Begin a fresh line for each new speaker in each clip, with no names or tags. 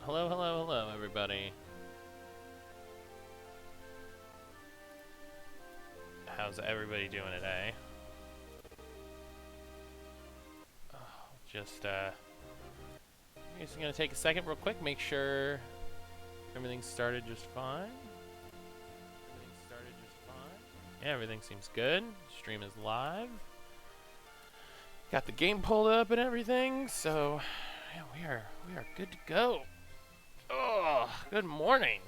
Hello, hello, hello, everybody. How's everybody doing today? Oh, I'm just gonna take a second real quick, make sure everything started just fine. Yeah, everything seems good. Stream is live. Got the game pulled up and everything, so yeah, we are good to go. Oh, good morning.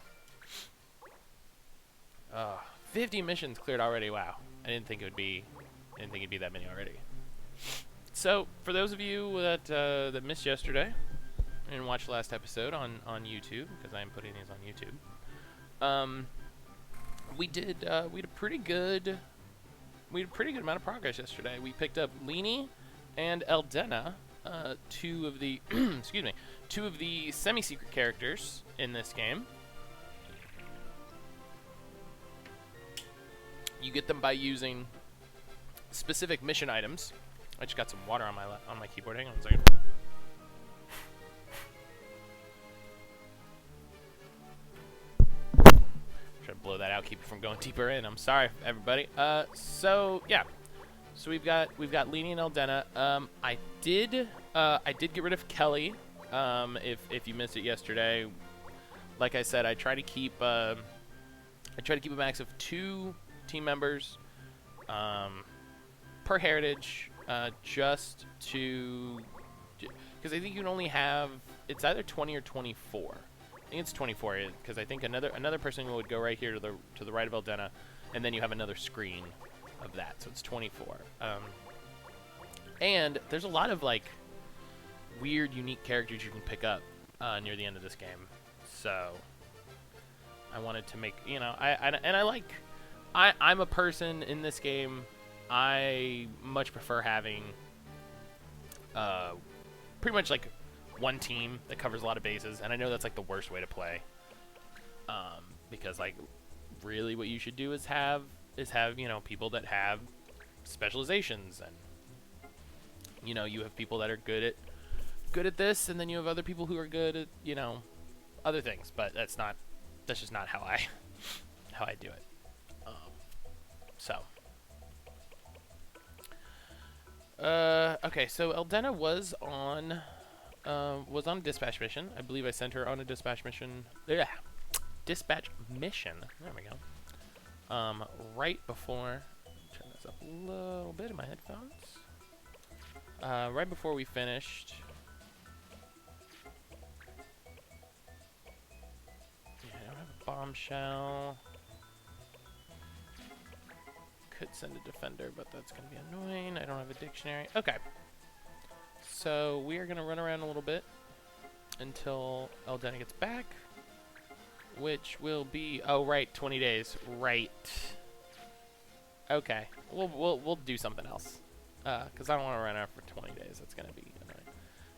50 missions cleared already. Wow, I didn't think it'd be that many already. So, for those of you that missed yesterday and watched the last episode on YouTube, because I'm putting these on YouTube, we had a pretty good amount of progress yesterday. We picked up Lini and Eldena, two of the two of the semi-secret characters in this game. You get them by using specific mission items. I just got some water on my keyboard. Hang on a second. Try to blow that out, keep it from going deeper in. I'm sorry, everybody. So yeah, so we've got Lini and Eldena. I did get rid of Kelly. If you missed it yesterday, like I said, I try to keep a max of 2 team members per heritage, just to, because I think you can only have, it's either 20 or 24. I think it's 24, because I think another person would go right here to the right of Eldena, and then you have another screen of that, so it's 24. And there's a lot of like weird, unique characters you can pick up near the end of this game. So I wanted to make, I'm a person in this game. I much prefer having pretty much like one team that covers a lot of bases, and I know that's like the worst way to play, because like really what you should do is have people that have specializations, and you have people that are good at this, and then you have other people who are good at other things, but that's just not how I do it. Okay, so Eldena was on a dispatch mission. I believe I sent her on a dispatch mission. Yeah, dispatch mission. There we go. Right before, turn this up a little bit in my headphones. Right before we finished. Yeah, I don't have a bombshell. Could send a defender, but that's going to be annoying. I don't have a dictionary. Okay. So we are going to run around a little bit until Eldena gets back, which will be, oh right, 20 days. Right. Okay. We'll do something else, because I don't want to run out for 20 days. That's going to be annoying.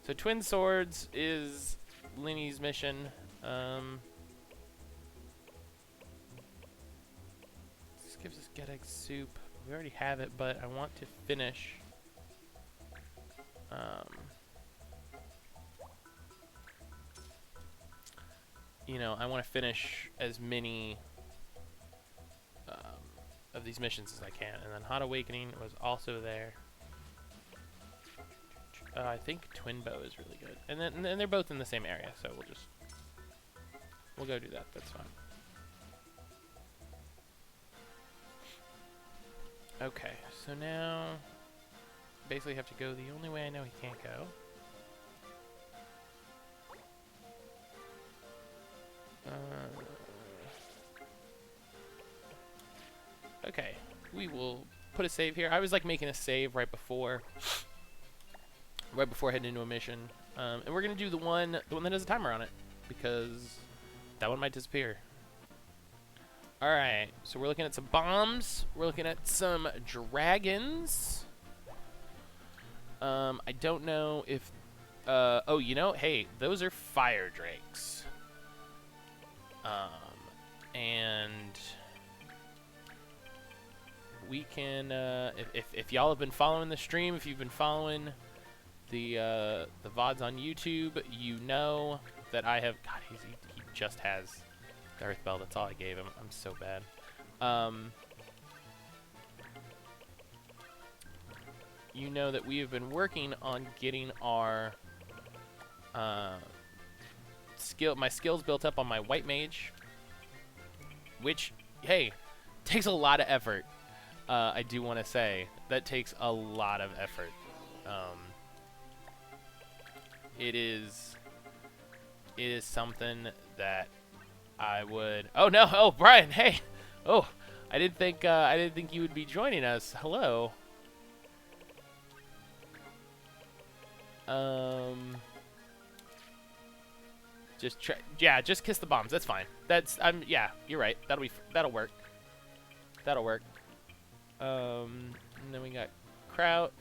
So Twin Swords is Lini's mission. Gives us get egg soup. We already have it, but I want to finish. I want to finish as many of these missions as I can. And then Hot Awakening was also there. I think Twin Bow is really good, and then they're both in the same area, so we'll go do that. That's fine. Okay, so now basically have to go the only way I know he can't go. Okay, we will put a save here. I was like making a save right before heading into a mission, and we're gonna do the one that has a timer on it, because that one might disappear. Alright, so we're looking at some bombs. We're looking at some dragons. I don't know if... oh, hey, those are fire drakes. And we can... if y'all have been following the stream, if you've been following the VODs on YouTube, that I have. God, he just has the Earth Bell. That's all I gave him. I'm so bad. You know that we have been working on getting our my skills built up on my White Mage, which, hey, takes a lot of effort. I do want to say that takes a lot of effort. It is something that I would. Oh no! Oh, Brian, hey! Oh, I didn't think you would be joining us. Hello. Just try. Yeah, just kiss the bombs. That's fine. Yeah, you're right. That'll work. That'll work. And then we got Kraut,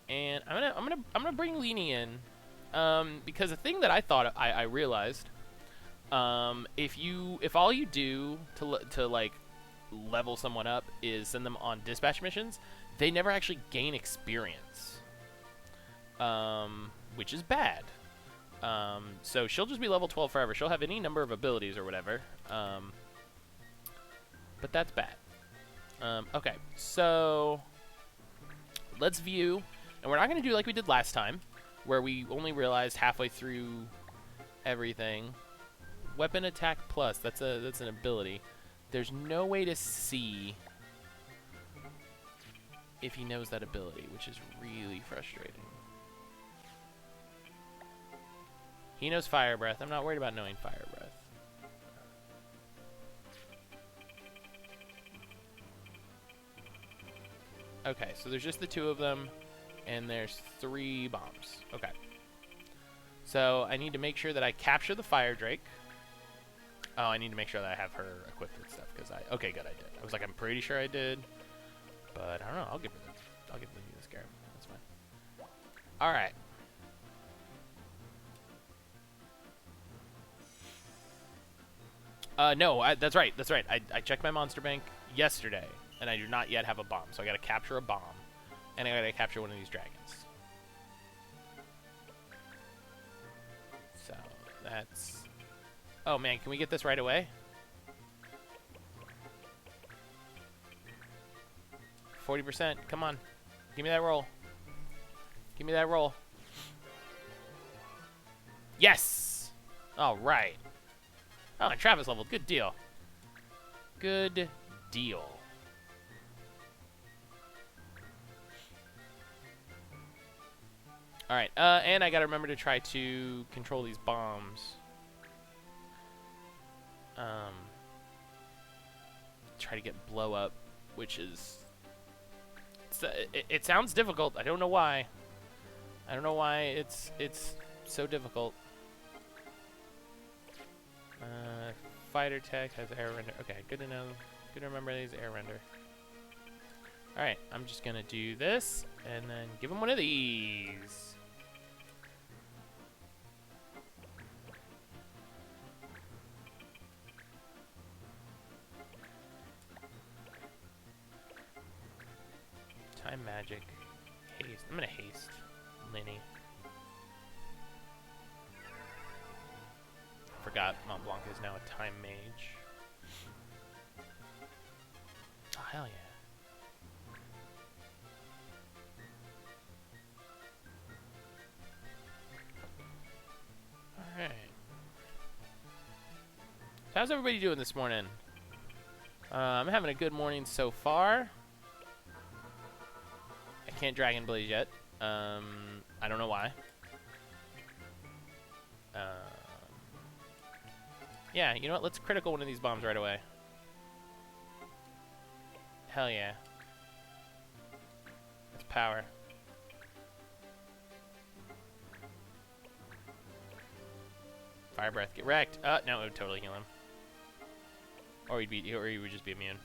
and I'm gonna bring Leany in, because the thing that I thought I realized, if all you do to like level someone up is send them on dispatch missions, they never actually gain experience, which is bad. So she'll just be level 12 forever. She'll have any number of abilities or whatever, but that's bad. Okay, so let's view, and we're not going to do like we did last time, where we only realized halfway through everything. Weapon attack plus, that's an ability. There's no way to see if he knows that ability, which is really frustrating. He knows Fire Breath. I'm not worried about knowing Fire Breath. Okay, so there's just the two of them, and there's 3 bombs. Okay. So I need to make sure that I capture the Fire Drake. Oh, I need to make sure that I have her equipped with stuff, because okay, good, I did. I was like, I'm pretty sure I did, but I don't know. I'll give Lady the Scarab. That's fine. All right. No, that's right. That's right. I checked my monster bank yesterday, and I do not yet have a bomb. So I got to capture a bomb, and I got to capture one of these dragons. So that's. Oh man, can we get this right away? 40%. Come on, give me that roll. Give me that roll. Yes. All right. Oh, and Travis leveled. Good deal. Good deal. Alright, and I gotta remember to try to control these bombs. Try to get blow up, which is... It sounds difficult. I don't know why. I don't know why it's so difficult. Fighter tech has air render. Okay, good to know. Good to remember these air render. Alright, I'm just gonna do this and then give him one of these. Time magic. Haste. I'm gonna haste Lenny. Forgot Mont Blanc is now a time mage. Oh, hell yeah. Alright. So how's everybody doing this morning? I'm having a good morning so far. I can't Dragon Blaze yet. I don't know why. Yeah, you know what? Let's critical one of these bombs right away. Hell yeah. That's power. Fire breath. Get wrecked. No, it would totally heal him. Or he would just be immune.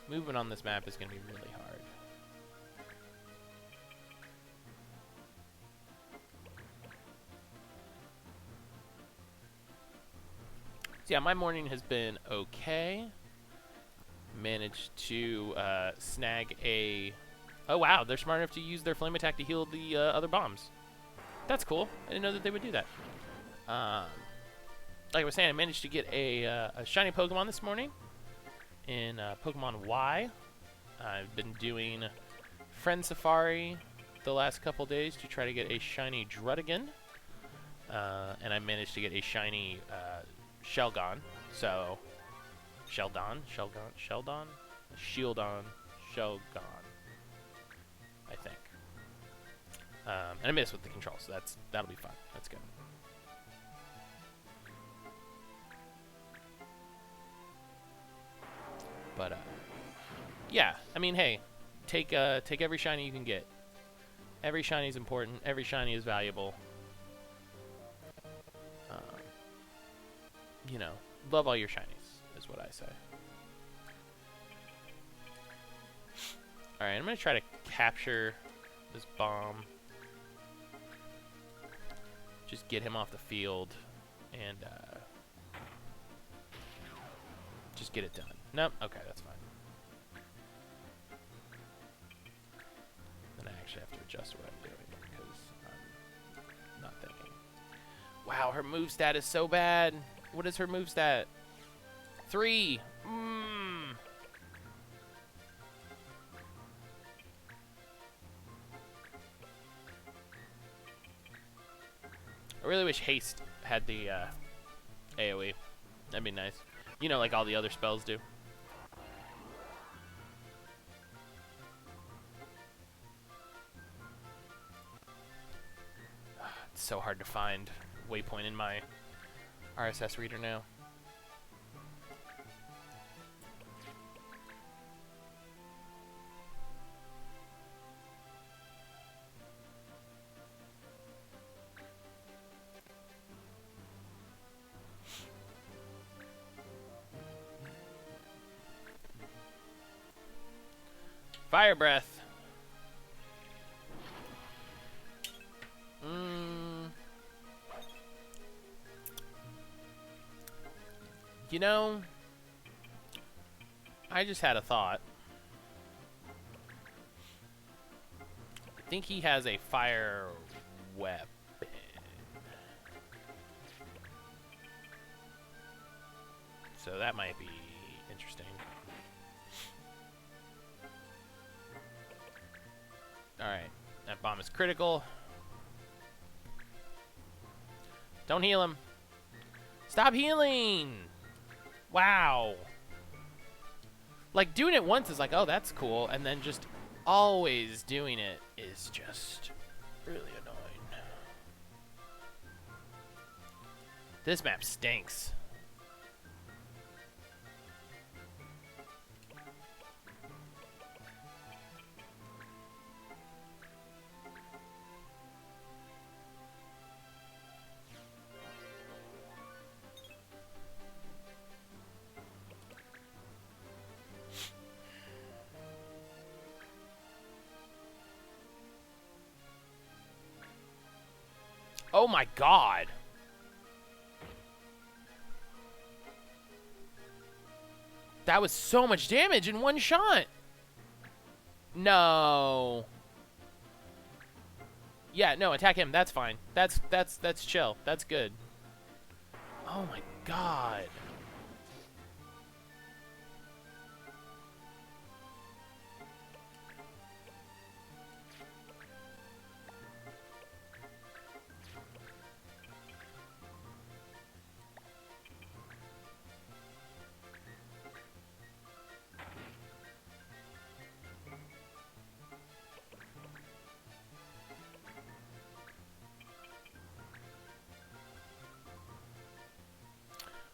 Movement on this map is going to be really hard. So yeah, my morning has been okay. Managed to snag a Oh, wow. They're smart enough to use their flame attack to heal the other bombs. That's cool. I didn't know that they would do that. Like I was saying, I managed to get a shiny Pokemon this morning in Pokemon Y. I've been doing Friend Safari the last couple days to try to get a shiny Druddigon. And I managed to get a shiny Shelgon. So, Shieldon, I think. And I missed with the controls, so that'll be fun. That's good. But yeah, I mean, hey, take every shiny you can get. Every shiny is important. Every shiny is valuable. You know, love all your shinies is what I say. All right, I'm gonna try to capture this bomb. Just get him off the field and just get it done. Nope. Okay, that's fine. Then I actually have to adjust what I'm doing because I'm not thinking. Wow, her move stat is so bad. What is her move stat? 3. I really wish Haste had the AoE. That'd be nice. You know, like all the other spells do. It's so hard to find waypoint in my RSS reader now. Fire breath. You know, I just had a thought. I think he has a fire weapon. So that might be interesting. Alright, that bomb is critical. Don't heal him. Stop healing! Wow. Like, doing it once is like, oh, that's cool. And then just always doing it is just really annoying. This map stinks. Oh my god. That was so much damage in one shot. No. Yeah, no, attack him. That's fine. That's chill. That's good. Oh my god.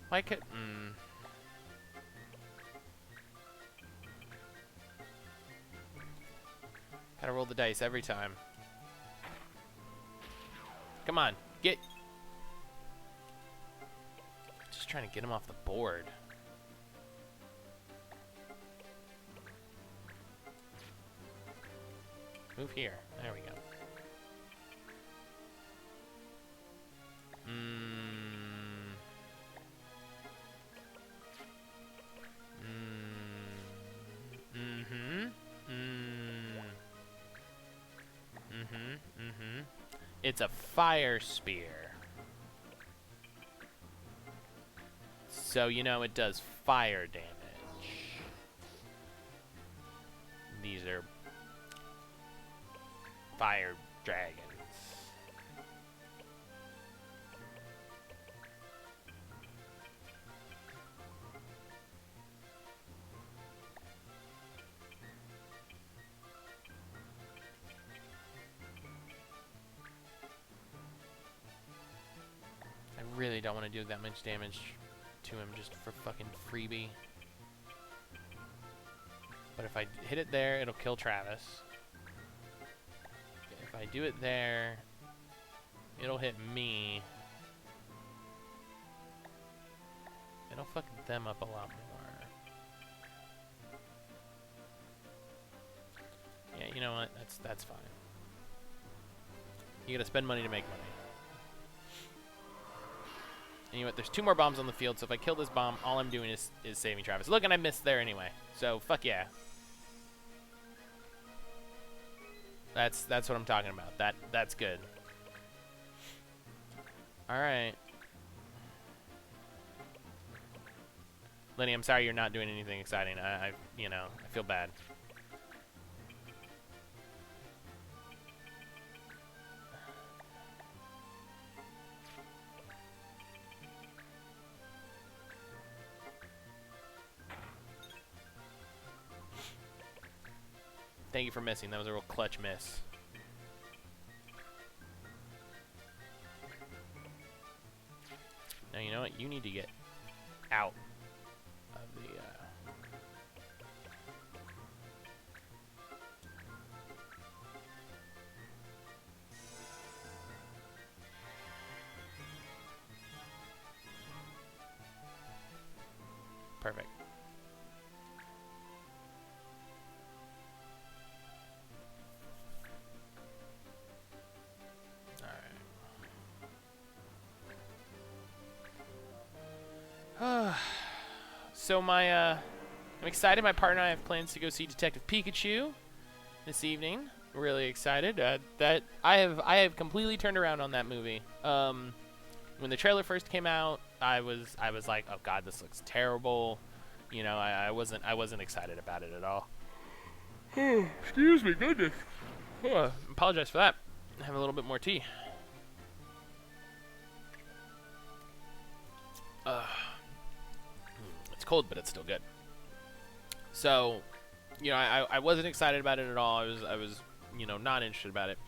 Why could... Gotta roll the dice every time. Come on, get... Just trying to get him off the board. Move here. There we go. It's a fire spear. So, you know, it does fire damage. These are fire dragons. I really don't want to do that much damage to him just for fucking freebie. But if I hit it there, it'll kill Travis. If I do it there, it'll hit me. It'll fuck them up a lot more. Yeah, you know what? That's fine. You gotta spend money to make money. And you know what? There's 2 more bombs on the field, so if I kill this bomb, all I'm doing is saving Travis. Look, and I missed there anyway. So fuck yeah. That's what I'm talking about. That's good. All right. Lenny, I'm sorry you're not doing anything exciting. I you know, I feel bad. Thank you for missing. That was a real clutch miss. Now, you know what? You need to get out of the... Perfect. So I'm excited. My partner and I have plans to go see Detective Pikachu this evening. Really excited. That I have completely turned around on that movie. When the trailer first came out, I was like, oh god, this looks terrible. You know, I wasn't excited about it at all. Excuse me, goodness. Apologize for that. Have a little bit more tea. It's cold, but it's still good. So, you know, I wasn't excited about it at all. I was, you know, not interested about it.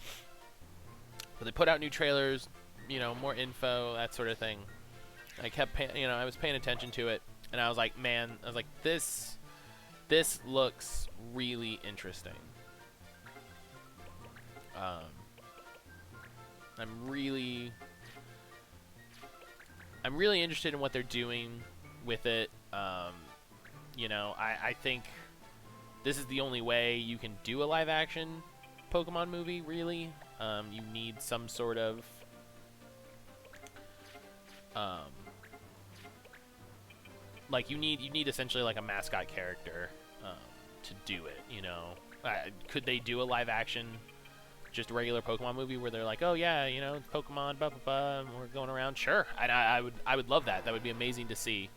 But they put out new trailers, you know, more info, that sort of thing. I kept, you know, I was paying attention to it, and I was like, man, I was like, this looks really interesting. I'm really interested in what they're doing with it. You know, I think this is the only way you can do a live action Pokemon movie, really. You need some sort of like you need essentially like a mascot character to do it, you know. Could they do a live action just regular Pokemon movie where they're like, oh yeah, you know, Pokemon, blah blah blah, and we're going around? Sure, I would love that. That would be amazing to see.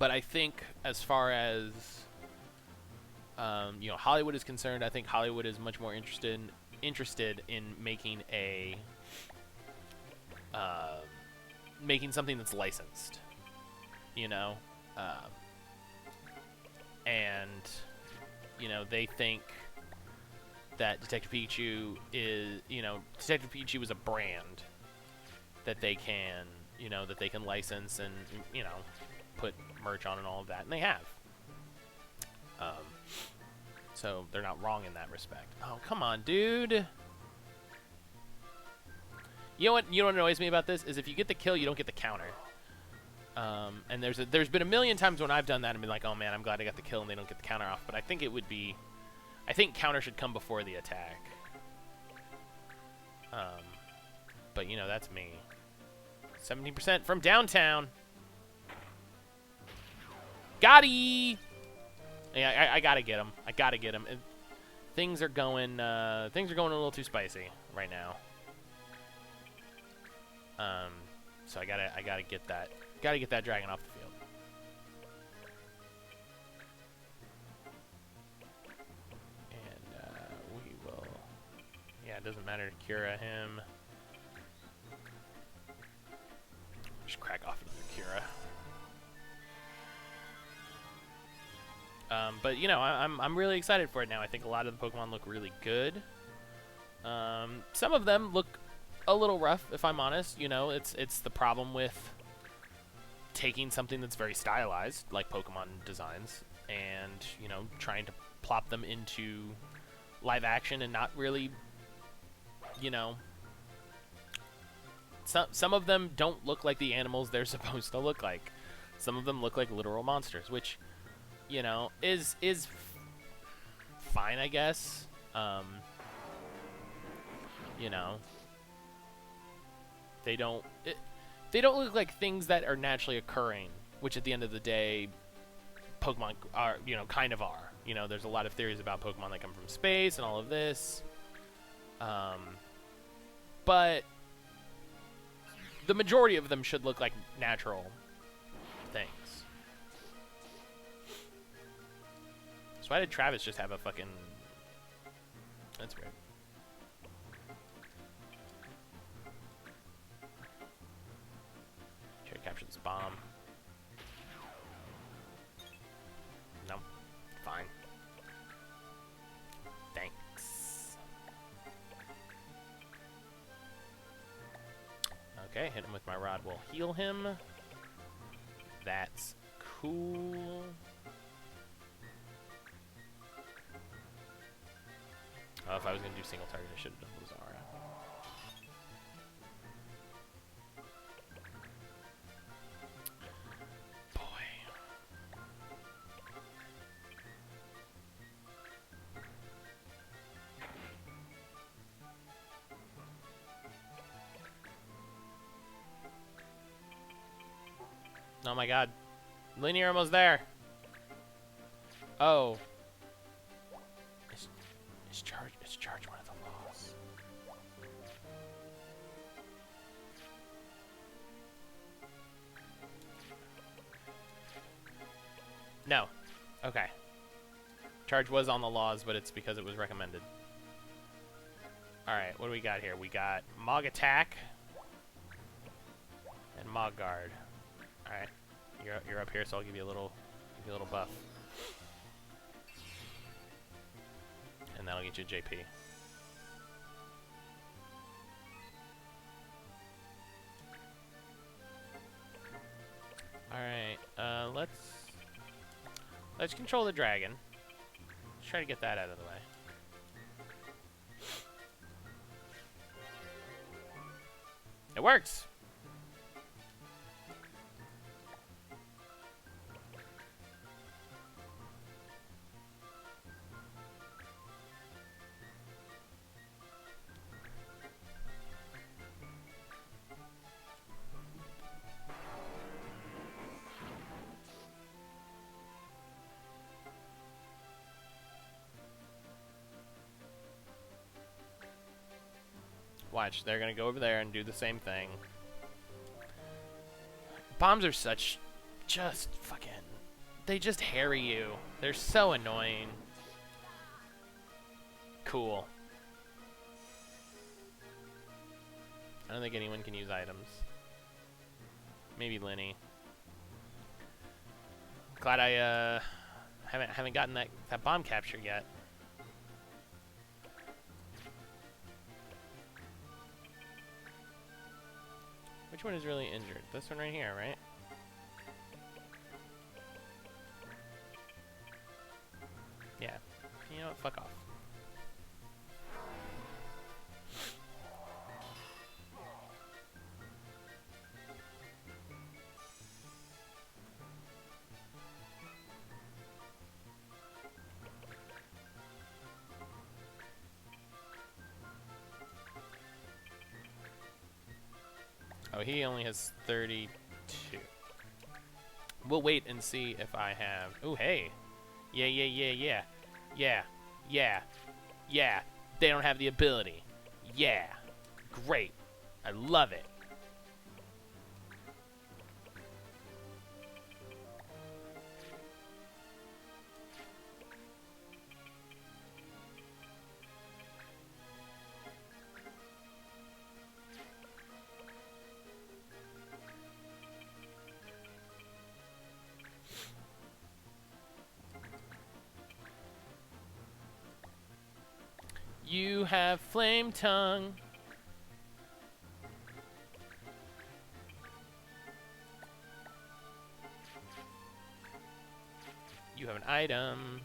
But I think as far as you know, Hollywood is concerned, I think Hollywood is much more interested in making a making something that's licensed, you know, and you know, they think that Detective Pikachu is, you know, Detective Pikachu is a brand that they can, you know, that they can license and, you know, put merch on and all of that, and they have. So they're not wrong in that respect. Oh, come on, dude. You know what? You know what annoys me about this is if you get the kill, you don't get the counter. And there's been a million times when I've done that and been like, oh man, I'm glad I got the kill and they don't get the counter off. But I think it would be, I think counter should come before the attack. But you know, that's me. 17% from downtown. Got-y! Yeah, I gotta get him. I gotta get him. things are going a little too spicy right now. So I gotta get that dragon off the field. And we will. Yeah, it doesn't matter to Cura him. Just crack off another Cura. But you know, I'm really excited for it now. I think a lot of the Pokemon look really good. Some of them look a little rough, if I'm honest. You know, it's the problem with taking something that's very stylized, like Pokemon designs, and you know, trying to plop them into live action and not really, you know. Some of them don't look like the animals they're supposed to look like. Some of them look like literal monsters, which, you know, is fine, I guess. You know, they don't look like things that are naturally occurring, which at the end of the day, Pokemon are, you know, kind of are. You know, there's a lot of theories about Pokemon that come from space and all of this. But the majority of them should look like natural things. So why did Travis just have a fucking... That's weird. Try to capture this bomb. No. Fine. Thanks. Okay, hit him with my rod will heal him. That's cool. Oh, if I was going to do single target, I should have done Lazara. Boy. Oh my god. Linear almost there. Oh. Is charge one of the laws? No. Okay. Charge was on the laws, but it's because it was recommended. Alright, what do we got here? We got Mog Attack and Mog Guard. Alright. You're up here, so I'll give you a little buff. And that'll get you JP. Alright, let's control the dragon. Let's try to get that out of the way. It works! Watch, they're gonna go over there and do the same thing. Bombs are such... just fucking... they just harry you. They're so annoying. Cool. I don't think anyone can use items. Maybe Linny. Glad I haven't gotten that bomb capture yet. Which one is really injured? This one right here, right? Yeah. You know what? Fuck off. Oh, he only has 32. We'll wait and see if I have... Ooh, hey. Yeah. Yeah, they don't have the ability. Yeah, great. I love it. You have flame tongue. You have an item.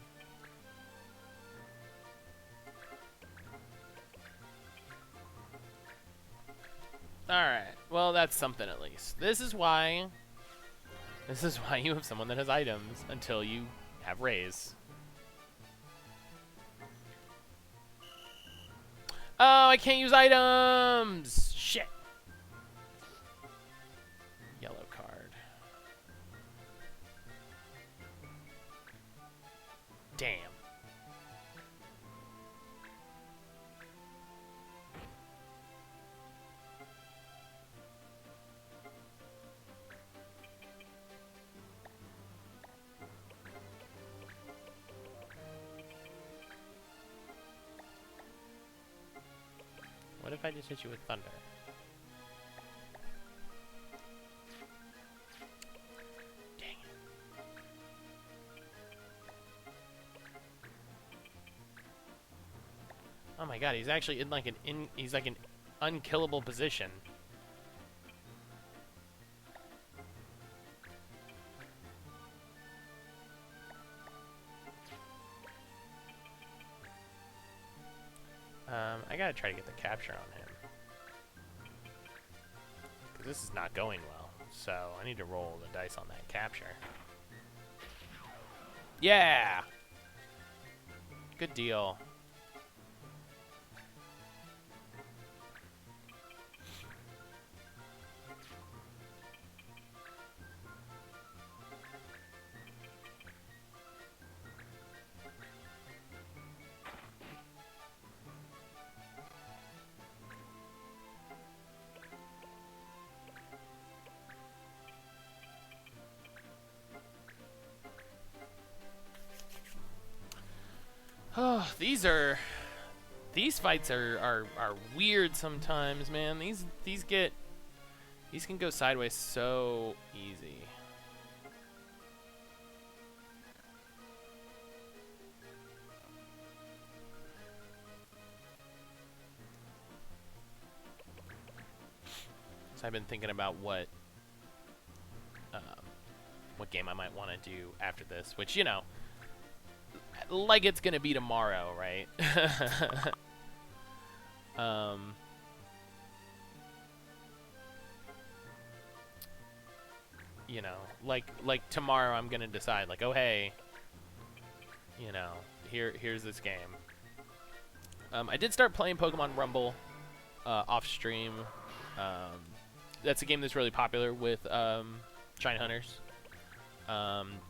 Alright, well that's something at least. This is why you have someone that has items until you have Raise. Oh, I can't use items! Shit. Yellow card. Damn. What if I just hit you with thunder? Dang it. Oh my god, he's actually in like he's like an unkillable position. I gotta try to get the capture on him. Because this is not going well. So I need to roll the dice on that capture. Yeah! Good deal. Oh, these fights are weird sometimes, man. These can go sideways so easy. So I've been thinking about what game I might want to do after this, which, you know, like it's gonna be tomorrow, right? You know, like tomorrow I'm gonna decide, like, oh hey, you know, here's this game. I did start playing Pokemon Rumble off stream. That's a game that's really popular with Giant Hunters,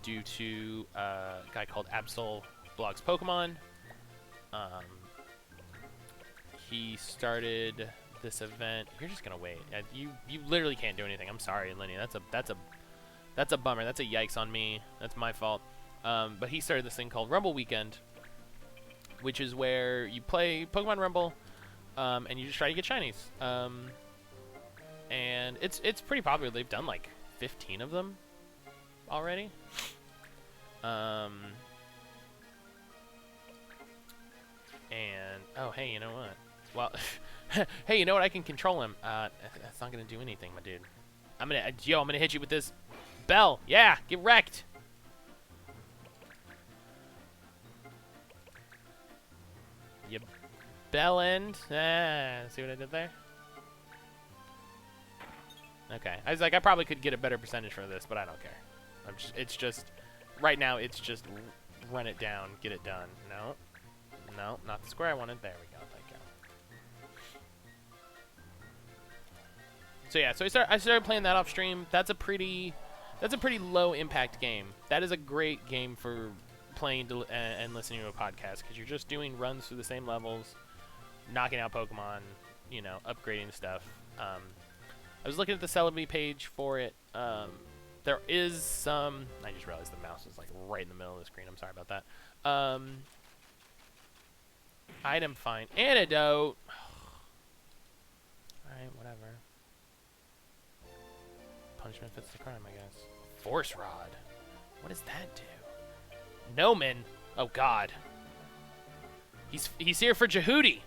due to a guy called Absol Blogs Pokemon. He started this event. You're just gonna wait. You literally can't do anything. I'm sorry, Lenny. That's a bummer. That's a yikes on me. That's my fault. But he started this thing called Rumble Weekend, which is where you play Pokemon Rumble, and you just try to get shinies. And it's pretty popular. They've done like 15 of them already. And oh hey, you know what? Well, hey, you know what? I can control him. That's not gonna do anything, my dude. I'm gonna hit you with this bell. Yeah, get wrecked. You bell end. See what I did there? Okay. I was like, I probably could get a better percentage for this, but I don't care. It's just right now. It's just run it down, get it done. No, no, not the square I wanted. There we go. Thank you. So yeah, so I started playing that off stream. That's a pretty low impact game. That is a great game for playing and listening to a podcast, because you're just doing runs through the same levels, knocking out Pokemon, you know, upgrading stuff. I was looking at the Celebi page for it. There is some... I just realized the mouse is like right in the middle of the screen. I'm sorry about that. Item find. Antidote! Alright, whatever. Punishment fits the crime, I guess. Force Rod. What does that do? Noman! Oh, God. He's here for Jehudi!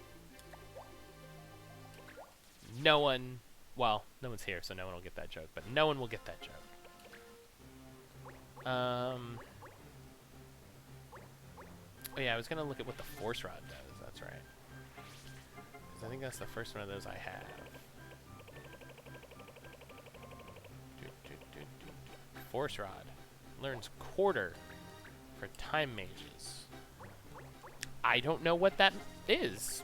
No one... Well, no one's here, so no one will get that joke. But no one will get that joke. Oh yeah, I was gonna look at what the Force Rod does. That's right. Because I think that's the first one of those I have. Force Rod learns Quarter for Time Mages. I don't know what that is.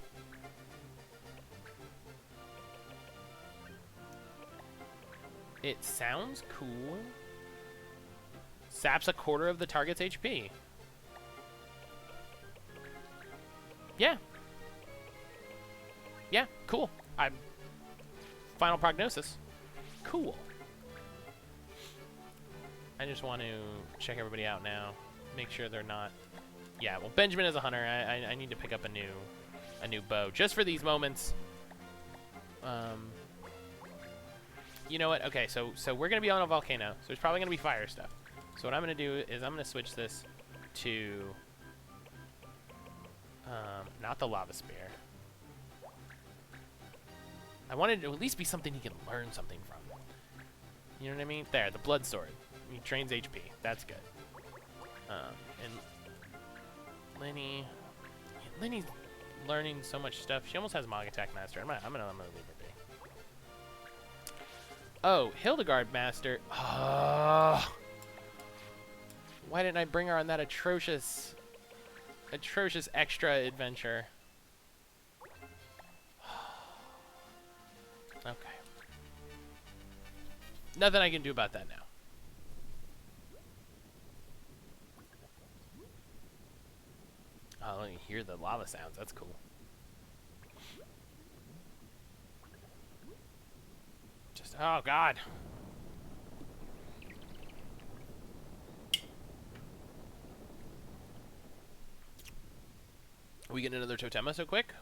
It sounds cool. Saps a quarter of the target's HP. Yeah. Yeah, cool. Final prognosis. Cool. I just want to check everybody out now. Make sure they're not... Yeah, well, Benjamin is a hunter. I need to pick up a new bow. Just for these moments. You know what? Okay, so we're going to be on a volcano. So there's probably going to be fire stuff. So what I'm going to do is I'm going to switch this to... not the lava spear. I wanted it to at least be something he can learn something from. You know what I mean? There, the blood sword. He trains HP. That's good. And Lenny's learning so much stuff. She almost has Mog Attack Master. I'm gonna leave her be. Oh, Hildegard Master. Oh. Why didn't I bring her on that atrocious extra adventure? Okay. Nothing I can do about that now. Oh, let me hear the lava sounds. That's cool. Just, oh God. Are we getting another Totema so quick?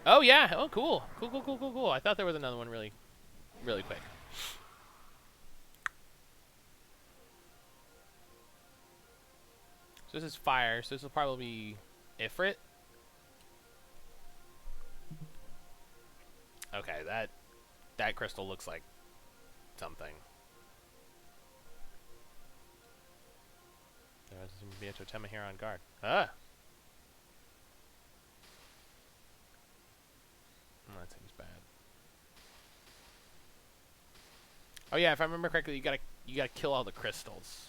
Oh yeah. Oh cool. Cool. I thought there was another one really quick. So this is fire, so this will probably be Ifrit. Okay, that crystal looks like something. There seems to be a Totema here on guard. Ah! Oh, that seems bad. Oh yeah, if I remember correctly, you gotta kill all the crystals.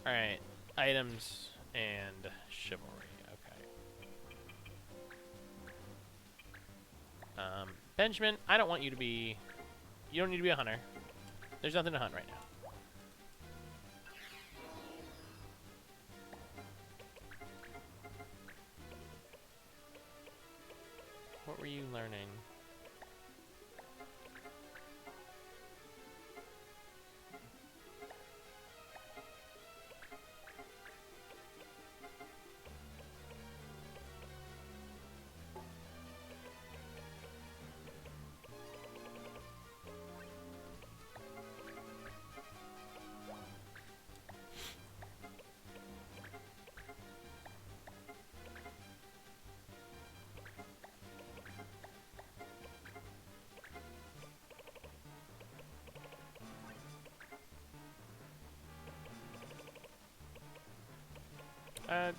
Alright, items and chivalry, okay. Benjamin, I don't want you to be... You don't need to be a hunter. There's nothing to hunt right now. What were you learning?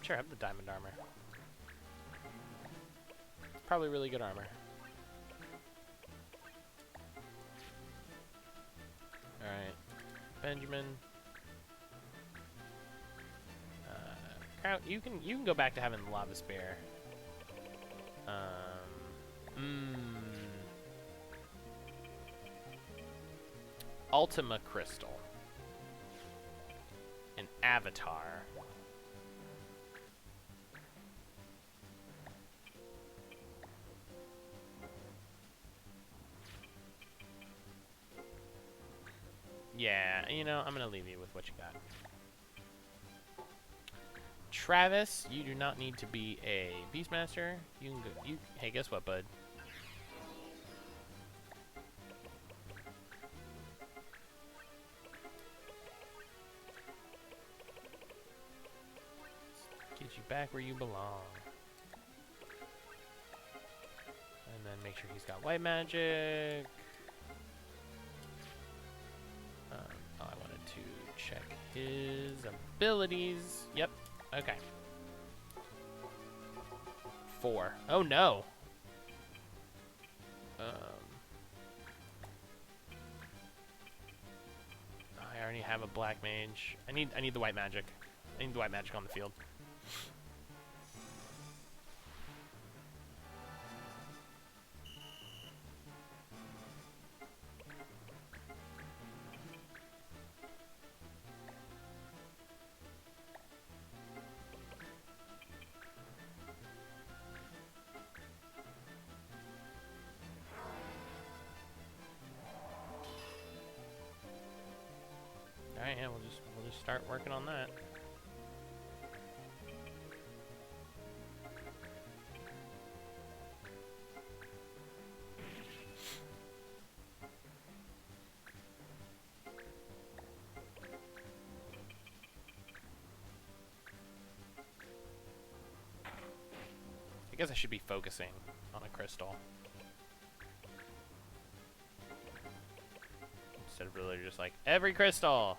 Sure, have the diamond armor. Probably really good armor. Alright. Benjamin. Kraut, you can go back to having the lava spear. Ultima Crystal. An avatar. Yeah, you know, I'm gonna leave you with what you got. Travis, you do not need to be a Beastmaster. You can go. Hey, guess what, bud? Get you back where you belong. And then make sure he's got white magic. Oh, I wanted to check his abilities. Yep. Okay. 4. Oh no. I already have a black mage. I need the white magic. I need the white magic on the field. Alright, yeah, we'll just start working on that. I guess I should be focusing on a crystal. Instead of really just like, every crystal!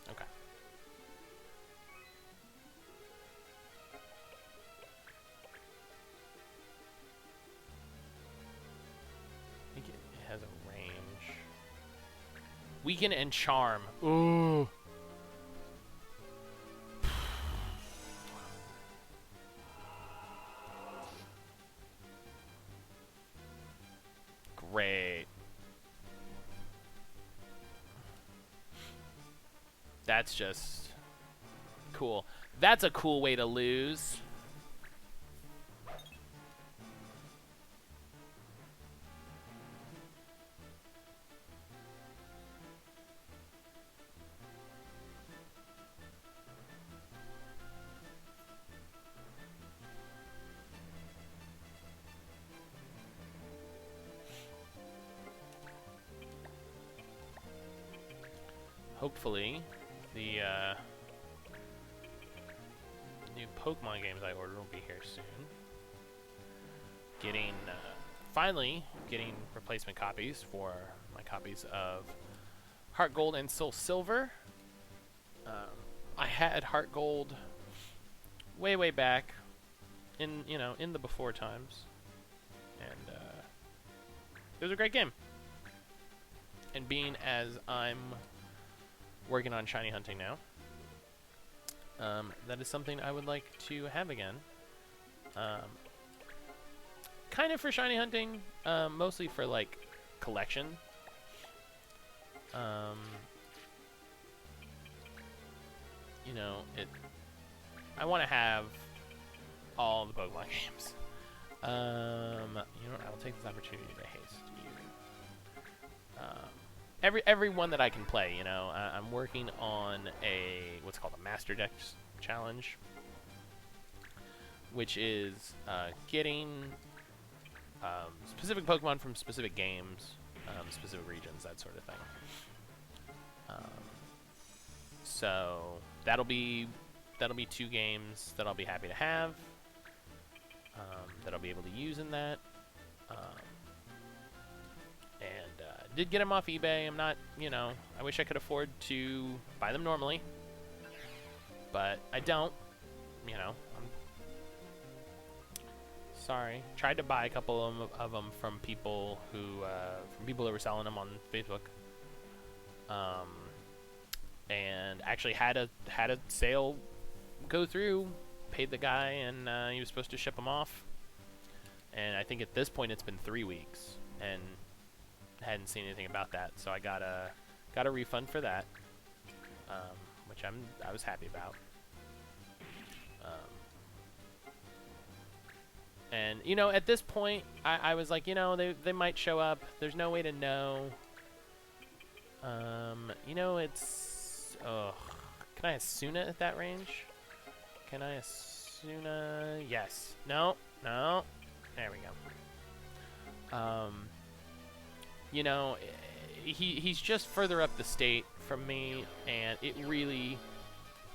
Okay. I think it has a range. Weaken and Charm. Ooh. Great. That's just cool. That's a cool way to lose. Hopefully, the new Pokemon games I ordered will be here soon. Finally getting replacement copies for my copies of Heart Gold and Soul Silver. I had Heart Gold way back in the before times, and it was a great game. And being as I'm working on shiny hunting now, that is something I would like to have again. Kind of for shiny hunting, mostly for like collection. You know, I want to have all the Pokemon games. You know what? I will take this opportunity to haste you. Every one that I can play, you know. I'm working on what's called a Master Dex challenge, which is getting specific Pokemon from specific games, specific regions, that sort of thing. So that'll be 2 games that I'll be happy to have, that I'll be able to use in that. Did get them off eBay. I'm not, I wish I could afford to buy them normally, but I don't, I'm sorry. Tried to buy a couple of them from people who were selling them on Facebook, and actually had a sale go through, paid the guy, and he was supposed to ship them off. And I think at this point it's been 3 weeks, and hadn't seen anything about that. So I got a refund for that, which I was happy about. And you know, at this point, I was like, you know, they might show up. There's no way to know. You know, it's can I Asuna at that range? Can I Asuna? Yes. No. No. There we go. You know, he's just further up the state from me, and it really,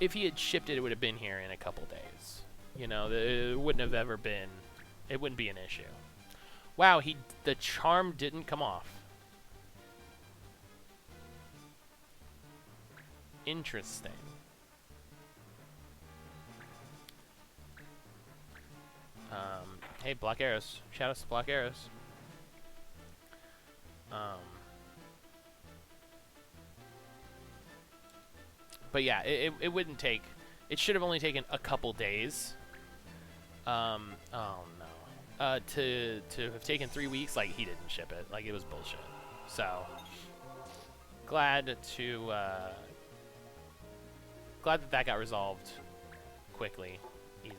if he had shipped it, it would have been here in a couple days. You know, it wouldn't have ever been, it wouldn't be an issue. Wow, the charm didn't come off. Interesting. Hey, Block Arrows. Shout out to Block Arrows. But yeah, it wouldn't take. It should have only taken a couple days. Oh no. To have taken 3 weeks, like he didn't ship it, like it was bullshit. So glad that got resolved quickly, easily.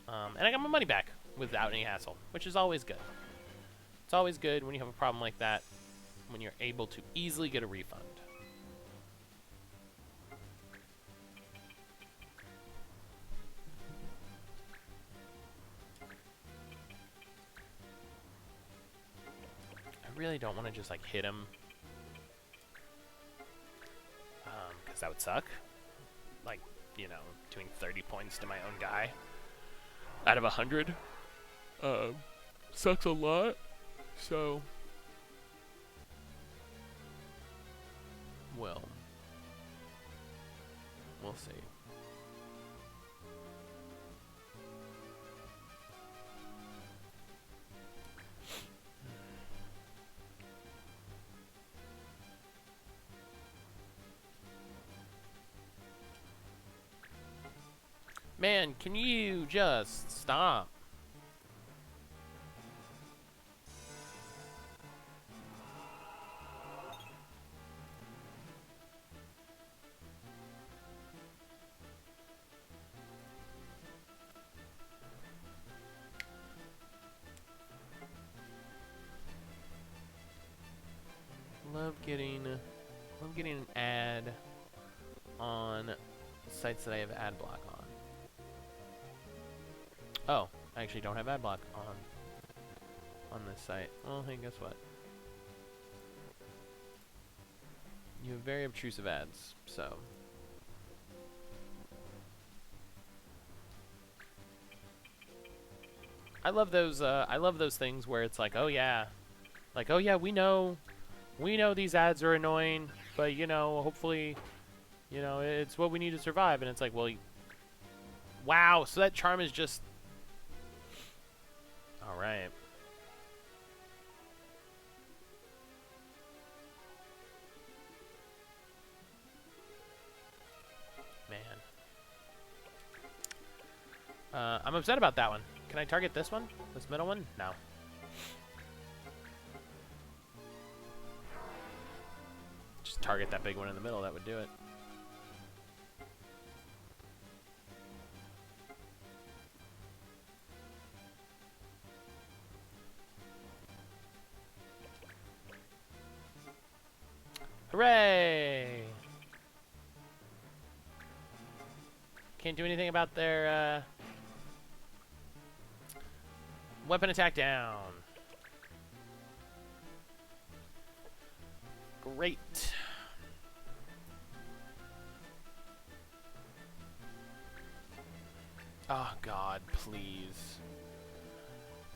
And I got my money back without any hassle, which is always good. It's always good when you have a problem like that, when you're able to easily get a refund. I really don't want to just like hit him, because that would suck. Like, you know, doing 30 points to my own guy out of 100 sucks a lot. So, well, we'll see. Man, can you just stop? Love getting an ad on sites that I have ad block on. Oh, I actually don't have ad block on this site. Well, hey, guess what? You have very obtrusive ads, so. I love those things where it's like, oh yeah, we know these ads are annoying, but you know, hopefully, you know, it's what we need to survive. And it's like, well, wow, so that charm is just, all right. Man. I'm upset about that one. Can I target this one? This middle one? No. Just target that big one in the middle, that would do it. Hooray! Can't do anything about their weapon attack down. Great. Oh God, please.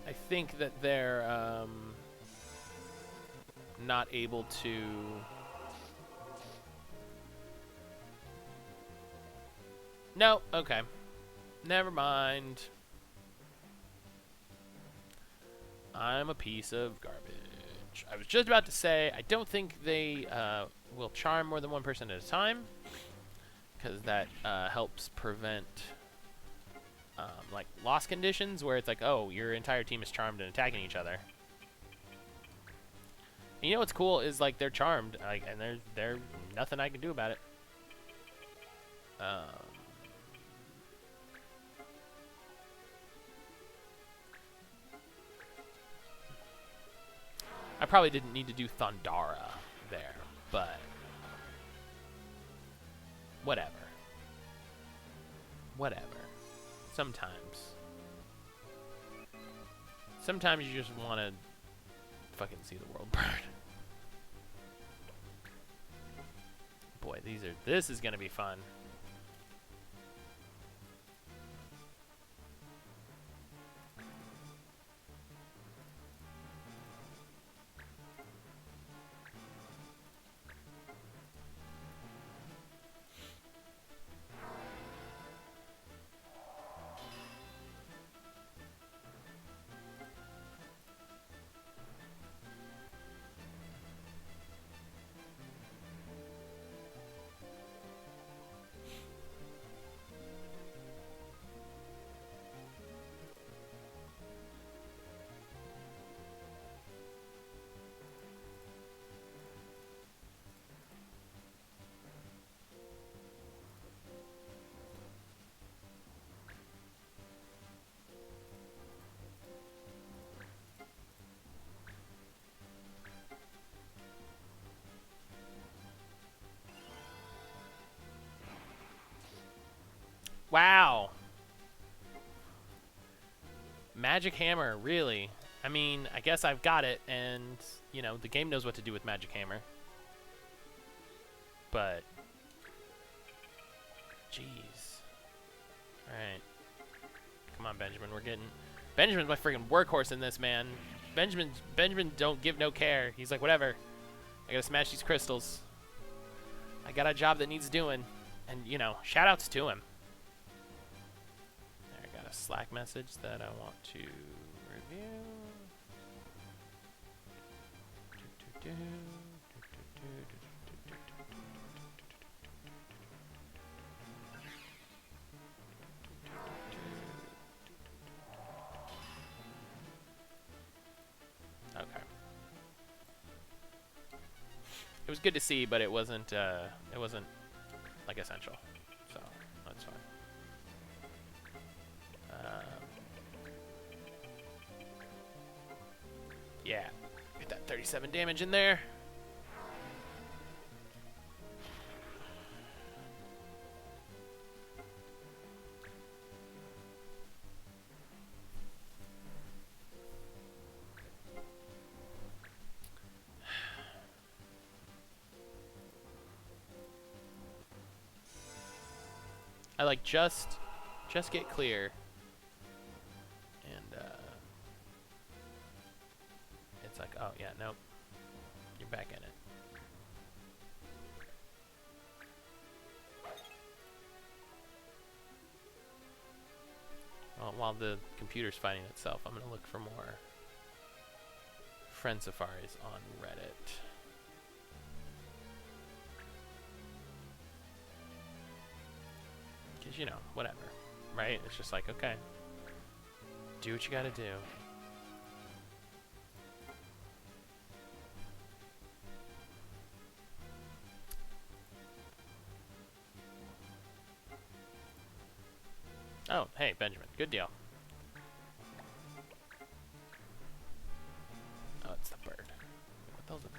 I think that they're not able to. No, okay. Never mind. I'm a piece of garbage. I was just about to say, I don't think they will charm more than one person at a time. because that helps prevent like loss conditions where it's like, oh, your entire team is charmed and attacking each other. And you know what's cool is like they're charmed, like, and there's nothing I can do about it. I probably didn't need to do Thundara there, but whatever. Whatever. Sometimes you just want to fucking see the world burn. Boy, this is gonna be fun. Wow. Magic Hammer, really? I mean, I guess I've got it, and, you know, the game knows what to do with Magic Hammer. But, jeez. Alright. Come on, Benjamin, we're getting... Benjamin's my freaking workhorse in this, man. Benjamin don't give no care. He's like, whatever. I gotta smash these crystals. I got a job that needs doing. And, you know, shout-outs to him. There, I got a Slack message that I want to review. Okay. It was good to see, but it wasn't like essential, so that's fine. Yeah, get that 37 damage in there. I like just get clear, and it's like, oh yeah, nope, you're back in it. Well, while the computer's fighting itself, I'm gonna look for more friend safaris on Reddit. Because, you know, whatever, right? It's just like, okay, do what you gotta do. Oh, hey, Benjamin, good deal. Oh, it's the bird. What the hell's it?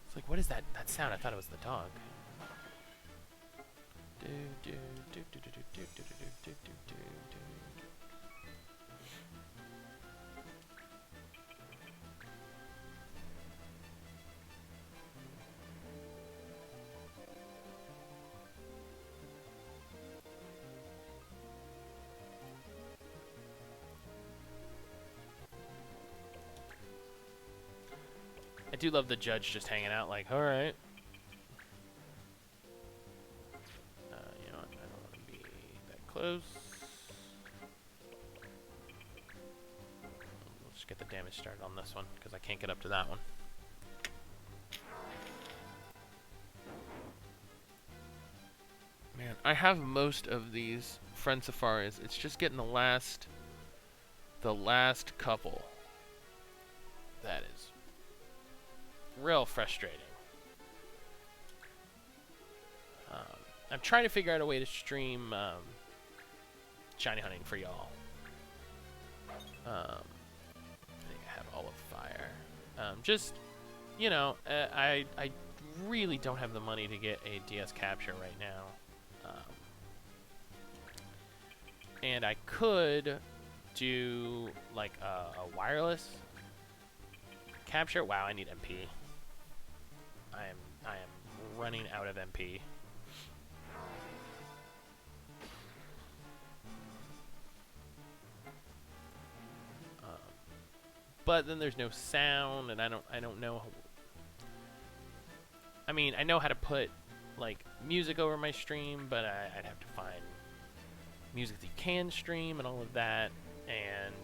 It's like, what is that sound? I thought it was the dog. I do love the judge just hanging out like, all right. You know what? I don't want to be that close. Let's just get the damage started on this one, because I can't get up to that one. Man, I have most of these friend safaris. It's just getting the last couple that is real frustrating. I'm trying to figure out a way to stream shiny hunting for y'all. I think I have all of fire. Just, you know, I really don't have the money to get a DS capture right now. And I could do like a wireless capture. Wow, I need MP. I am running out of MP. But then there's no sound, and I don't know. I mean, I know how to put like music over my stream, but I'd have to find music that you can stream and all of that. And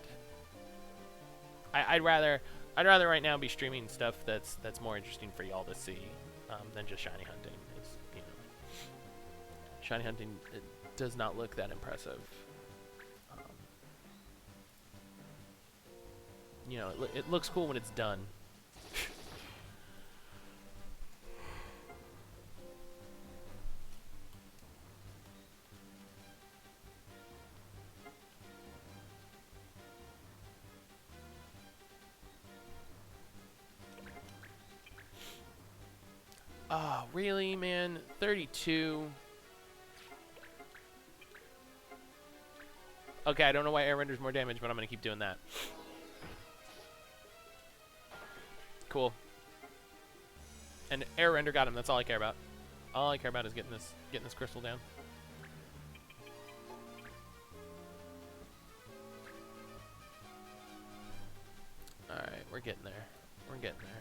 I'd rather right now be streaming stuff that's more interesting for y'all to see than just shiny hunting. It's, you know, shiny hunting, it does not look that impressive. You know, it looks cool when it's done. Oh, really, man? 32. Okay, I don't know why air renders more damage, but I'm gonna keep doing that. Cool. And air render got him. That's all I care about. All I care about is getting this crystal down. All right, we're getting there. We're getting there.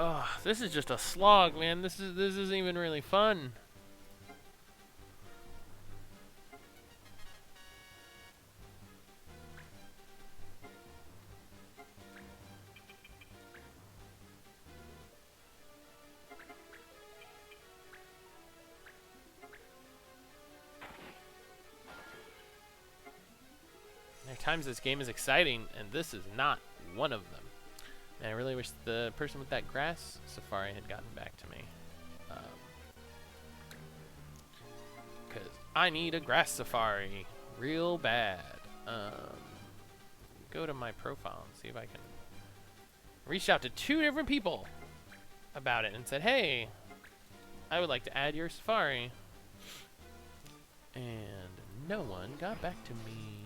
Oh, this is just a slog, man. This isn't even really fun. There are times this game is exciting, and this is not one of them. And I really wish the person with that grass safari had gotten back to me. Because I need a grass safari real bad. Go to my profile and see if I can... Reached out to 2 different people about it and said, hey, I would like to add your safari. And no one got back to me.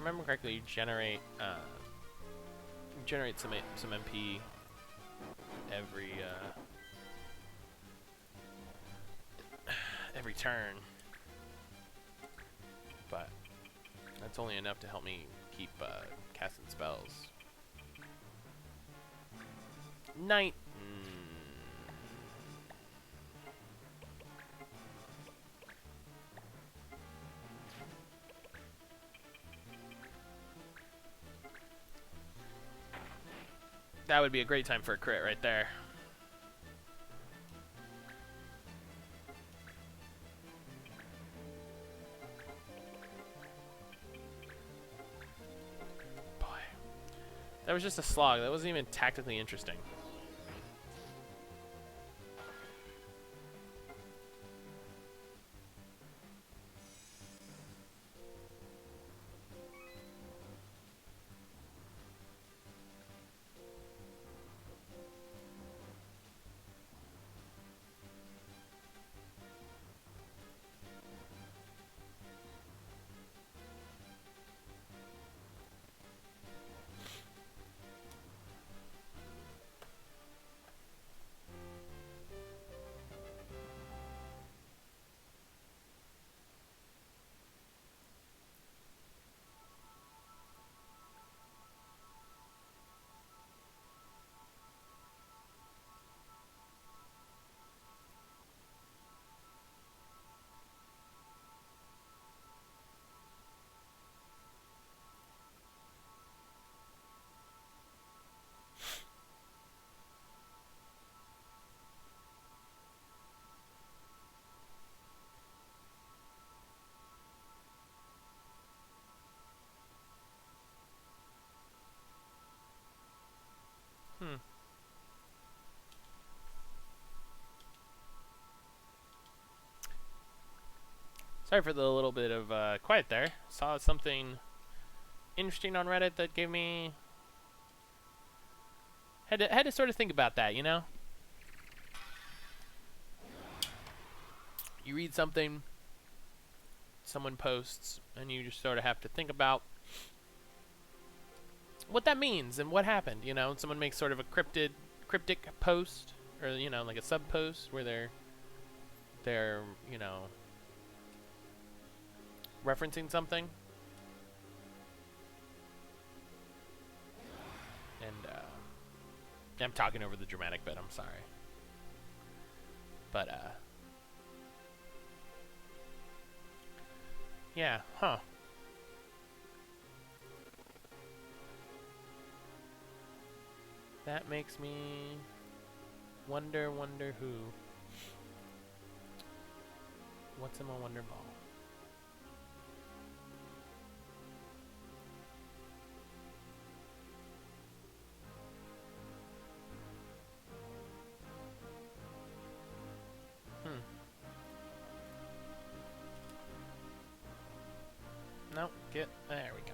remember correctly, you generate some MP every turn, but that's only enough to help me keep casting spells. Night. That would be a great time for a crit right there. Boy. That was just a slog. That wasn't even tactically interesting. Sorry for the little bit of quiet there. Saw something interesting on Reddit that gave me had to sort of think about that, you know? You read something someone posts and you just sort of have to think about what that means and what happened, you know? Someone makes sort of a cryptic post, or you know, like a sub post where they're, you know, referencing something. And I'm talking over the dramatic bit, I'm sorry. But yeah, huh. That makes me wonder who. What's in my wonder ball? No, there we go.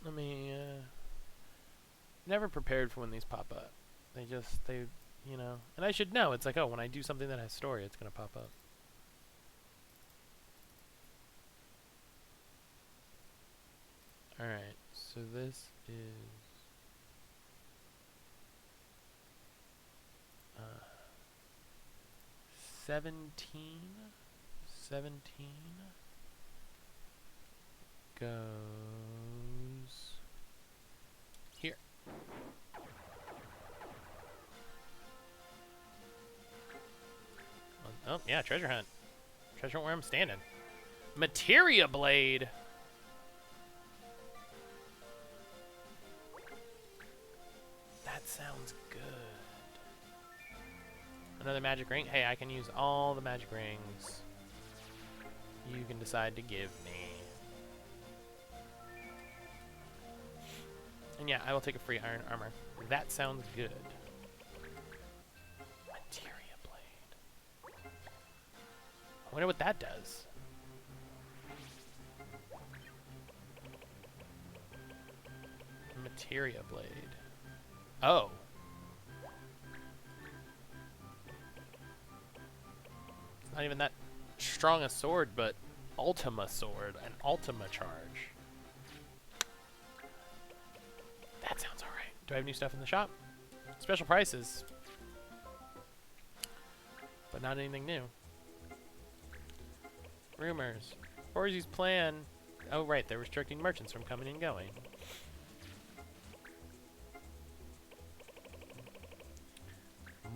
Let me, never prepared for when these pop up. They, you know, and I should know. It's like, oh, when I do something that has story, it's gonna pop up. Alright, so this is, 17 goes here. Oh, yeah, treasure hunt. Treasure hunt where I'm standing. Materia Blade. That sounds good. Another magic ring. Hey, I can use all the magic rings you can decide to give me. And yeah, I will take a free iron armor. That sounds good. Materia blade. I wonder what that does. Materia blade. Oh. It's not even that strong a sword, but Ultima sword, an Ultima charge. That sounds alright. Do I have new stuff in the shop? Special prices. But not anything new. Rumors. Borzi's plan. Oh, right. They're restricting merchants from coming and going.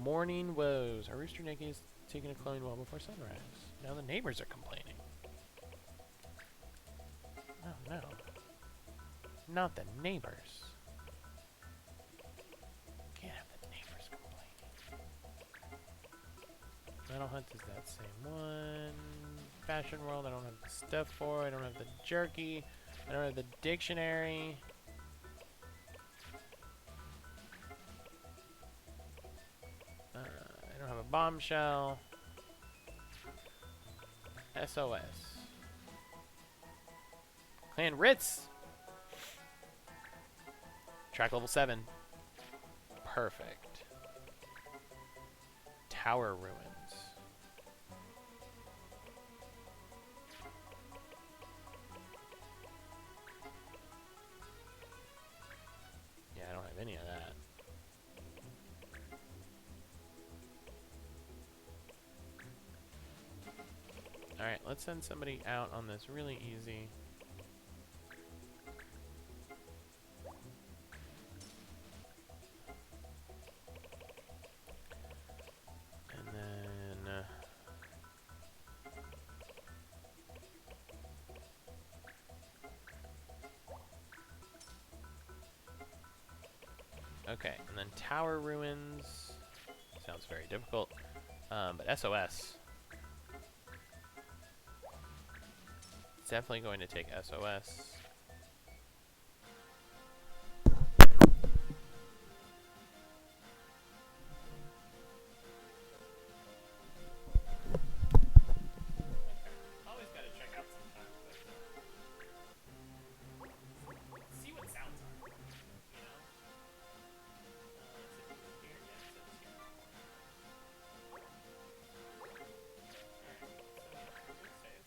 Morning woes. Our rooster naked is taking a cloning well before sunrise. Now the neighbors are complaining. Oh, no. Not the neighbors. Can't have the neighbors complaining. Metal Hunt is that same one. Fashion World, I don't have the stuff for. I don't have the jerky. I don't have the dictionary. I don't have a bombshell. SOS. Clan Ritz! Track level 7. Perfect. Tower Ruins. Yeah, I don't have any of that. Alright, let's send somebody out on this really easy. And then... okay, and then Tower Ruins. Sounds very difficult. But SOS. It's definitely going to take SOS. Always gotta check out sometimes, but see what sounds are, you know? Here, yeah, so it's here. Alright, so quick save.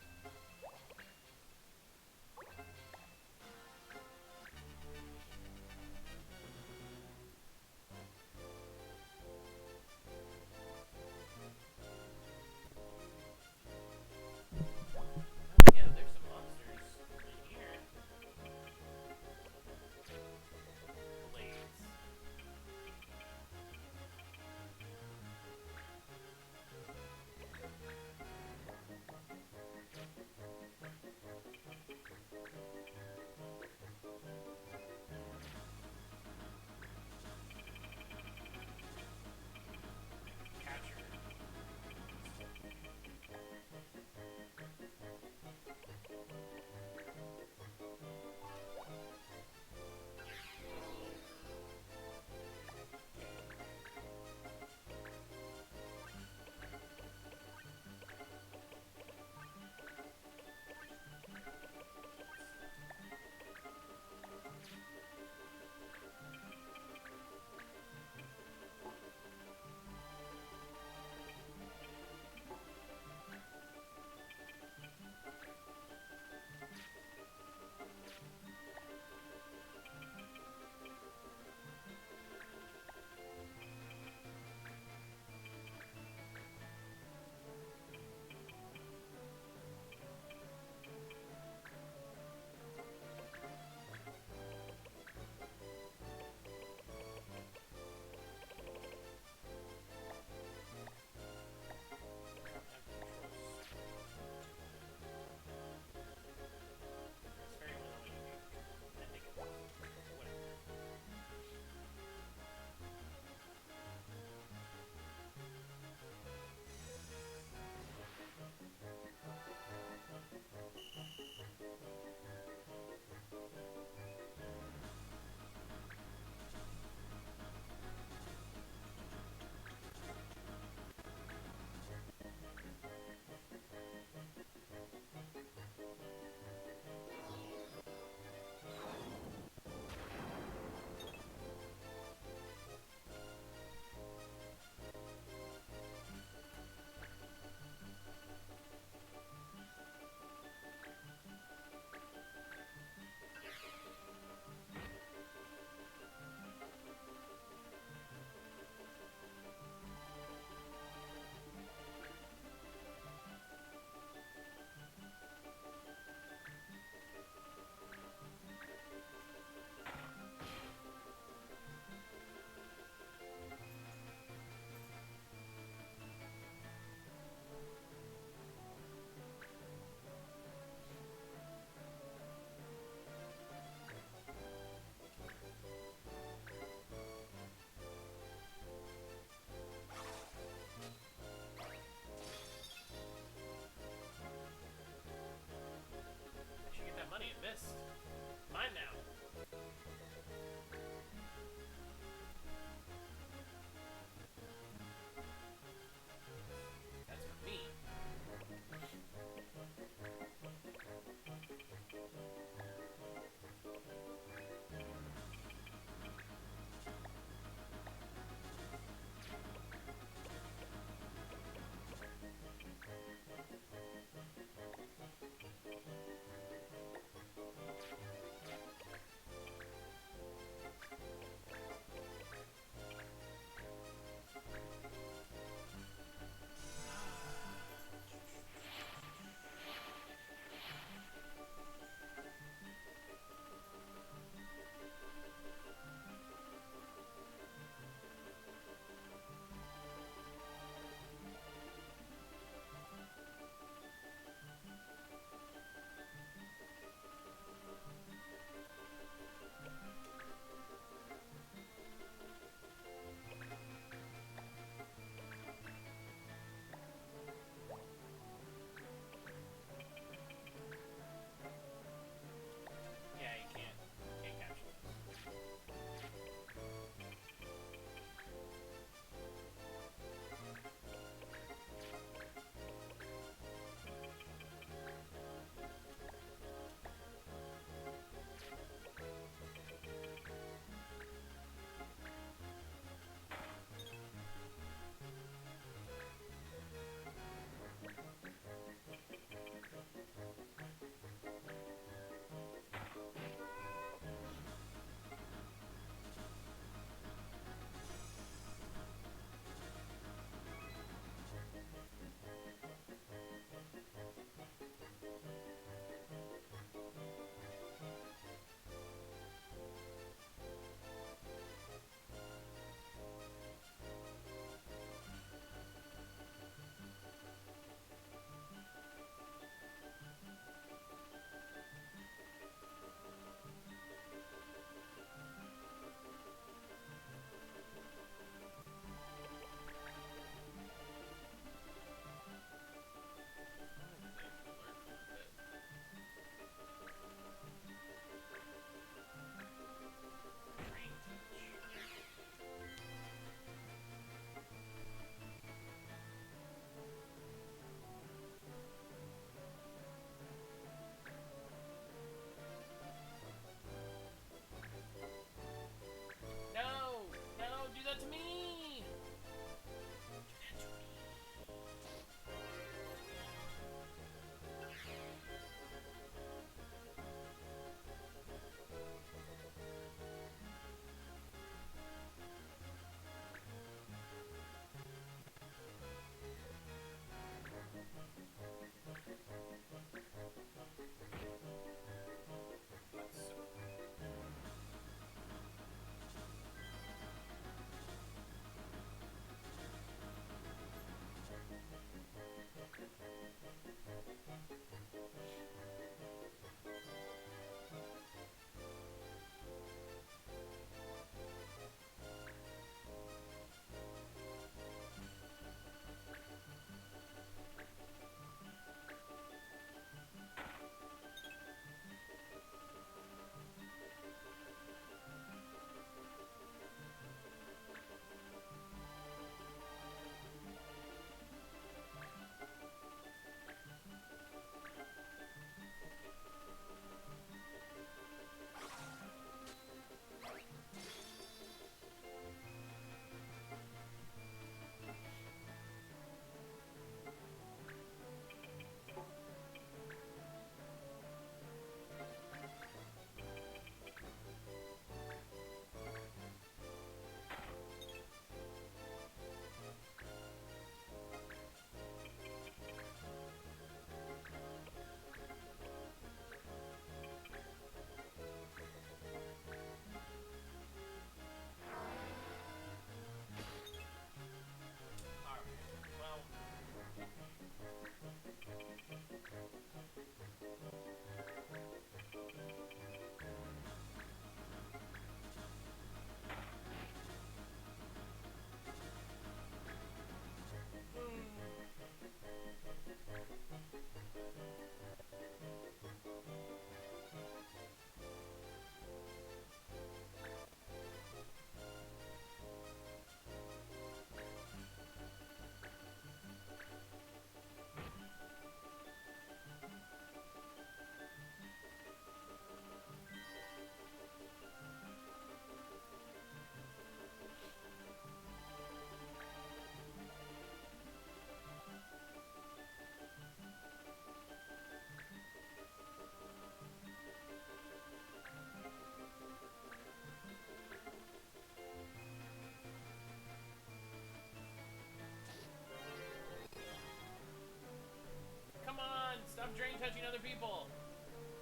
touching other people.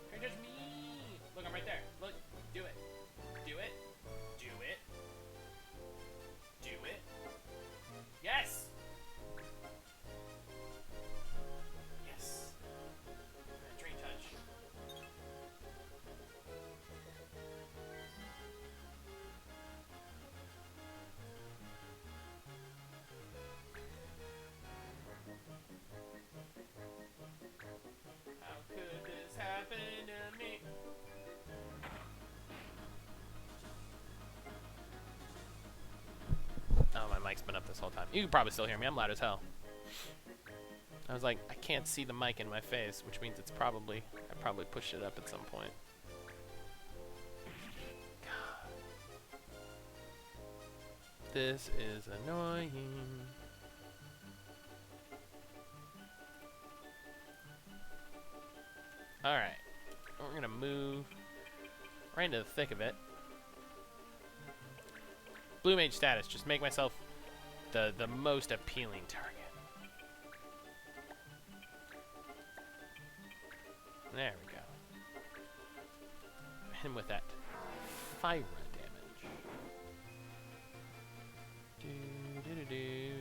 Train touch me. Look, I'm right there. Look, do it. Do it. Do it. Do it. Yes. Yes. Train touch. How could this happen to me? Oh, my mic's been up this whole time. You can probably still hear me. I'm loud as hell. I was like, I can't see the mic in my face, which means it's probably, I probably pushed it up at some point. God. This is annoying. Alright. We're gonna move right into the thick of it. Blue mage status, just make myself the most appealing target. There we go. And with that, fire damage. Do do do do.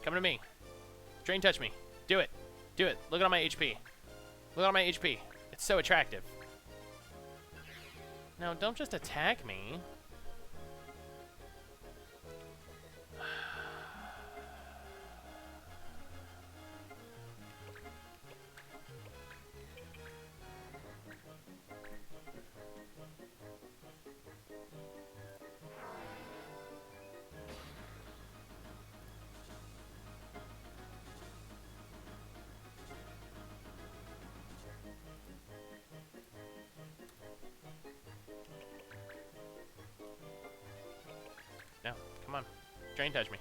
Come to me. Drain touch me. Do it. Do it. Look at all my HP. Look at all my HP. It's so attractive. No, don't just attack me. No, come on. Drain touch me.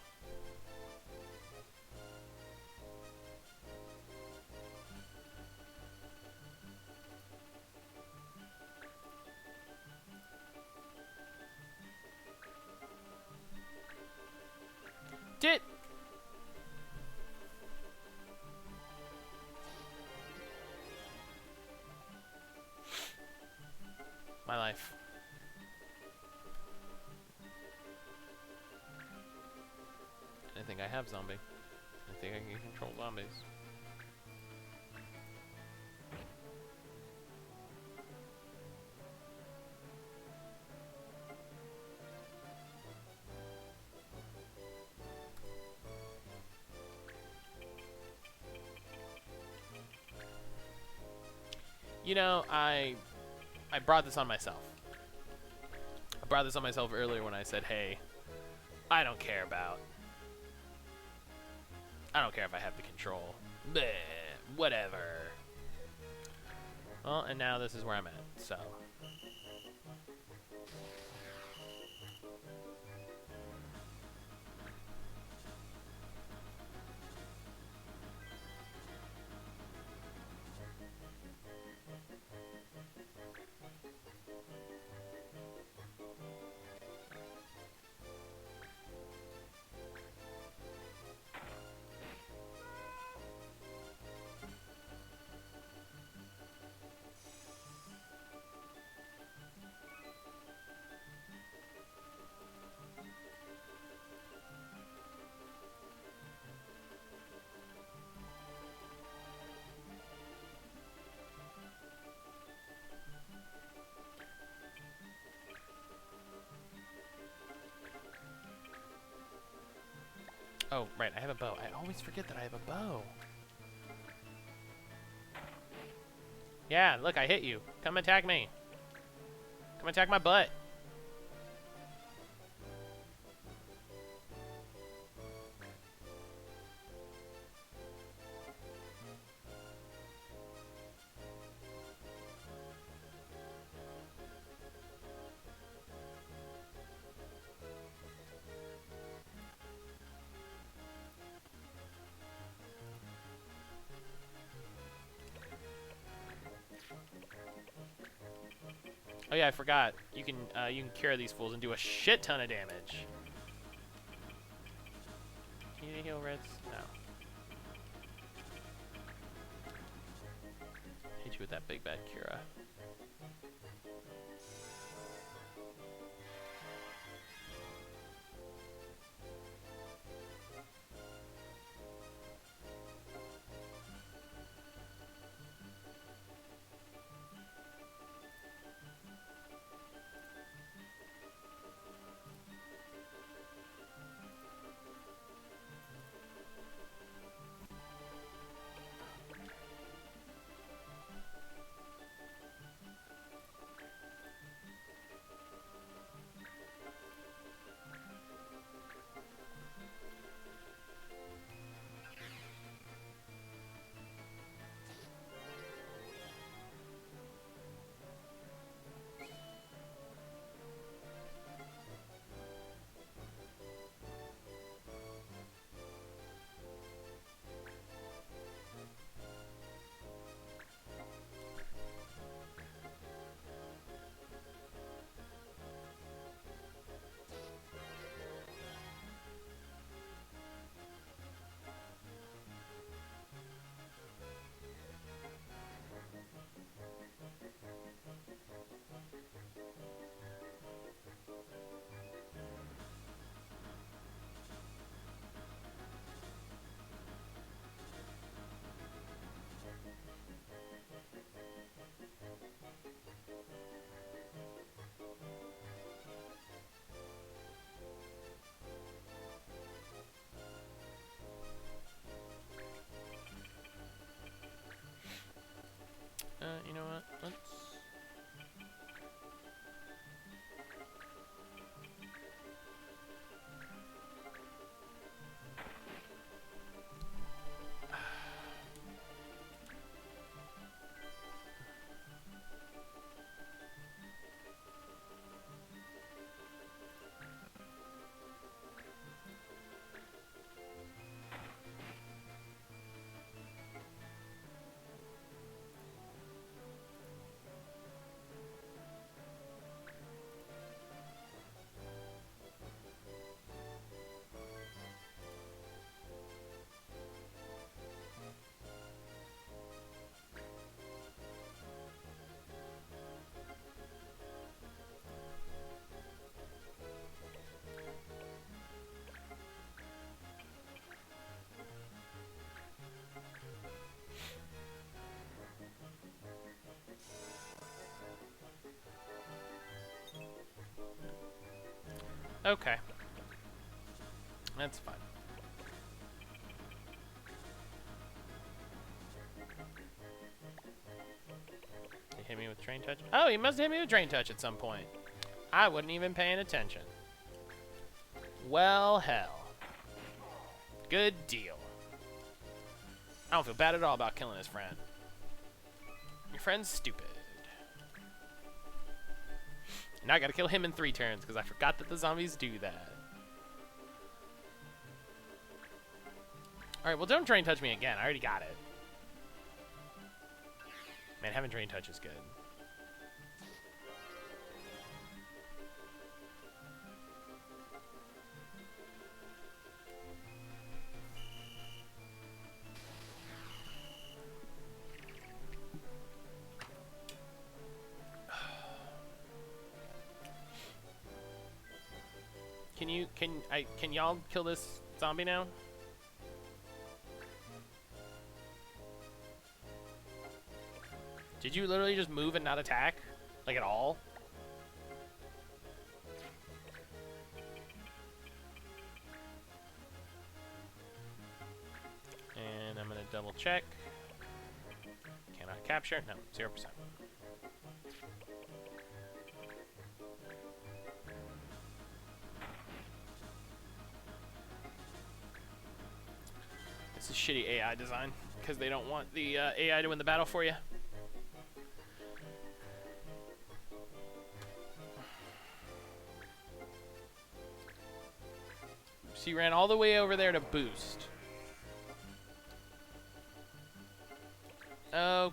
Did my life. I think I have zombie. I think I can control zombies. You know, I brought this on myself. I brought this on myself earlier when I said, hey, I don't care if I have the control. Bleh, whatever. Well, and now this is where I'm at, so. Oh, right, I have a bow. I always forget that I have a bow. Yeah, look, I hit you. Come attack me. Come attack my butt. Oh yeah, I forgot. You can cure these fools and do a shit ton of damage. Can you heal Reds? No. Hit you with that big bad Cura. You know what? Let's... Okay. That's fine. He hit me with Drain Touch? Oh, he must have hit me with Drain Touch at some point. I wasn't even paying attention. Well, hell. Good deal. I don't feel bad at all about killing his friend. Your friend's stupid. Now I gotta kill him in 3 turns because I forgot that the zombies do that. Alright, well don't Drain Touch me again. I already got it. Man, having Drain Touch is good. Can y'all kill this zombie now? Did you literally just move and not attack? Like at all? Double check. Cannot capture. No, 0%. It's a shitty AI design because they don't want the AI to win the battle for you. She ran all the way over there to boost. Okay.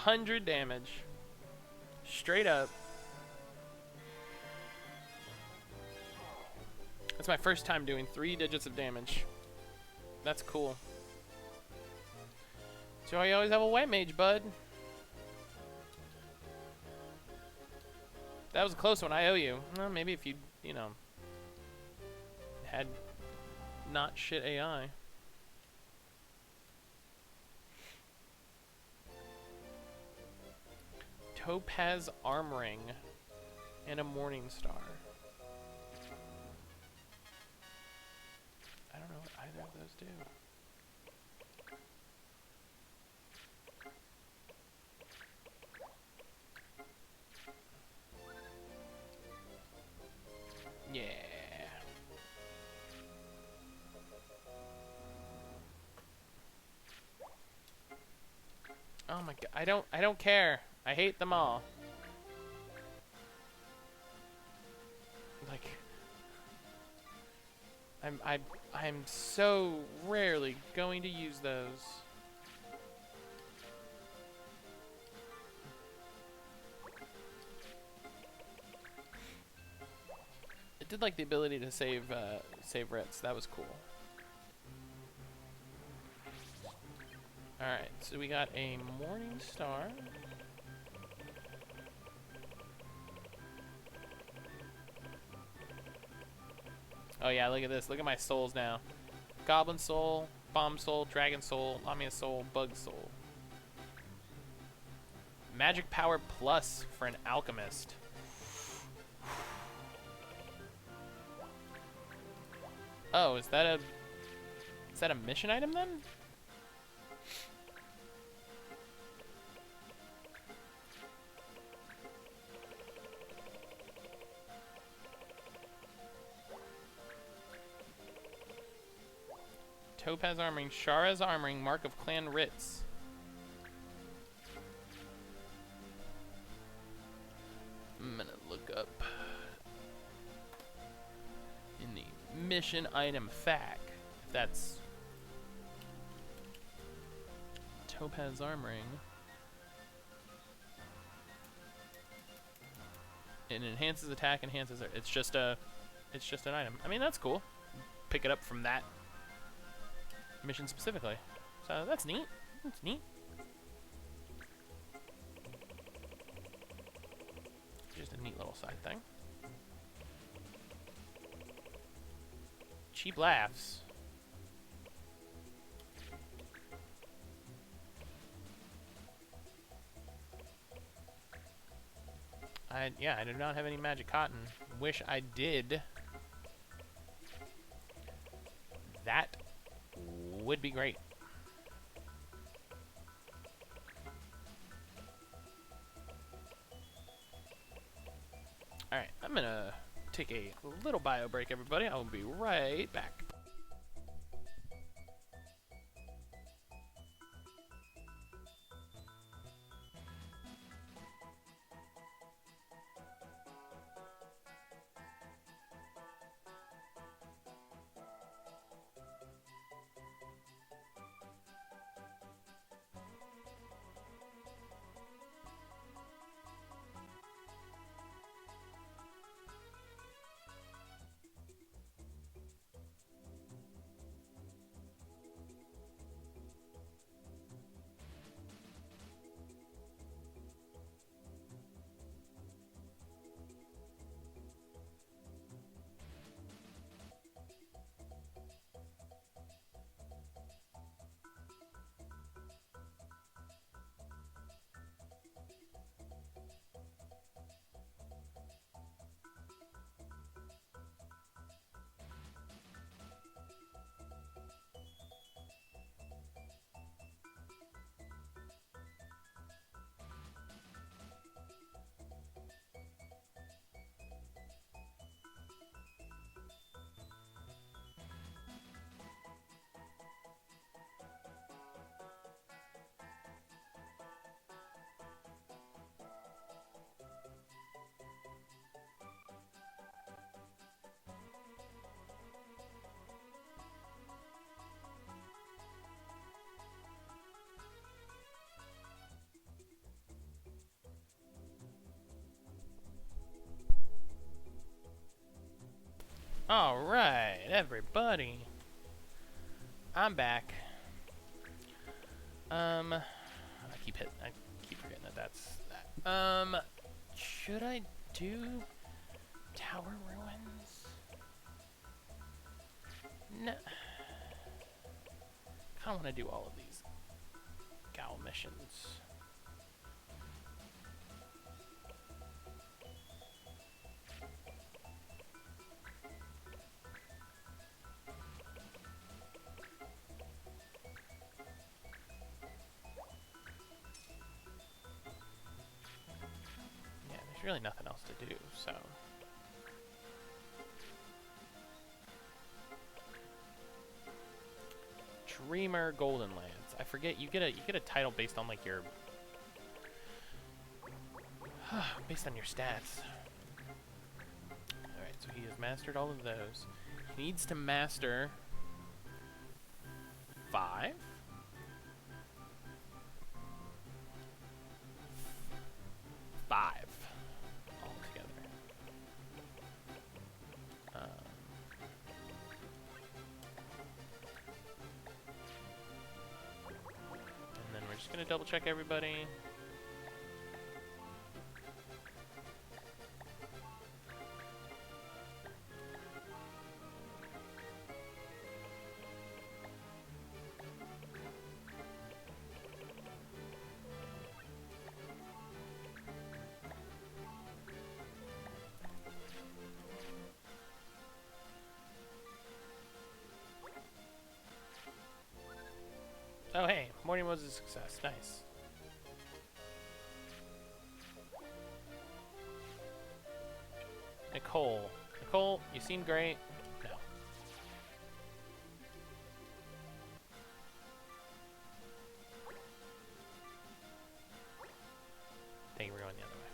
$100 damage. Straight up. That's my first time doing 3 digits of damage. That's cool. So you always have a white mage, bud. That was a close one. I owe you. Well, maybe if you know, had not shit AI. Topaz arm ring and a morning star. I don't know what either of those do. Yeah. Oh my god, I don't care. I hate them all. Like I'm so rarely going to use those. It did like the ability to save Ritz. That was cool. Alright, so we got a morning star. Oh yeah, look at this. Look at my souls now. Goblin soul, bomb soul, dragon soul, Lamia soul, bug soul. Magic power plus for an alchemist. Oh, is that a mission item then? Topaz armoring, Shara's armoring, Mark of Clan Ritz. I'm gonna look up in the mission item FAQ if that's Topaz armoring. It enhances attack, enhances it. It's just an item. I mean, that's cool. Pick it up from that mission specifically. So that's neat. That's neat. Just a neat little side thing. Cheap laughs. Yeah, I do not have any magic cotton. Wish I did. That would be great. Alright, I'm gonna take a little bio break, everybody. I will be right back. Alright, everybody. I'm back. I keep forgetting that that's that. Should I do Tower Ruins? No. Kinda wanna do all of these Gal missions. There's really nothing else to do, so. Dreamer Golden Lands. I forget you get a title based on like your based on your stats. Alright, so he has mastered all of those. He needs to master 5. Altogether. And then we're just gonna double check everybody. Oh hey, morning was a success. Nice. Nicole. Nicole, you seem great. No. I think we're going the other way.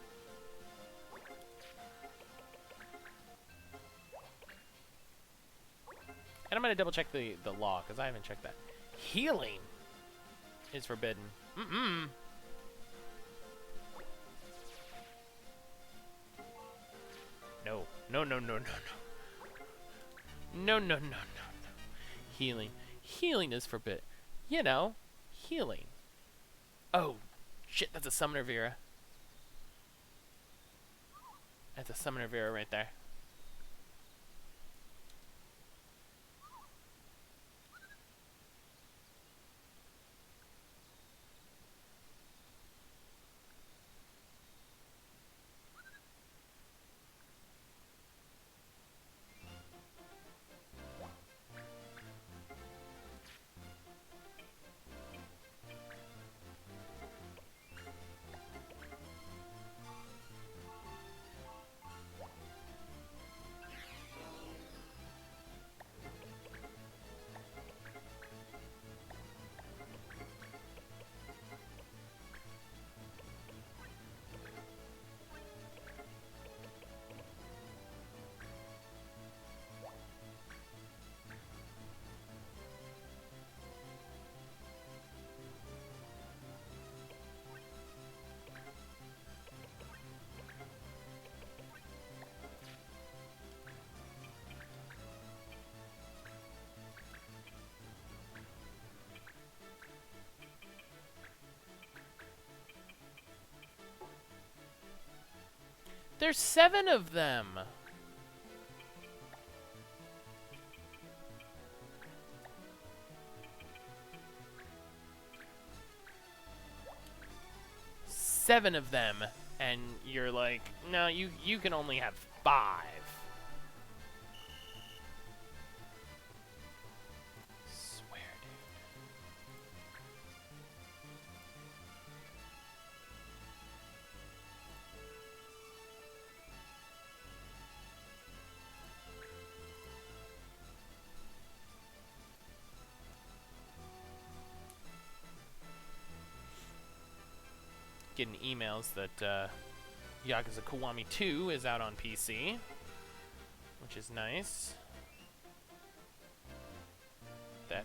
And I'm gonna double check the law, because I haven't checked that. Healing is forbidden. No. No, no, no, no, no. No, no, no, no, no. Healing. Healing is forbidden. You know, healing. Oh, shit, that's a Summoner Vera. That's a Summoner Vera right there. There's 7 of them. Seven of them, and you're like, no, you can only have 5. Swear, dude. Getting emails that Yakuza Kiwami 2 is out on PC, which is nice. That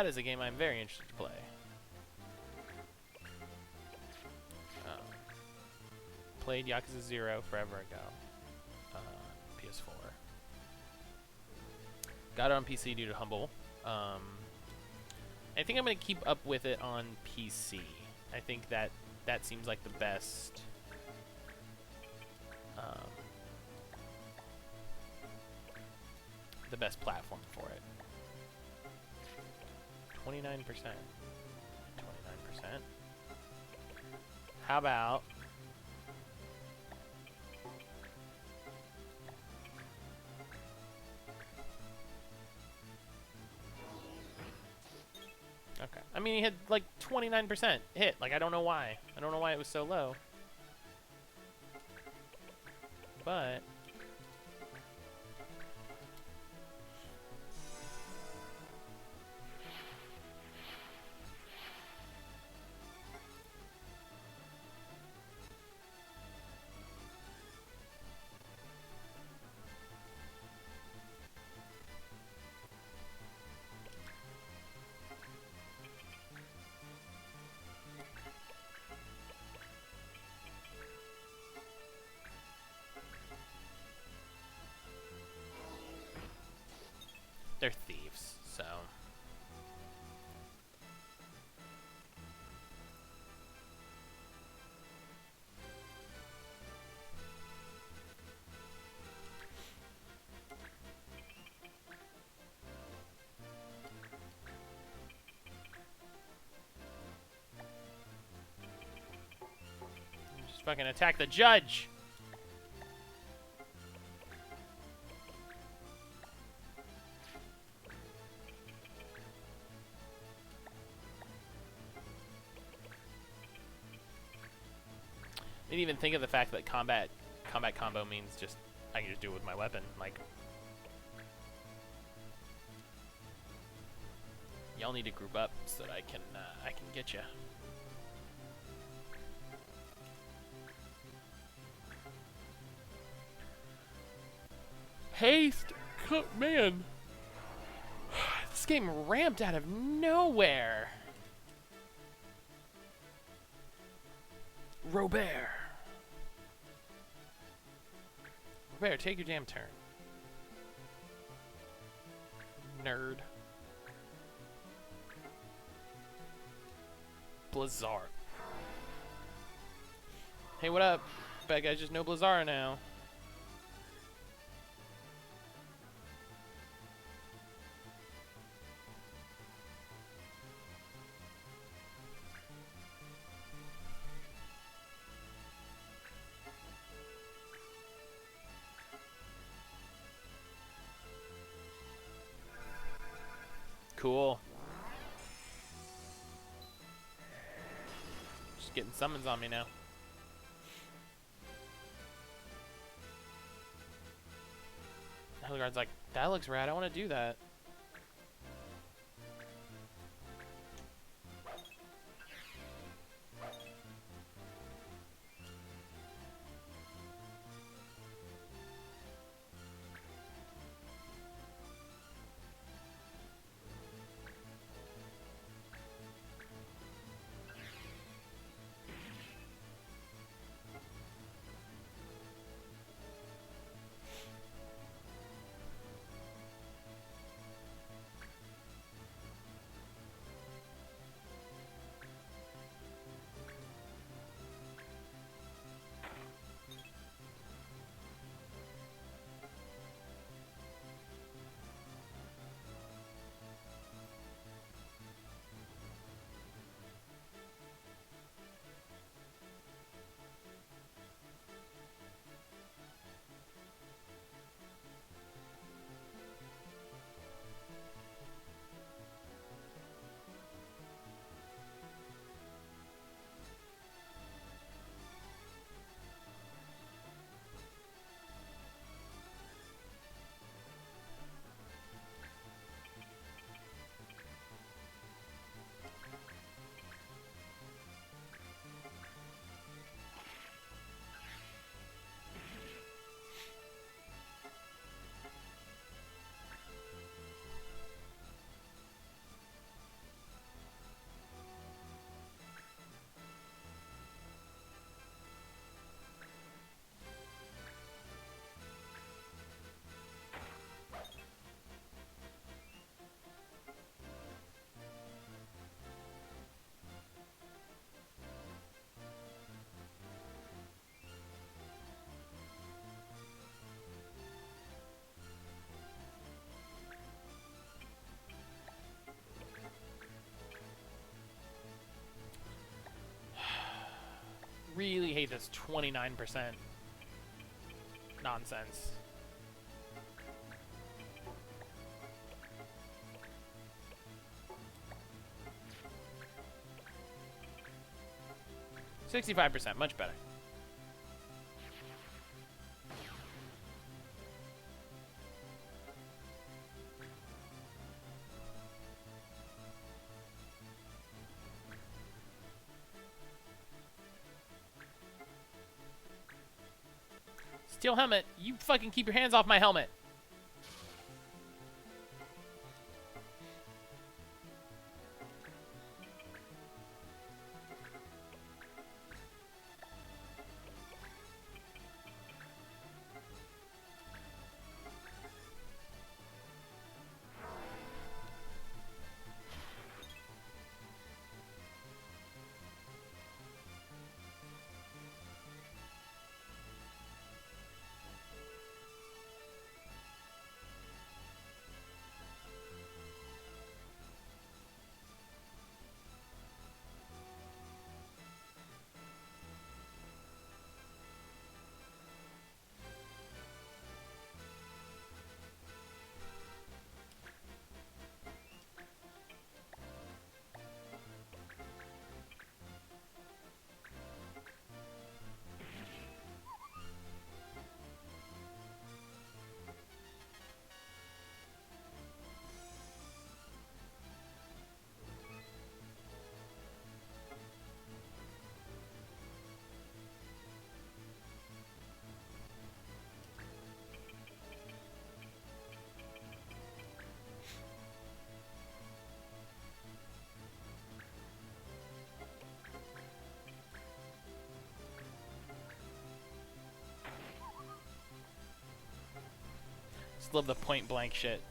is a game I'm very interested to play. Played Yakuza 0 forever ago. PS4. Got it on PC due to Humble. I think I'm going to keep up with it on PC. I think that seems like the best platform for it. 29%. 29%. How about okay. I mean, he had like 29% hit. Like, I don't know why. I don't know why it was so low. But they're thieves, so just fucking attack the judge. I didn't even think of the fact that combat combo means just I can just do it with my weapon. Like, y'all need to group up so that I can get you. Haste, man. This game ramped out of nowhere. Robert, take your damn turn. Nerd. Blizzard. Hey, what up? Bad guys just know Blizzard now. Cool. Just getting summons on me now. Hildegard's like, that looks rad, I want to do that. really hate this 29% nonsense. $65%, much better. Steel helmet, you fucking keep your hands off my helmet. Just love the point blank shit.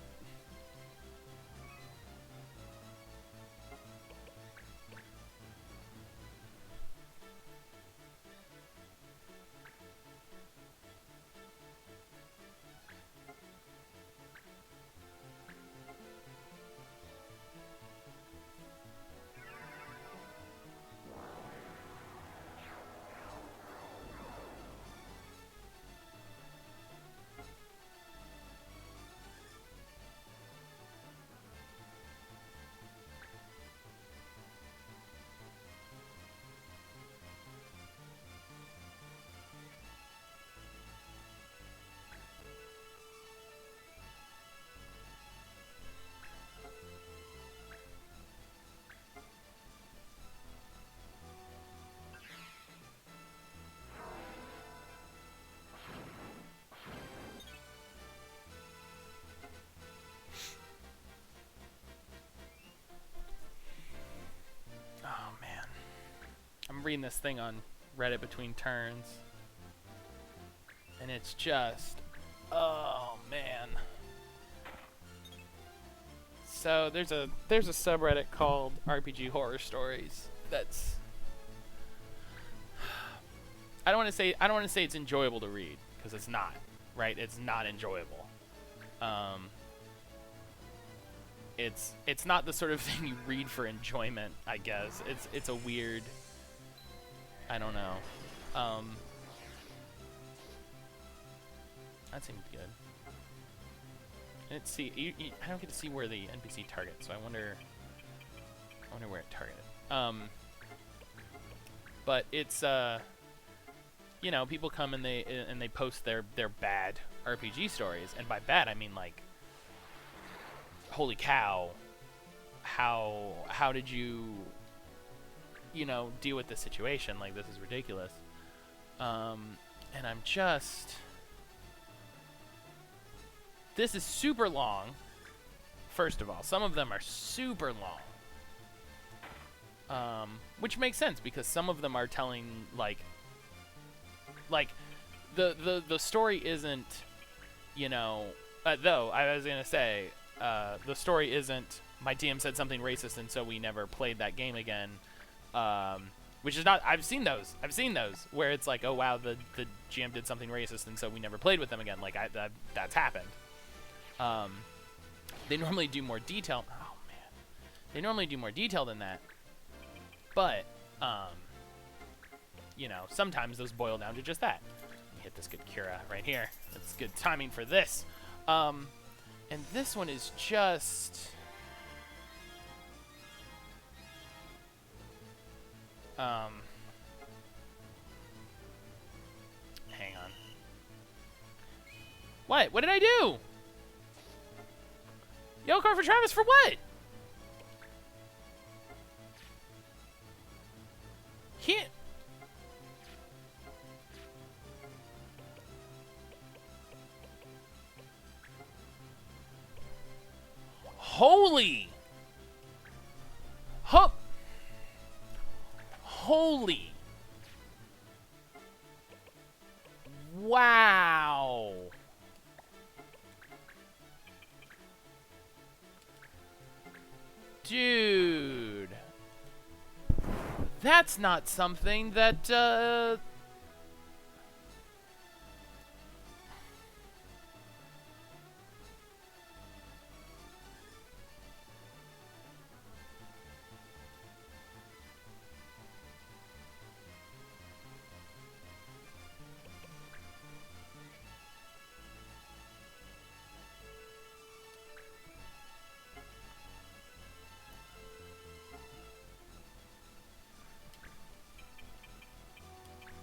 I'm reading this thing on Reddit between turns, and it's just, oh man. So there's a subreddit called RPG Horror Stories that's, I don't want to say it's enjoyable to read, because it's not, right? It's not enjoyable. It's not the sort of thing you read for enjoyment, I guess. It's a weird, I don't know. That seemed good. Let's see. I don't get to see where the NPC targets, so I wonder where it targeted. But it's you know, people come and they post their bad RPG stories, and by bad I mean like, holy cow, how did you know, deal with this situation? Like, this is ridiculous. And I'm just, this is super long. First of all, some of them are super long, which makes sense because some of them are telling like the story isn't, you know, though I was gonna say, the story isn't my DM said something racist and so we never played that game again. Which is not, I've seen those where it's like, oh wow, the GM did something racist and so we never played with them again. Like, that's happened. They normally do more detail. Oh man, they normally do more detail than that. But you you know, sometimes those boil down to just that. Let me hit this good Cura right here. That's good timing for this. And this one is just... hang on. What? What did I do? Yellow card for Travis for what? Can't... Holy! Hup! Holy! Wow! Dude! That's not something that,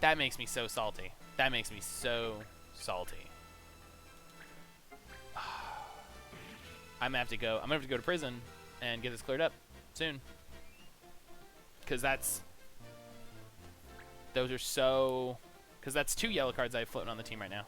that makes me so salty. That makes me so salty. I'm gonna have to go to prison and get this cleared up soon. Cause that's that's 2 yellow cards I have floating on the team right now.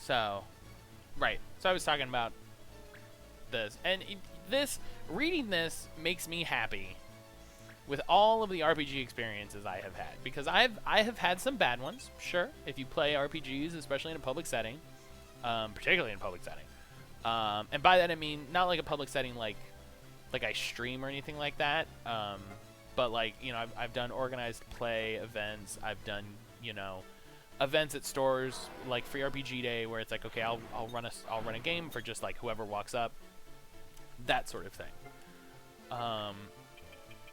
So, right. So I was talking about this, and reading this makes me happy with all of the RPG experiences I have had, because I have had some bad ones. Sure, if you play RPGs, especially in a public setting, particularly in a public setting, and by that I mean not like a public setting like I stream or anything like that, but like, you know, I've done organized play events. I've done, you know, events at stores like Free RPG Day, where it's like, okay, I'll run a game for just like whoever walks up, that sort of thing.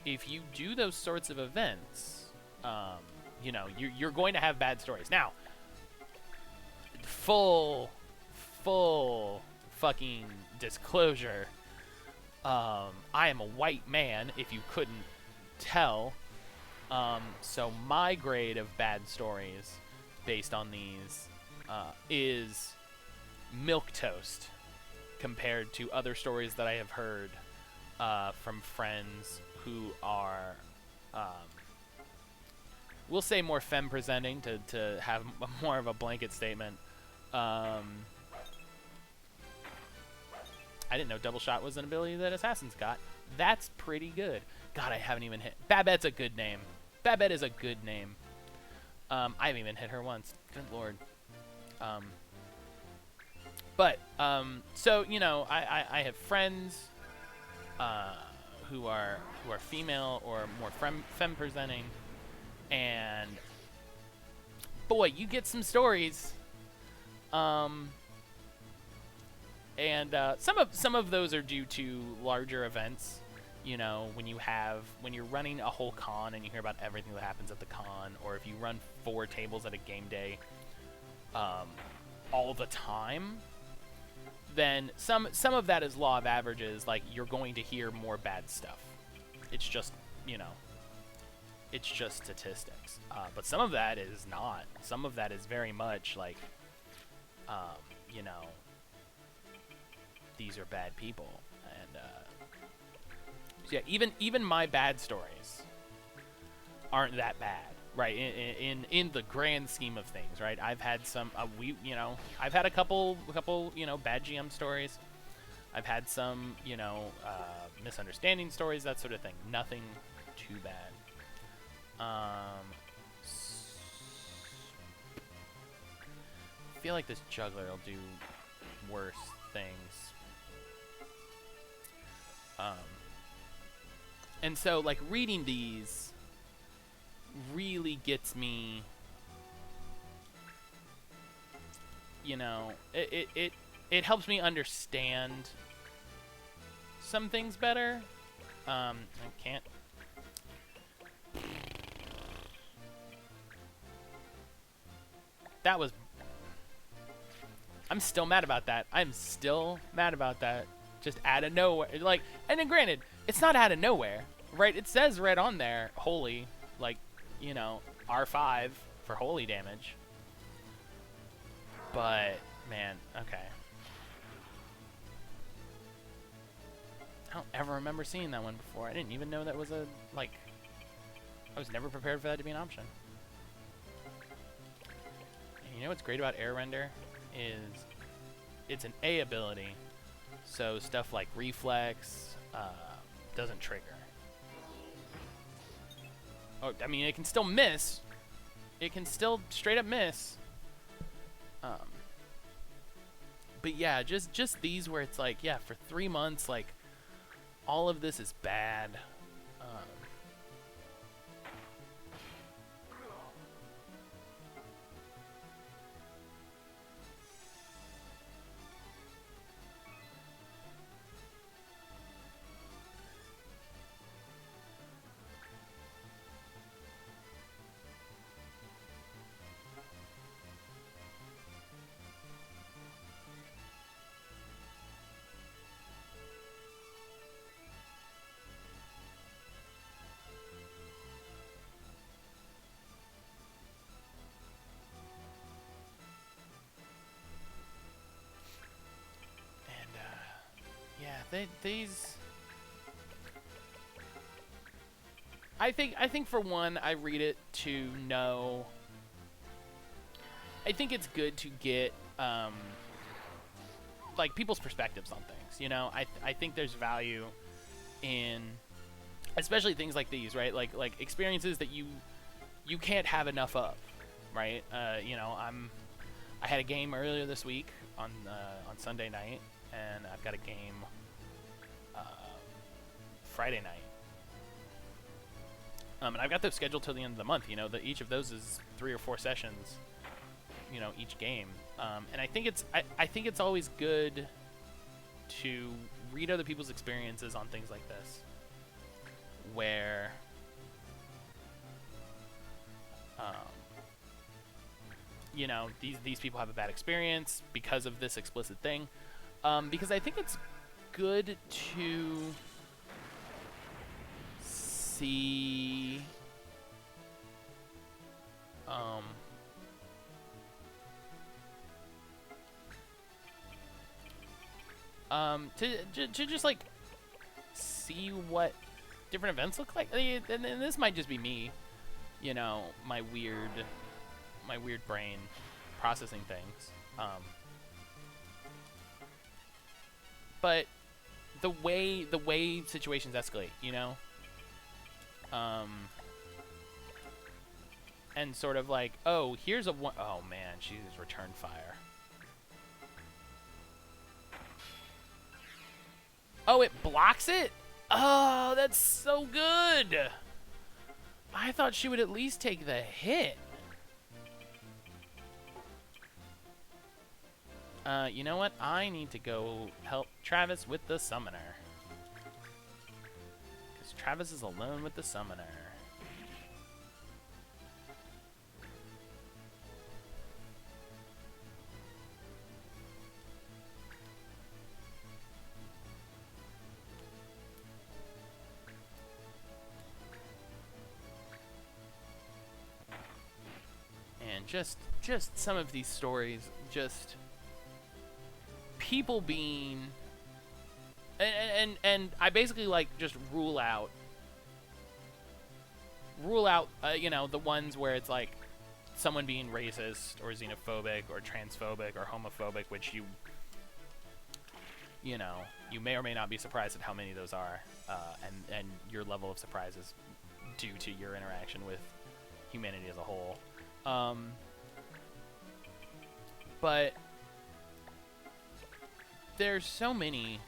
If you do those sorts of events, you know, you're going to have bad stories. Now, full fucking disclosure, I am a white man, if you couldn't tell, so my grade of bad stories based on these is milquetoast compared to other stories that I have heard from friends who are, we'll say, more femme presenting, to have more of a blanket statement. I didn't know double shot was an ability that assassins got. That's pretty good. God, I haven't even hit. Babette's a good name. Babette is a good name. I haven't even hit her once. Good lord. So, you know, I have friends who are female or more femme presenting, and boy, you get some stories. And some of those are due to larger events. You know, when you're running a whole con and you hear about everything that happens at the con, or if you run 4 tables at a game day all the time, then some of that is law of averages. Like, you're going to hear more bad stuff. It's just, you know, it's just statistics. But some of that is not. Some of that is very much like, you know, these are bad people. And yeah, even my bad stories aren't that bad, right? In the grand scheme of things, right? I've had some I've had a couple bad GM stories. I've had some, misunderstanding stories, that sort of thing. Nothing too bad. I feel like this juggler will do worse things. And so, like, reading these, really gets me, you know, it helps me understand some things better. I can't. That was. I'm still mad about that. I'm still mad about that. Just out of nowhere. Like, and then granted, it's not out of nowhere, right? It says right on there, holy, like, you know, R5 for holy damage. But, man, okay. I don't ever remember seeing that one before. I didn't even know that was a, like, I was never prepared for that to be an option. And you know what's great about air render is it's an A ability, so stuff like reflex doesn't trigger. Oh, I mean, it can still miss. It can still straight up miss. But yeah, just these where it's like, yeah, for 3 months, like, all of this is bad. Yeah, these. I think for one, I read it to know. I think it's good to get like people's perspectives on things. You know, I think there's value in, especially things like these, right? Like experiences that you can't have enough of, right? You know, I had a game earlier this week on Sunday night, and I've got a game Friday night. And I've got those scheduled till the end of the month. You know, that each of those is 3 or 4 sessions. You know, each game. And I think it's always good to read other people's experiences on things like this, where you know, these people have a bad experience because of this explicit thing. Because I think it's good to see to just like see what different events look like. And this might just be me, you know, my weird brain processing things. But the way situations escalate, you know, and sort of like, oh, here's a one. Oh man, she's returned fire. Oh, it blocks it? Oh, that's so good. I thought she would at least take the hit. You know what? I need to go help Travis with the summoner. Because Travis is alone with the summoner. And just some of these stories, just people being, and I basically like just rule out you know, the ones where it's like someone being racist or xenophobic or transphobic or homophobic, which you know, you may or may not be surprised at how many of those are, and your level of surprise is due to your interaction with humanity as a whole. But there's so many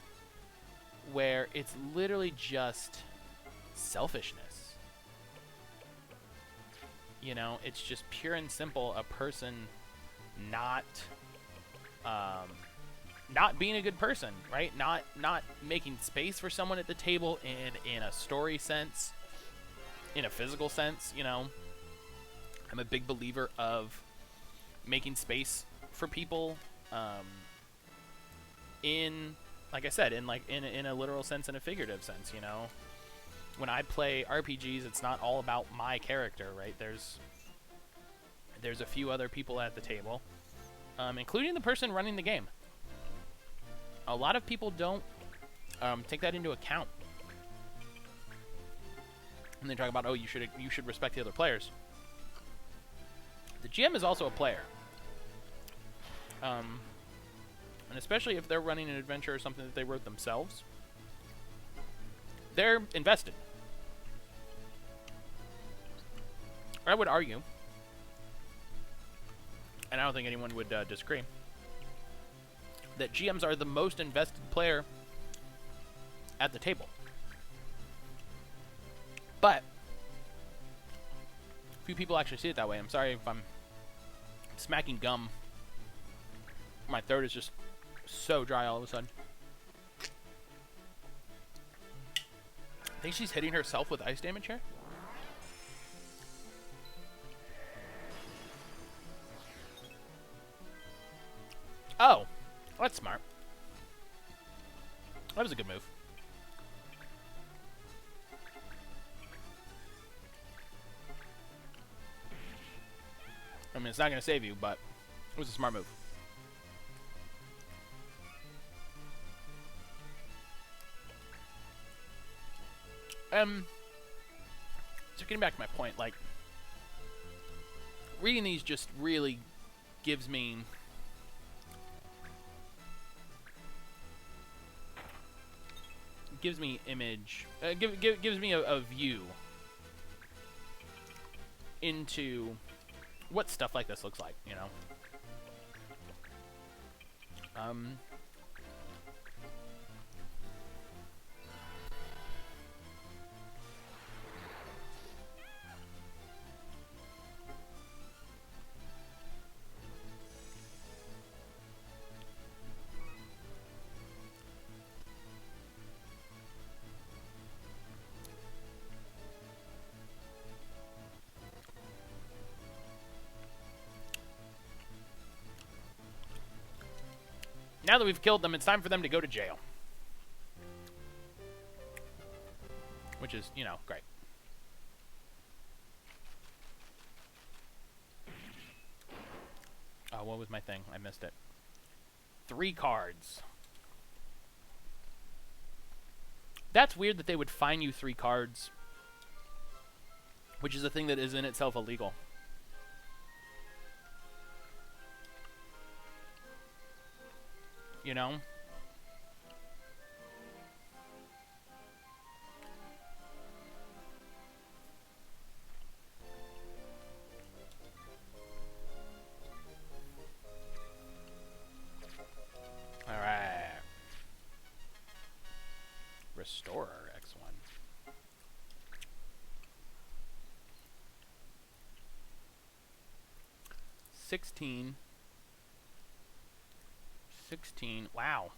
where it's literally just selfishness. You know, it's just pure and simple a person not not being a good person, right? Not making space for someone at the table in a story sense, in a physical sense, you know. I'm a big believer of making space for people, in, like I said, in a literal sense and a figurative sense, you know. When I play RPGs, it's not all about my character, right? There's a few other people at the table, including the person running the game. A lot of people don't take that into account. And they talk about, oh, you should respect the other players. The GM is also a player. And especially if they're running an adventure or something that they wrote themselves, they're invested. I would argue, and I don't think anyone would disagree, that GMs are the most invested player at the table. But few people actually see it that way. I'm sorry if I'm smacking gum. My throat is just so dry all of a sudden. I think she's hitting herself with ice damage here. Oh, that's smart. That was a good move. I mean, it's not going to save you, but it was a smart move. So getting back to my point, like, reading these just really gives me image, gives me a view into what stuff like this looks like, you know. Now that we've killed them, it's time for them to go to jail. Which is, you know, great. Oh, what was my thing? I missed it. 3 cards. That's weird that they would fine you 3 cards, which is a thing that is in itself illegal. You know? Alright. Restorer X1. $16. Wow.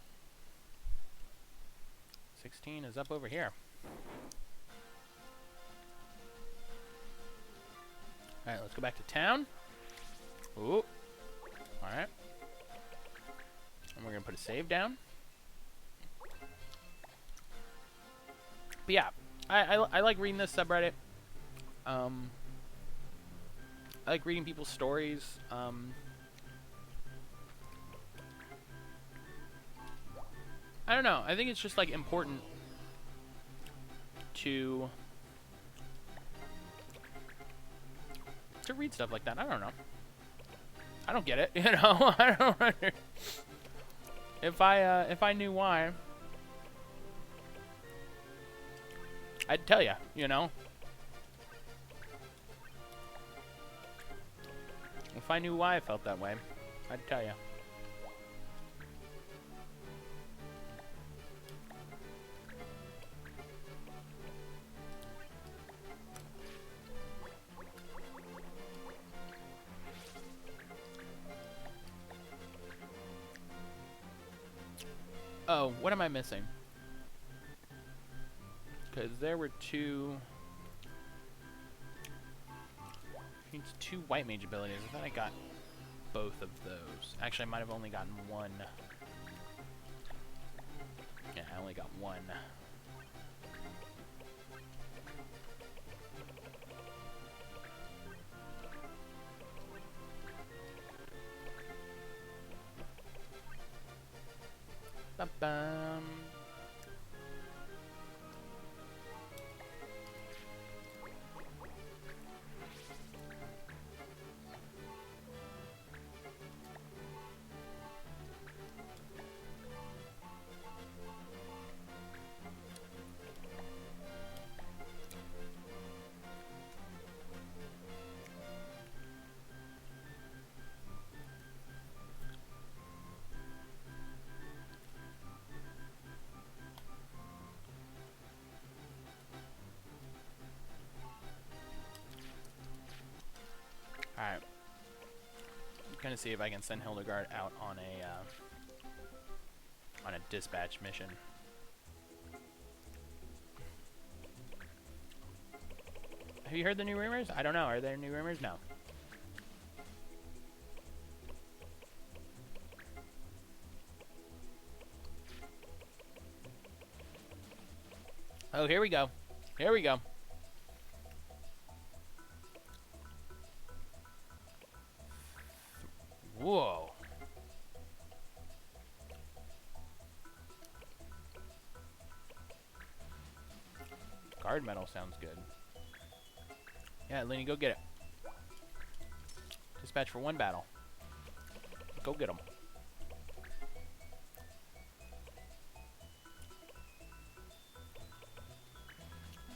16 is up over here. Alright, let's go back to town. Ooh. Alright. And we're going to put a save down. But yeah, I like reading this subreddit. I like reading people's stories. I don't know. I think it's just, like, important to read stuff like that. I don't know. I don't get it, you know? I don't if I knew why, I'd tell you, you know? If I knew why I felt that way, I'd tell you. Oh, what am I missing? Because there were two... Needs two white mage abilities. I thought I got both of those. Actually, I might have only gotten one. Yeah, I only got one. Ba-bum. Alright. I'm gonna see if I can send Hildegard out on a dispatch mission. Have you heard the new rumors? I don't know. Are there new rumors? No. Oh, here we go. Here we go. Whoa. Guard medal sounds good. Yeah, Lenny, go get it. Dispatch for one battle. Go get him.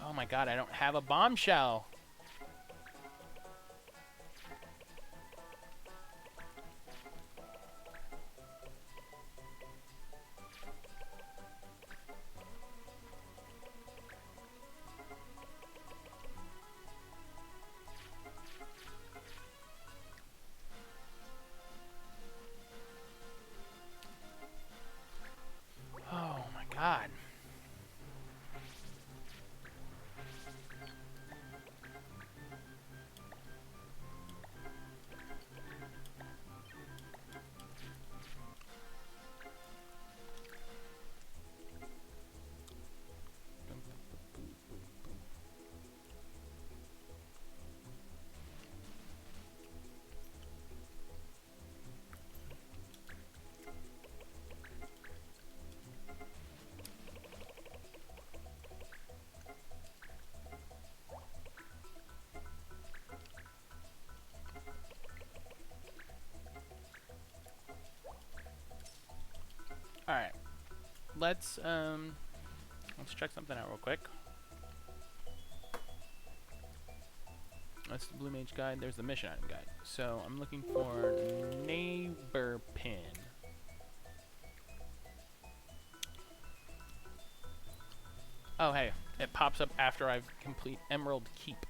Oh my god, I don't have a bombshell. Oh my god. Alright. Let's check something out real quick. That's the Blue Mage Guide. There's the mission item guide. So I'm looking for neighbor pin. Oh, hey. It pops up after I've complete Emerald Keep.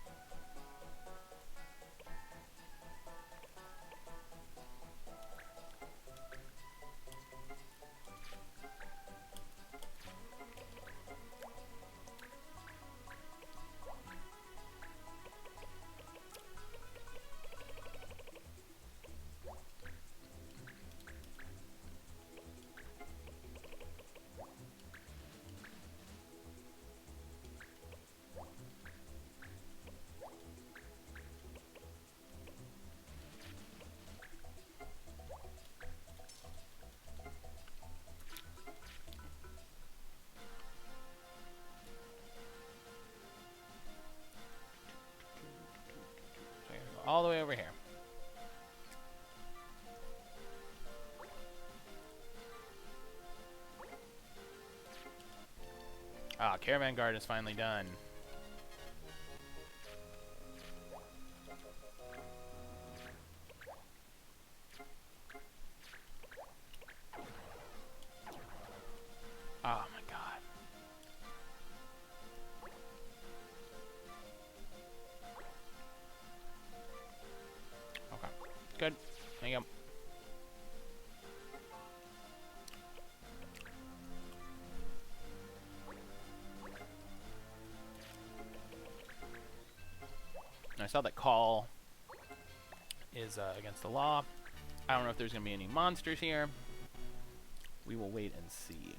So I gotta go all the way over here. Ah, Caravan Guard is finally done. Oh my god. Okay. Good. There you go. saw that call is against the law. I don't know if there's going to be any monsters here. We will wait and see.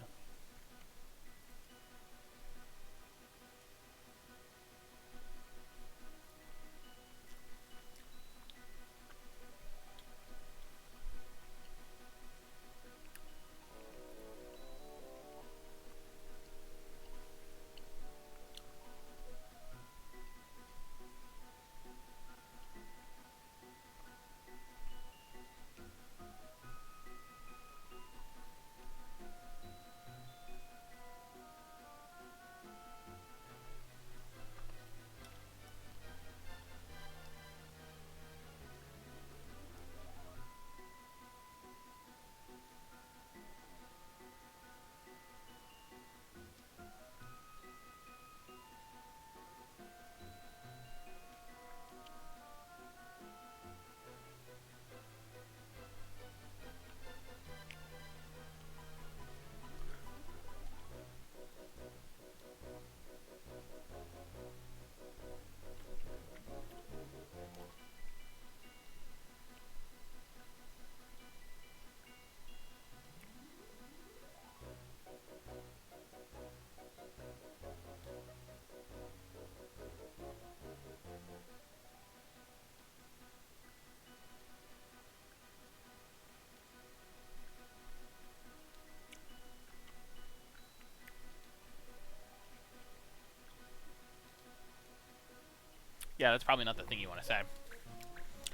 Yeah, that's probably not the thing you want to say.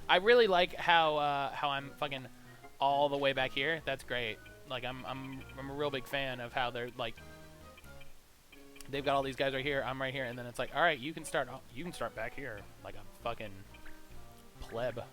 I really like how I'm fucking all the way back here. That's great. Like I'm a real big fan of how they're like they've got all these guys right here. I'm right here, and then it's like, all right, you can start back here like a fucking pleb.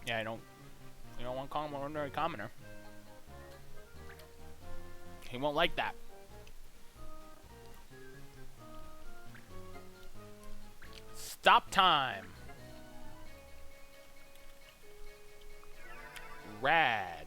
Yeah, you don't want to call him an ordinary commoner. He won't like that. Stop time. Rad.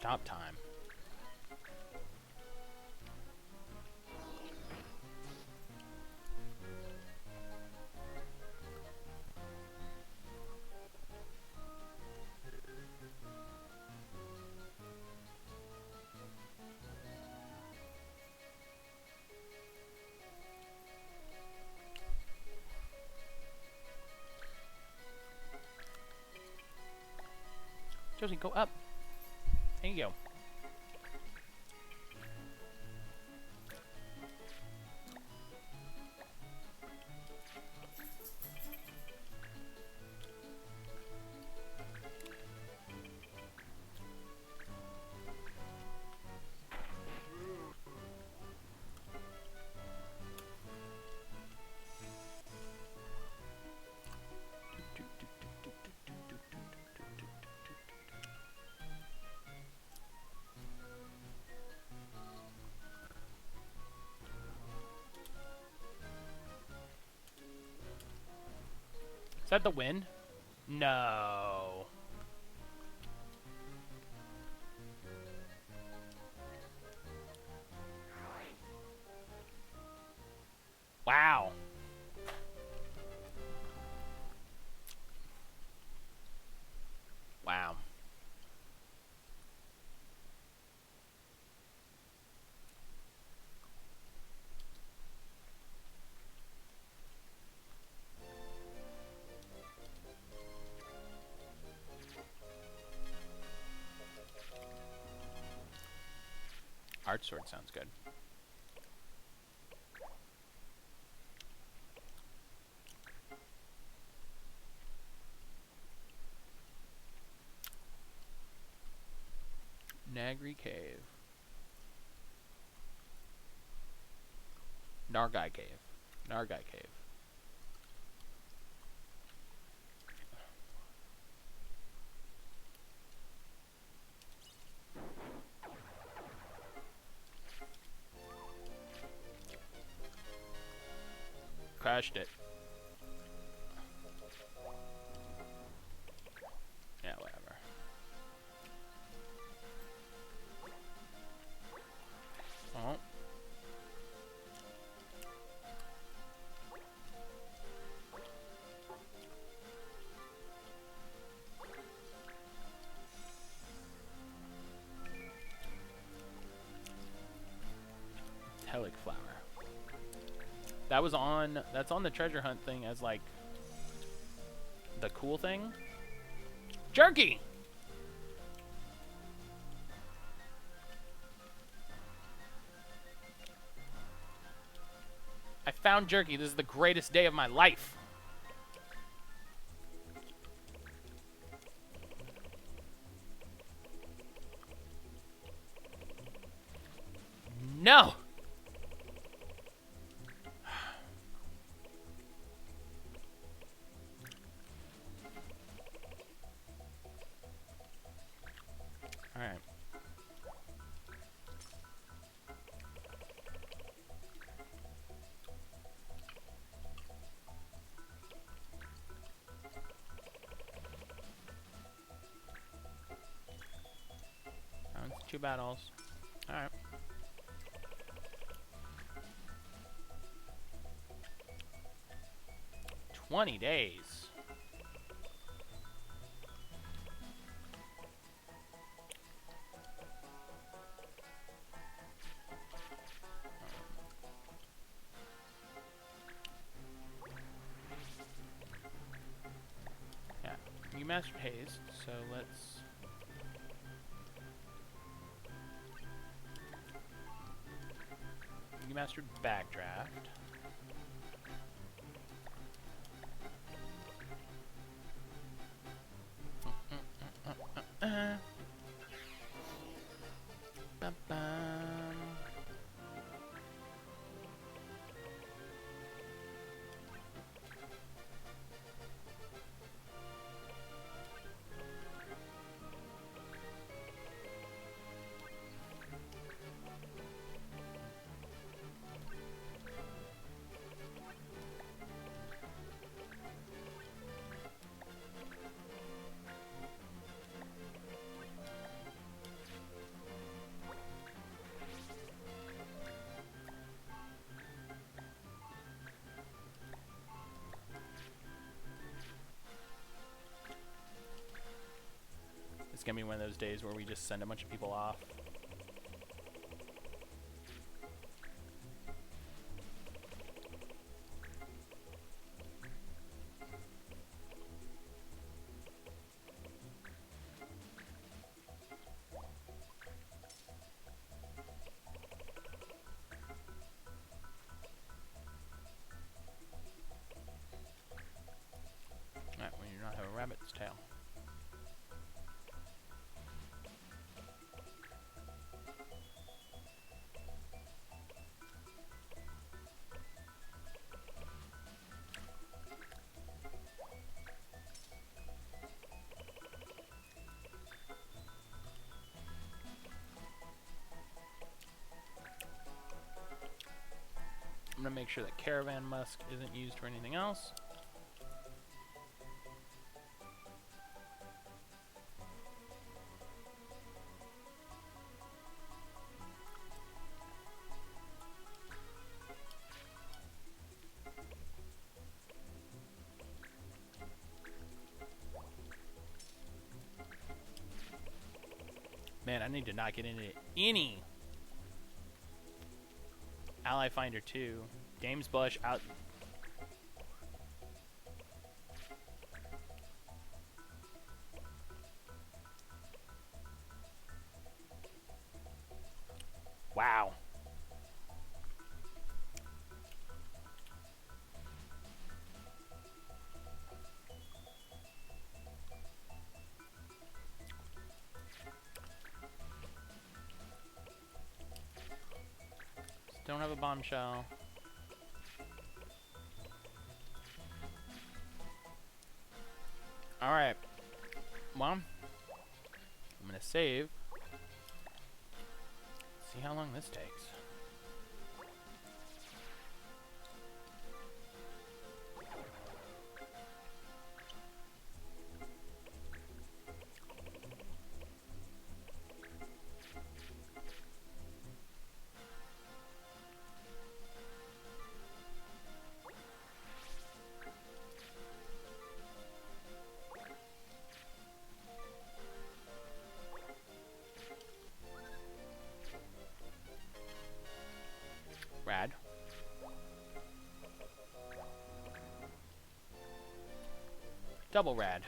Stop time. Josie, go up. There you go. Is that the win? No. Wow. Wow. Arch sword sounds good. Nagri Cave. Nargai Cave. Nargai Cave. Crashed it. Yeah, whatever. Oh. Helic flower. That was on. That's on the treasure hunt thing as like the cool thing. Jerky. I found jerky. This is the greatest day of my life. No. All right. That's 2 battles. All right. $20 days. Yeah, you mastered haste, so let's. You mastered backdraft. Ba-bam. it's gonna be one of those days where we just send a bunch of people off. Alright, we do not have a rabbit's tail. I'm gonna make sure that Caravan Musk isn't used for anything else. Man, I need to not get into any Ally Finder 2. Dame's Blush out. Wow. Don't have a bombshell. Alright. Well, I'm gonna save. See how long this takes. Rad. Double rad.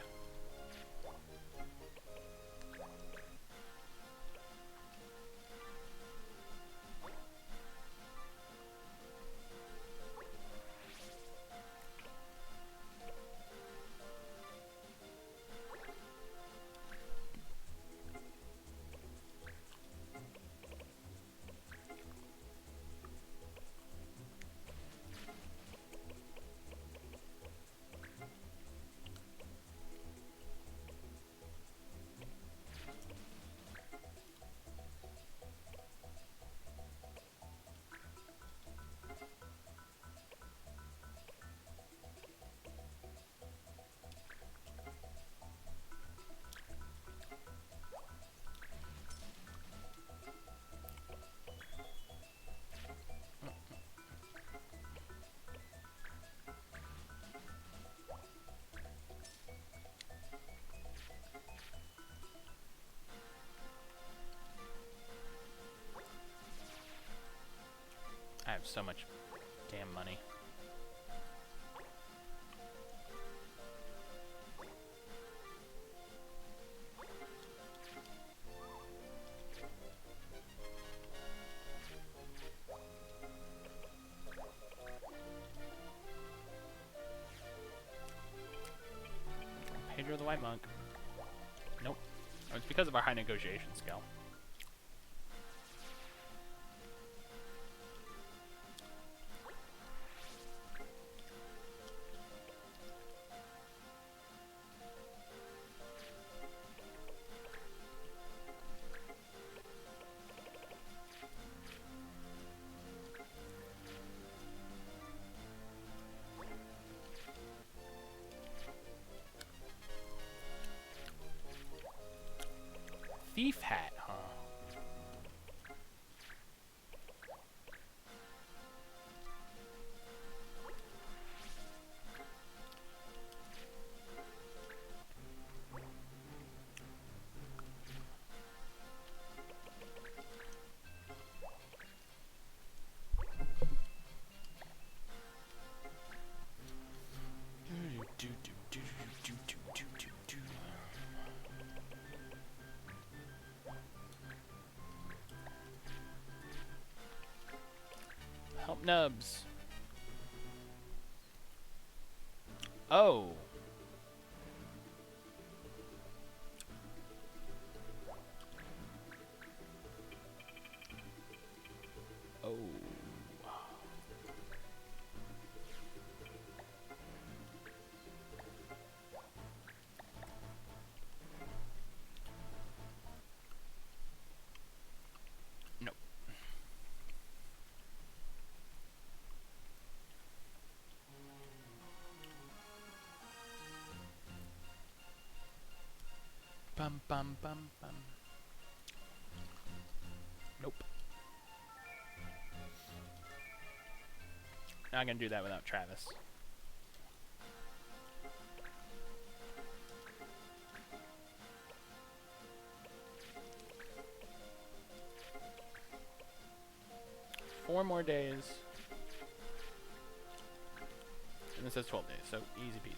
I have so much damn money. Pedro the White Monk. Nope. Oh, it's because of our high negotiation skill. Thief hat, huh? nubs. Oh. Oh. Nope. Bum bum bum bum. Nope. Not gonna do that without Travis. Four more days. And it says 12 days, so easy peasy.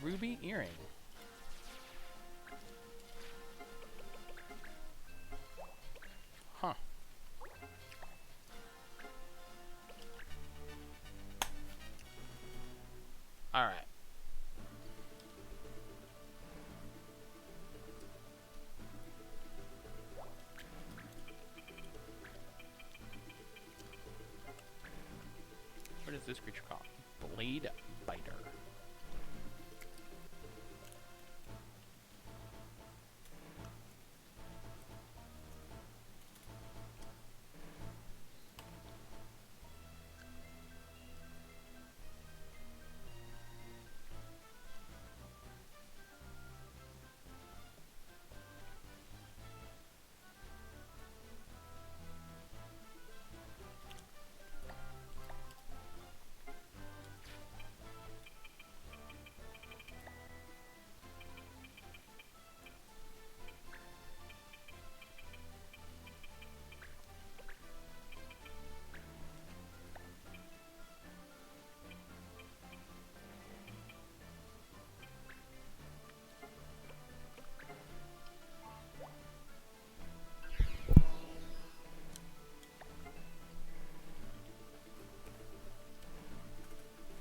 Ruby earring. Huh. Alright. What is this creature called? Blade Biter.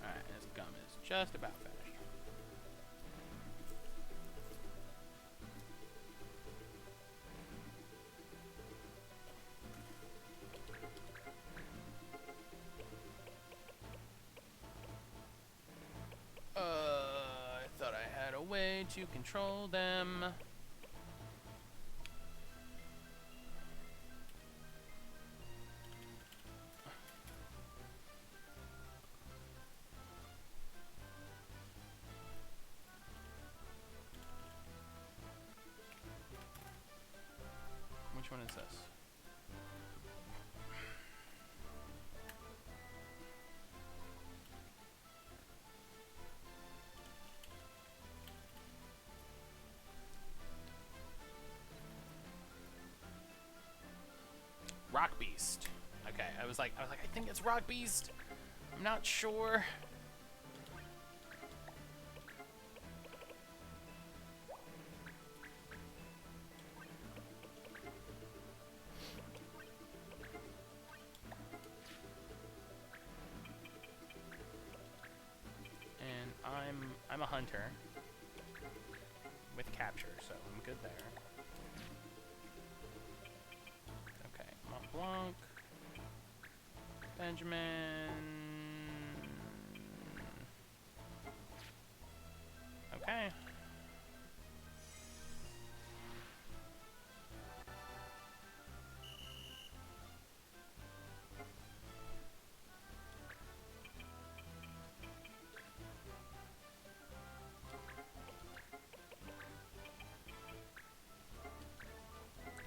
Alright, this gum is just about finished. I thought I had a way to control them. Which one is this? Rock Beast. Okay, I was like, I think it's Rock Beast. I'm not sure. And I'm a hunter with capture, so I'm good there. Okay, Mont Blanc, Benjamin. Okay.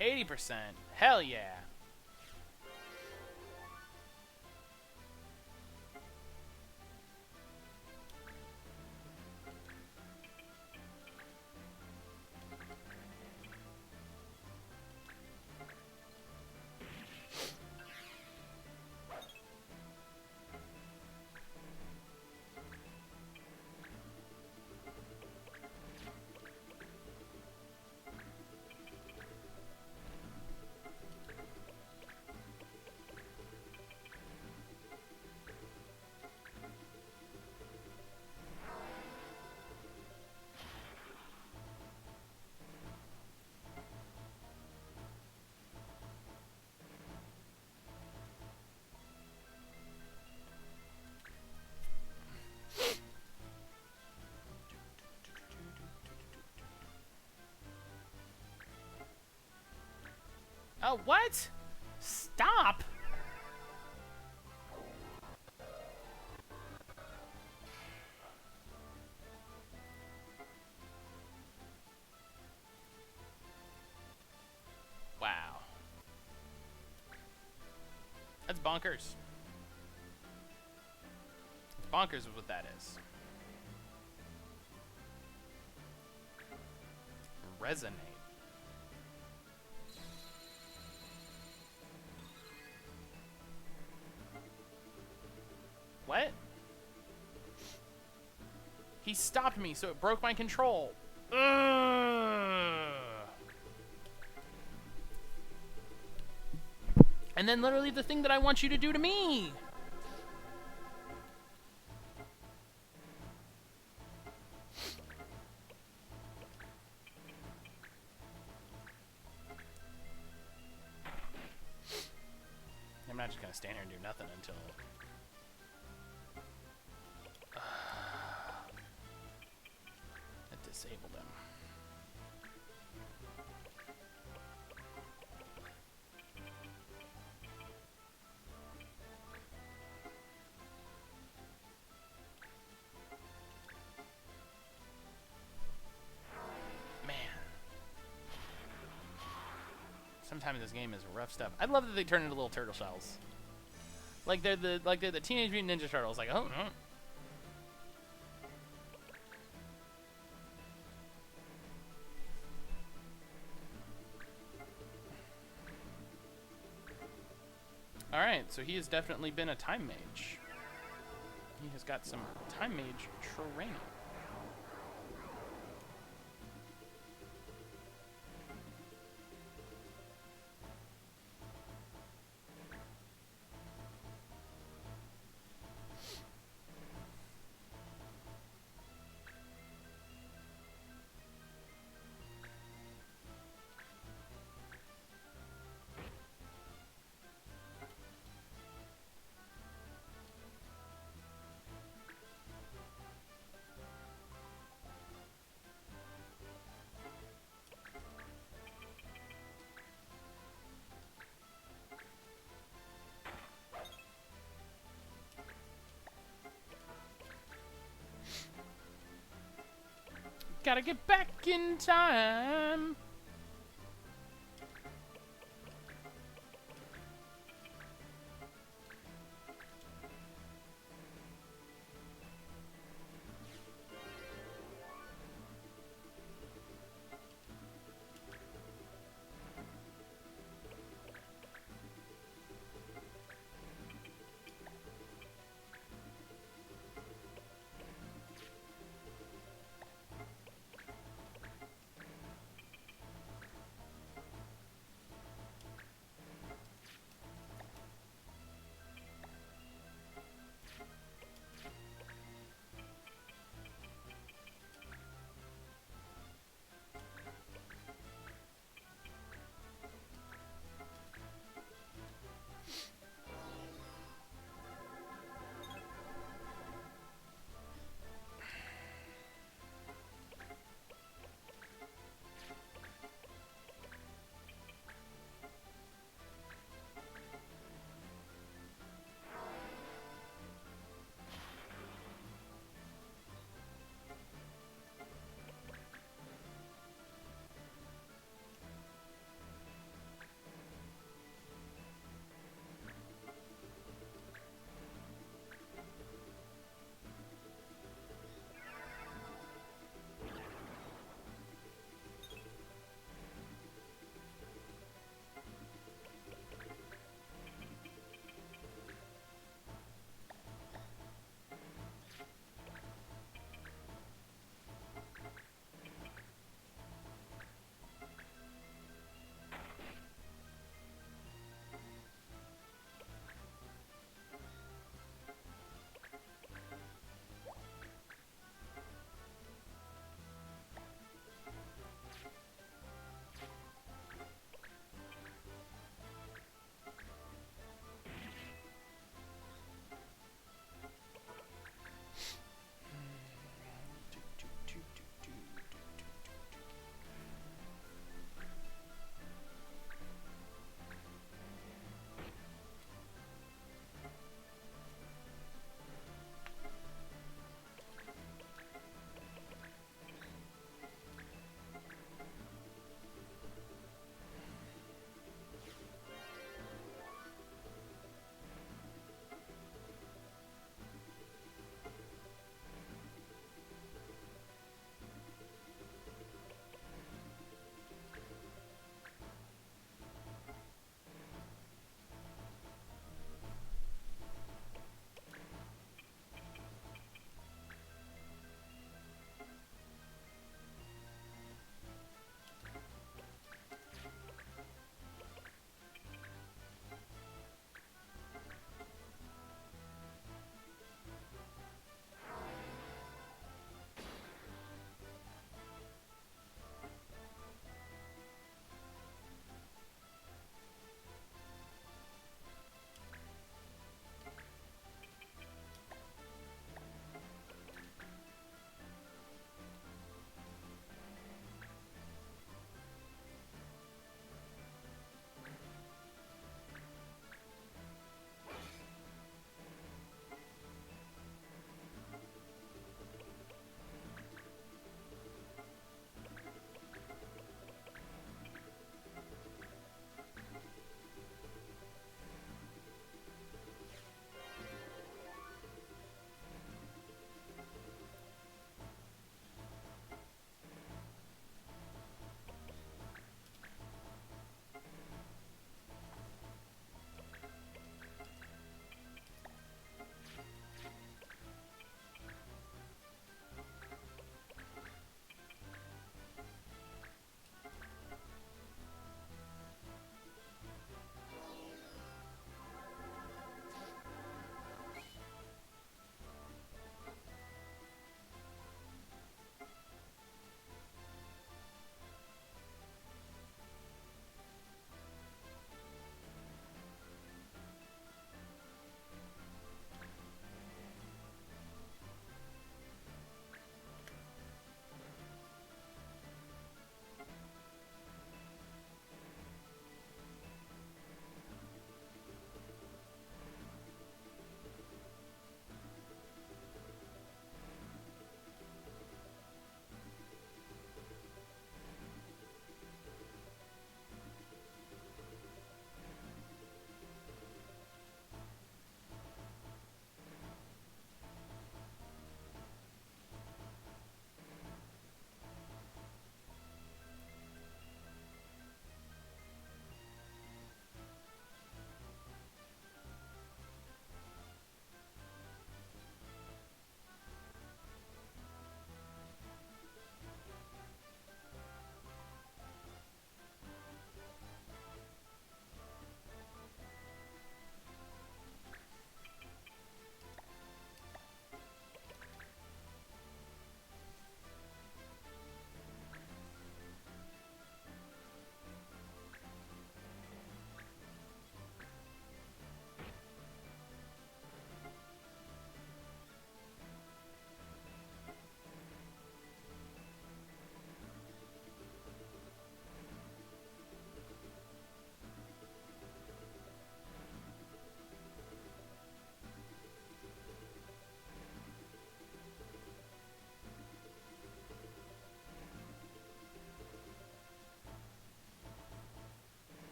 %. Hell yeah. What? Stop! Wow. That's bonkers. It's bonkers is what that is. Resonate. What? He stopped me, so it broke my control. Ugh. And then literally the thing that I want you to do to me. I'm not just gonna stand here and do nothing until it disabled him. Man. Sometimes this game is rough stuff. I love that they turn into little turtle shells. Like they're the Teenage Mutant Ninja Turtles. Like, oh no. Alright, so he has definitely been a time mage. He has got some time mage training. Gotta get back in time.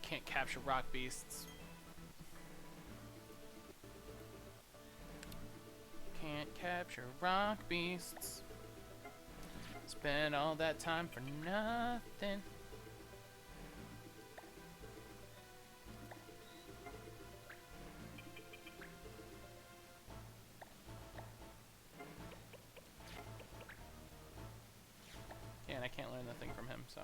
Can't capture rock beasts. Can't capture rock beasts. Spend all that time for nothing. Yeah, and I can't learn nothing from him, so.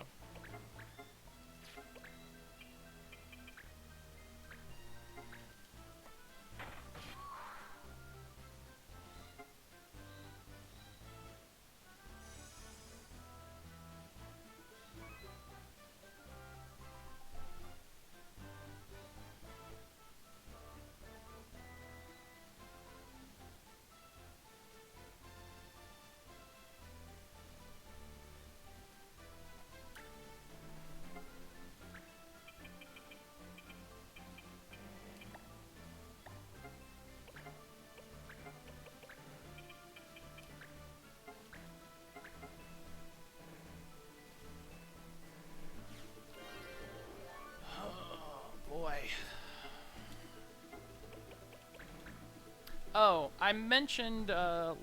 Oh, I mentioned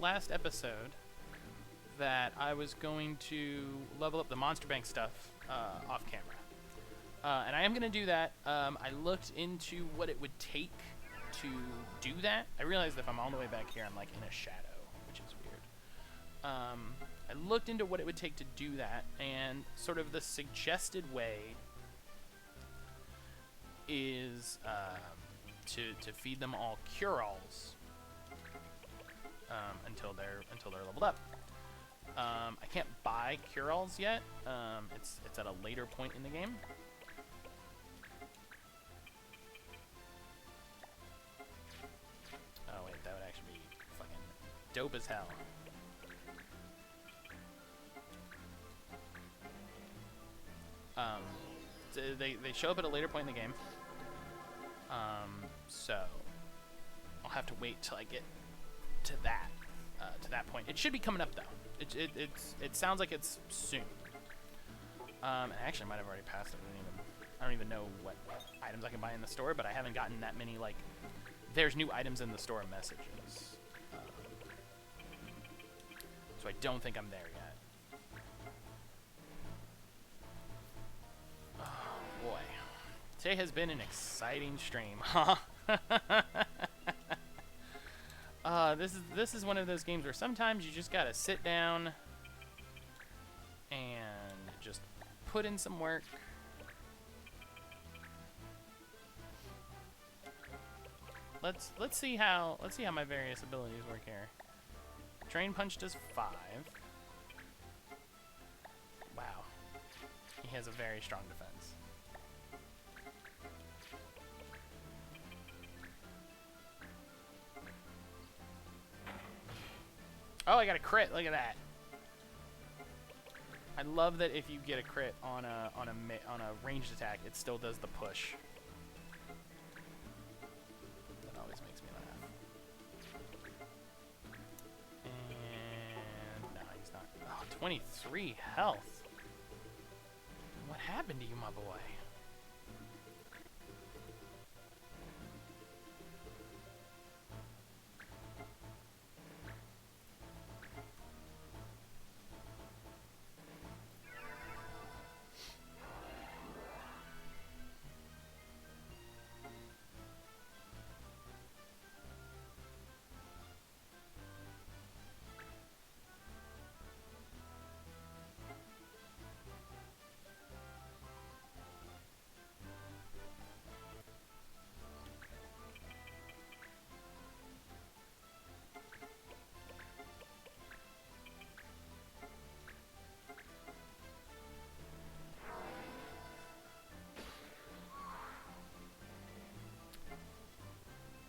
last episode that I was going to level up the Monster Bank stuff off camera. And I am going to do that. I looked into what it would take to do that. I realized if I'm all the way back here, I'm like in a shadow, which is weird. I looked into what it would take to do that, and sort of the suggested way is to feed them all cure-alls. Until they're leveled up. I can't buy cure-alls yet. It's at a later point in the game. Oh wait, that would actually be fucking dope as hell. They show up at a later point in the game. So I'll have to wait till I get to that point. It should be coming up though. It sounds like it's soon. Actually, I might have already passed it. I don't even know what items I can buy in the store, but I haven't gotten that many like there's new items in the store messages. So I don't think I'm there yet. Oh boy, today has been an exciting stream, huh? This is one of those games where sometimes you just gotta sit down and just put in some work. Let's see how my various abilities work here. Drain Punch does 5. Wow, he has a very strong defense. Oh, I got a crit. Look at that. I love that if you get a crit on a ranged attack, it still does the push. That always makes me laugh. And no, he's not. Oh, 23 health. What happened to you, my boy?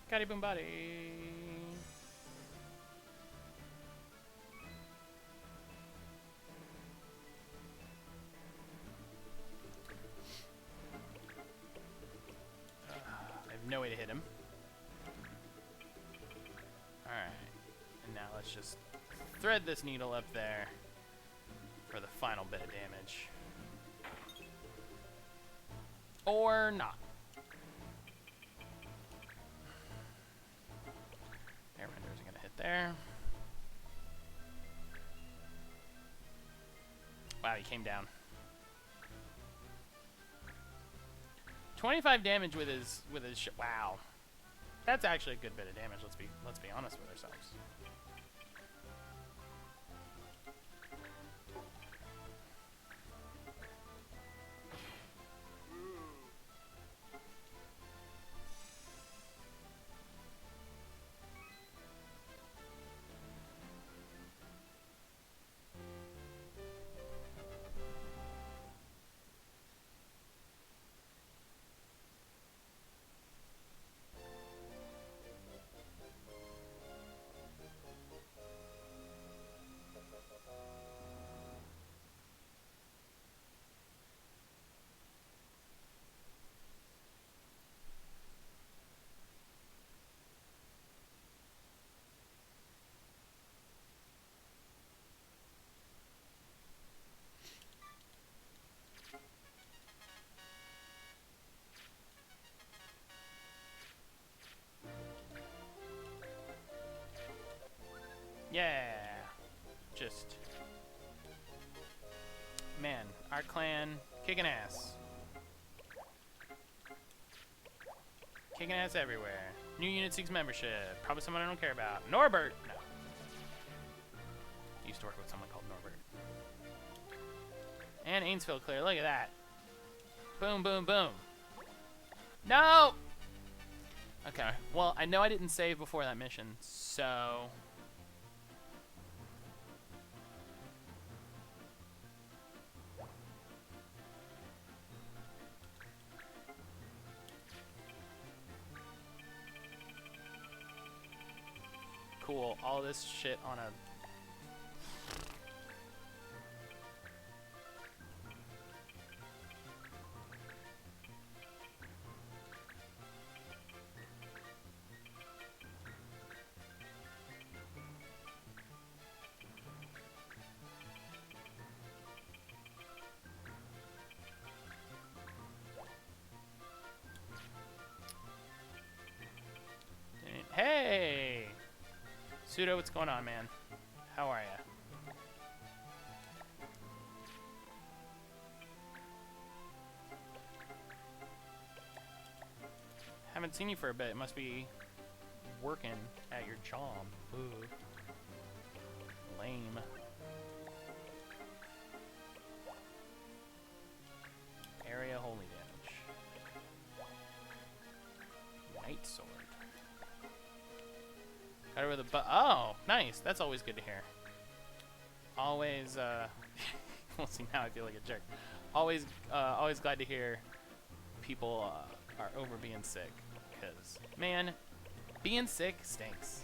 Scotty Boom Body. I have no way to hit him. Alright. And now let's just thread this needle up there for the final bit of damage. Or not. Airbender isn't going to hit there. Wow, he came down. 25 damage with his wow. That's actually a good bit of damage. Let's be honest with ourselves. Yeah. Just. Man, our clan kicking ass. Kicking ass everywhere. New unit seeks membership. Probably someone I don't care about. Norbert! No. Used to work with someone called Norbert. And Ainsfield clear. Look at that. Boom, boom, boom. No! Okay. Well, I know I didn't save before that mission, so... Cool. All this shit on a... Hey! Pseudo, what's going on, man? How are ya? Haven't seen you for a bit. Must be working at your job. Ooh. Lame. Area holy damage. Night sword. Got her with a oh, nice. That's always good to hear. Always, we'll see, now I feel like a jerk. Always glad to hear people are over being sick. Because, man, being sick stinks.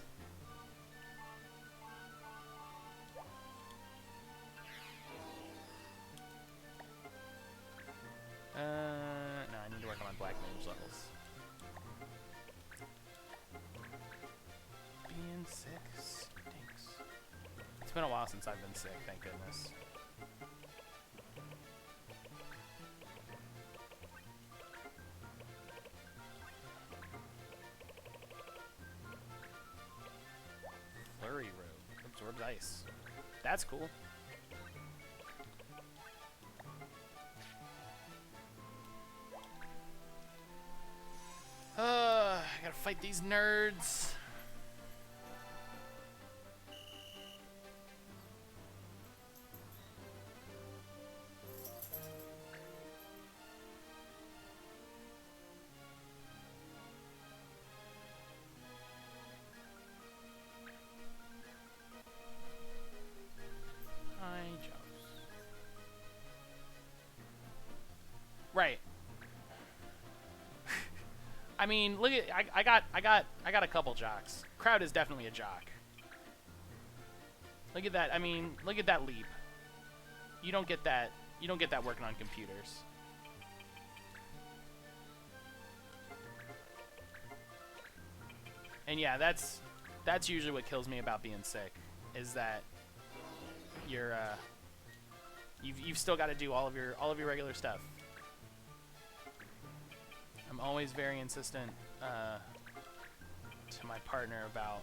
No, I need to work on my black mage levels. Being sick stinks. It's been a while since I've been sick, thank goodness. Flurry Robe. Absorbs ice. That's cool. I gotta fight these nerds. Right. I mean, look at I got a couple jocks. Crowd is definitely a jock. Look at that. I mean, look at that leap. You don't get that. You don't get that working on computers. And yeah, that's usually what kills me about being sick, is that you're you've still got to do all of your regular stuff.
I'm always very insistent to my partner about,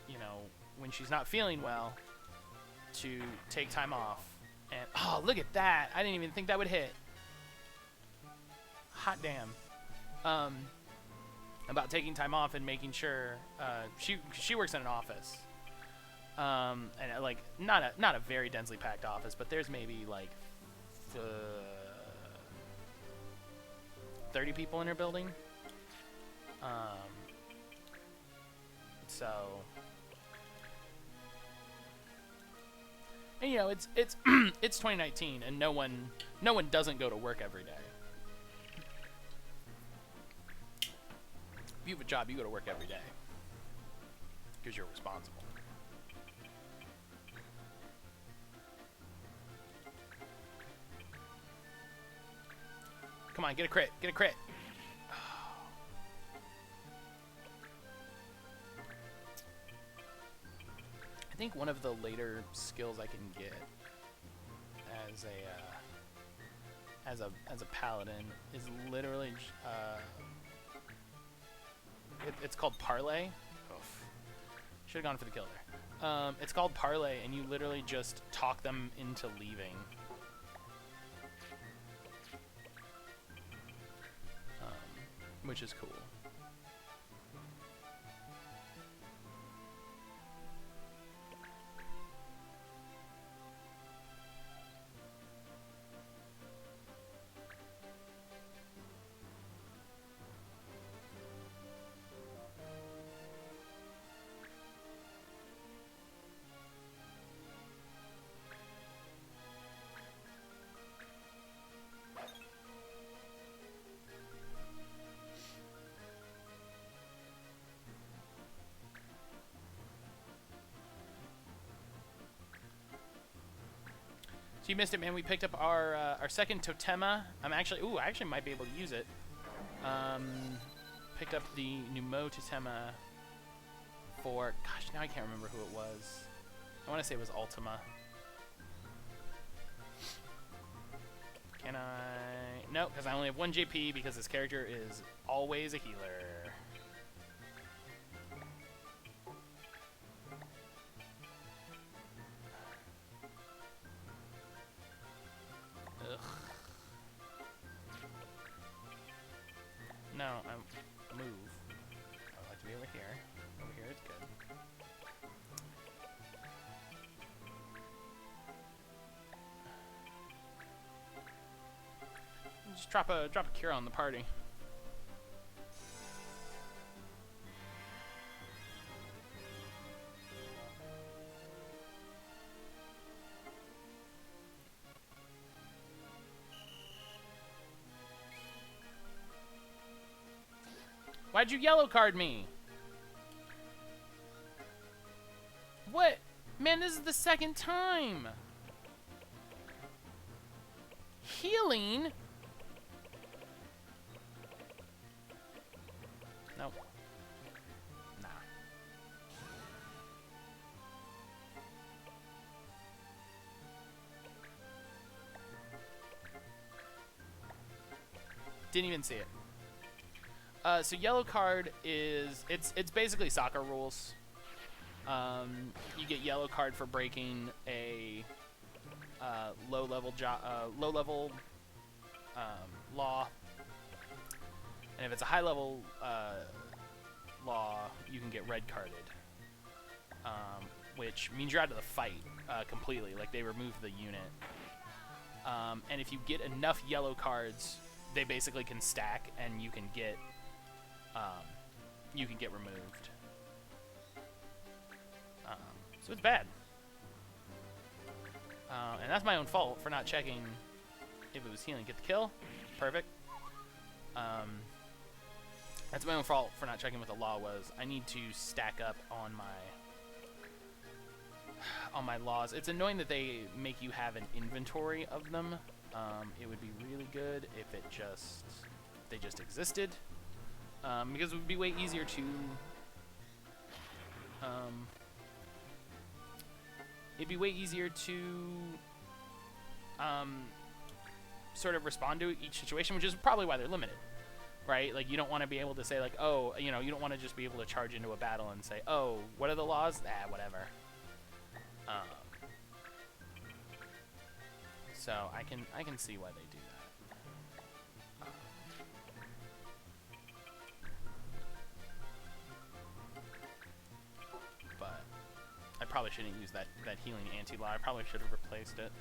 you know, when she's not feeling well, to take time off. And oh, look at that! I didn't even think that would hit. Hot damn. About taking time off and making sure she works in an office. And like not a very densely packed office, but there's maybe like 30 people in her building. So, and you know, it's it's 2019, and no one doesn't go to work every day. If you have a job, you go to work every day because you're responsible. Come on, get a crit. Get a crit. I think one of the later skills I can get as a paladin is literally it's called parlay. Should have gone for the kill there. It's called parlay, and you literally just talk them into leaving. Which is cool. You missed it, man. We picked up our second Totema. I actually might be able to use it. Picked up the Numo Totema for, gosh, now I can't remember who it was. I want to say it was Ultima. Can I? No, because I only have 1 JP because this character is always a healer. No, move. I would like to be over here. Over here is good. Just drop a cure on the party. Why'd you yellow card me? What? Man, this is the second time. Healing? Nope. Nah. Didn't even see it. So yellow card is it's basically soccer rules. You get yellow card for breaking a low level law, and if it's a high level law, you can get red carded, which means you're out of the fight completely. Like, they remove the unit, and if you get enough yellow cards, they basically can stack, and you can get removed. So it's bad. And that's my own fault for not checking if it was healing. Get the kill. Perfect. That's my own fault for not checking what the law was. I need to stack up on my laws. It's annoying that they make you have an inventory of them. It would be really good if they just existed. Because it would be way easier to sort of respond to each situation, which is probably why they're limited. right? Like, you don't want to be able to say, like, oh, you know, you don't want to just be able to charge into a battle and say, oh, what are the laws? Whatever. So I can see why they do that. But I probably shouldn't use that healing anti-law. I probably should have replaced it.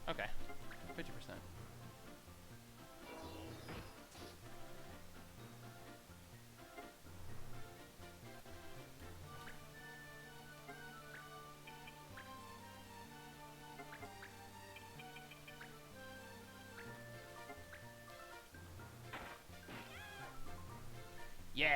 Okay, 50%. Yeah.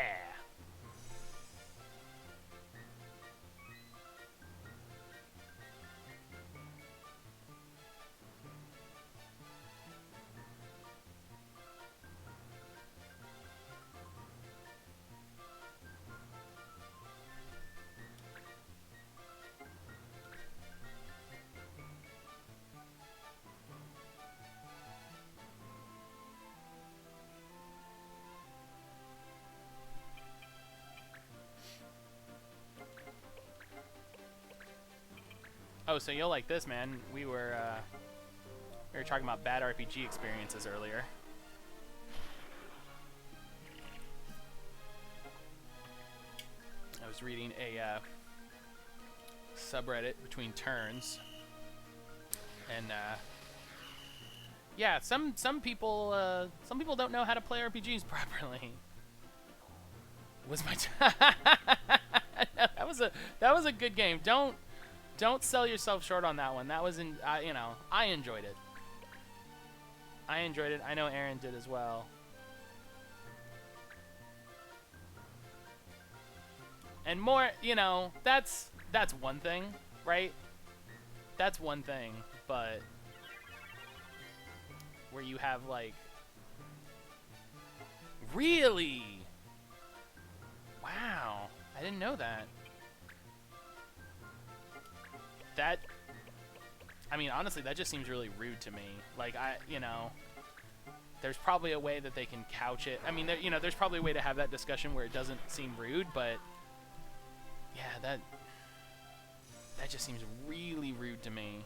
Oh, so you'll like this, man. We were talking about bad RPG experiences earlier. I was reading a subreddit between turns, and yeah, some people don't know how to play RPGs properly. Was my that was a good game. Don't sell yourself short on that one. That was you know, I enjoyed it. I know Aaron did as well. And more, you know, that's one thing, right? That's one thing, but where you have like really, wow, I didn't know that. That, I mean, honestly, that just seems really rude to me. Like, you know, there's probably a way that they can couch it. I mean, you know, there's probably a way to have that discussion where it doesn't seem rude, but yeah, that just seems really rude to me.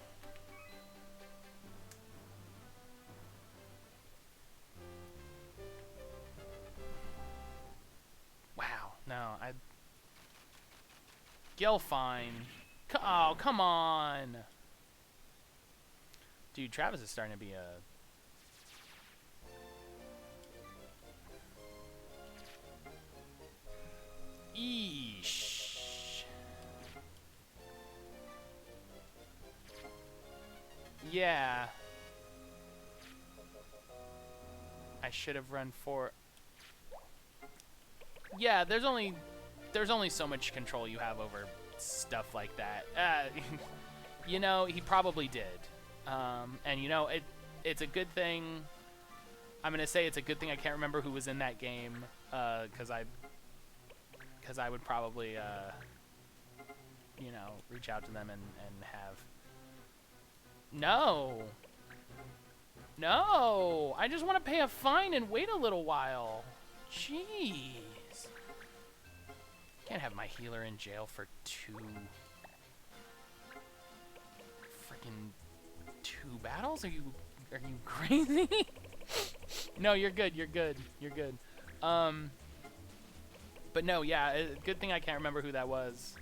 Wow, no, Gelfine. Oh, come on. Dude, Travis is starting to be a... Eesh. Yeah. I should have run for... Yeah, there's only so much control you have over stuff like that. You know, he probably did. And you know, it's a good thing. I'm gonna say it's a good thing I can't remember who was in that game, because I would probably, you know, reach out to them and have. No, I just want to pay a fine and wait a little while. Jeez. Can't have my healer in jail for two battles? Are you crazy? No, you're good. But no, yeah, good thing I can't remember who that was,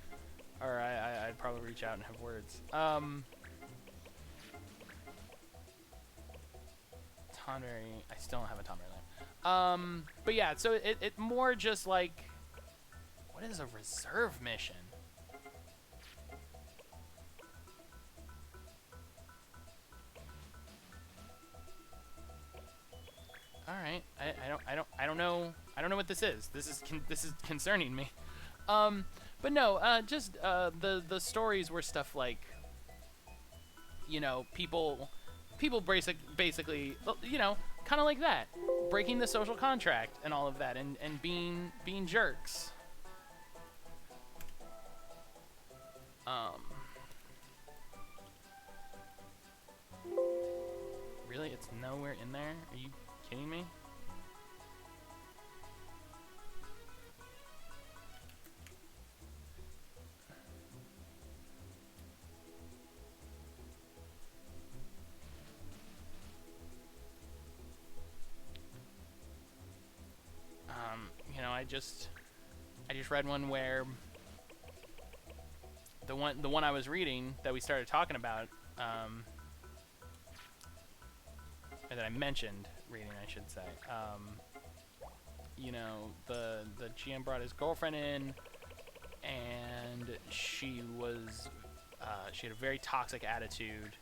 or I'd probably reach out and have words. Tonberry, I still don't have a Tonberry lamp. But yeah, so it more just like, what is a reserve mission? what this is. This is concerning me. But no, just the stories were stuff like, you know, people basically, you know, kind of like that, breaking the social contract and all of that, and being jerks. Really, it's nowhere in there? Are you kidding me? You know, I just read one where the one I was reading that we started talking about, or that I mentioned reading, I should say. You know, the GM brought his girlfriend in, and she had a very toxic attitude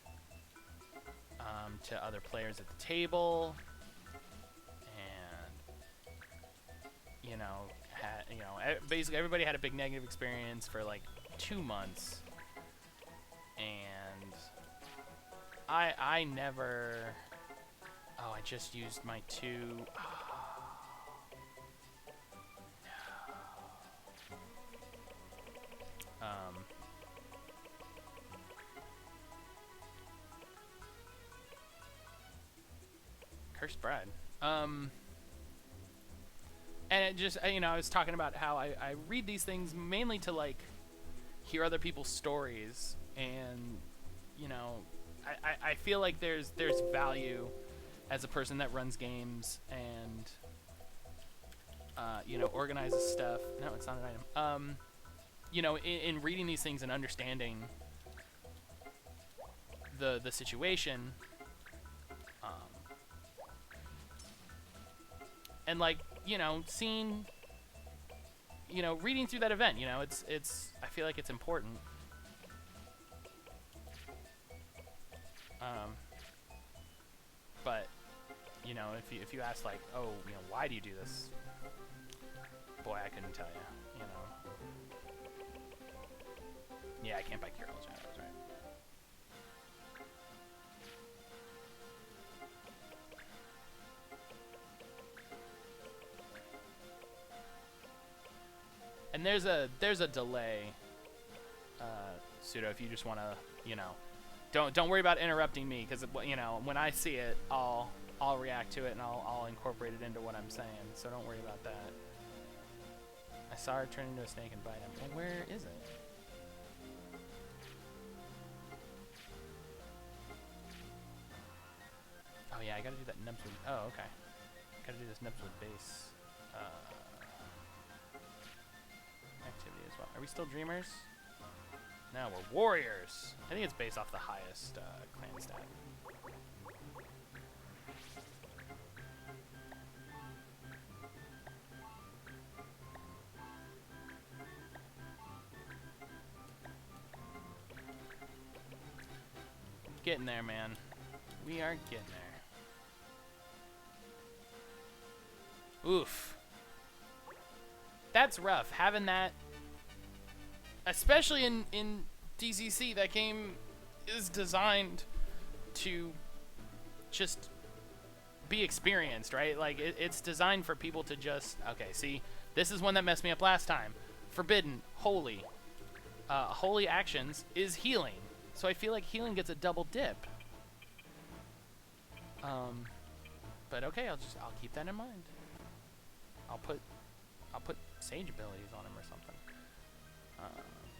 to other players at the table, and basically everybody had a big negative experience for like 2 months, and I never. Oh, I just used my 2. No. Cursed Bride. And it just, you know, I was talking about how I read these things mainly to, like, hear other people's stories, and, you know, I feel like there's value as a person that runs games and, you know, organizes stuff. No, it's not an item. You know, in reading these things and understanding the situation, and, like, you know, seeing, you know, reading through that event, you know, it's I feel like it's important. But, you know, if you ask, like, oh, you know, why do you do this? Boy, I couldn't tell you, you know. Yeah, I can't buy Cure All Shadows, right? And there's a delay, Pseudo, if you just want to, you know, don't worry about interrupting me, because, you know, when I see it, I'll react to it, and I'll incorporate it into what I'm saying. So don't worry about that. I saw her turn into a snake and bite him. Well, where is it? Oh yeah, I gotta do that Nubswood. Oh, okay. Gotta do this Nubswood base activity as well. Are we still Dreamers? No, we're Warriors. I think it's based off the highest clan stat. Getting there, man. We are getting there. Oof. That's rough, having that, especially in DCC. That game is designed to just be experienced, right? Like, it's designed for people to just, okay, see, this is one that messed me up last time. Forbidden, holy. Holy actions is healing. So I feel like healing gets a double dip. But okay, I'll keep that in mind. I'll put sage abilities on him or something.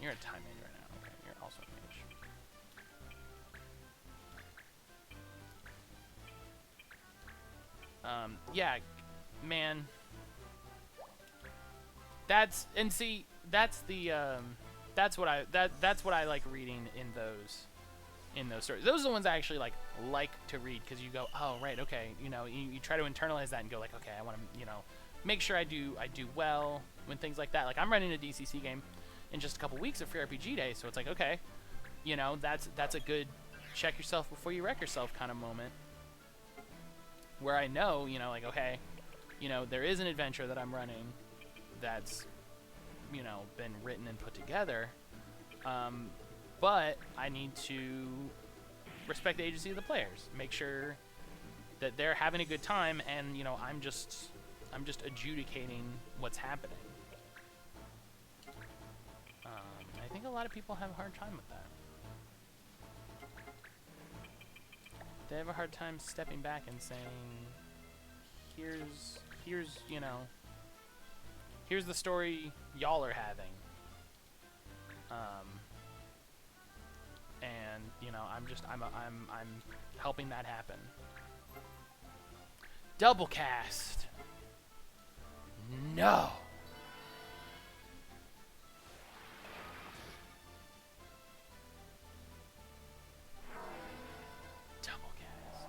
You're a time mage right now. Okay, you're also a mage. Yeah, man. That's what I like reading in those stories. Those are the ones I actually like to read, because you go, oh right, okay, you know, you try to internalize that and go like, okay, I want to, you know, make sure I do well when things like that. Like, I'm running a DCC game in just a couple weeks of Free RPG Day, so it's like, okay, you know, that's a good check yourself before you wreck yourself kind of moment, where I know, you know, like, okay, you know, there is an adventure that I'm running that's, you know, been written and put together, but I need to respect the agency of the players, make sure that they're having a good time, and, you know, I'm just adjudicating what's happening. I think a lot of people have a hard time with that. They have a hard time stepping back and saying, here's you know, here's the story y'all are having. And you know, I'm helping that happen. Double cast. No. Double cast.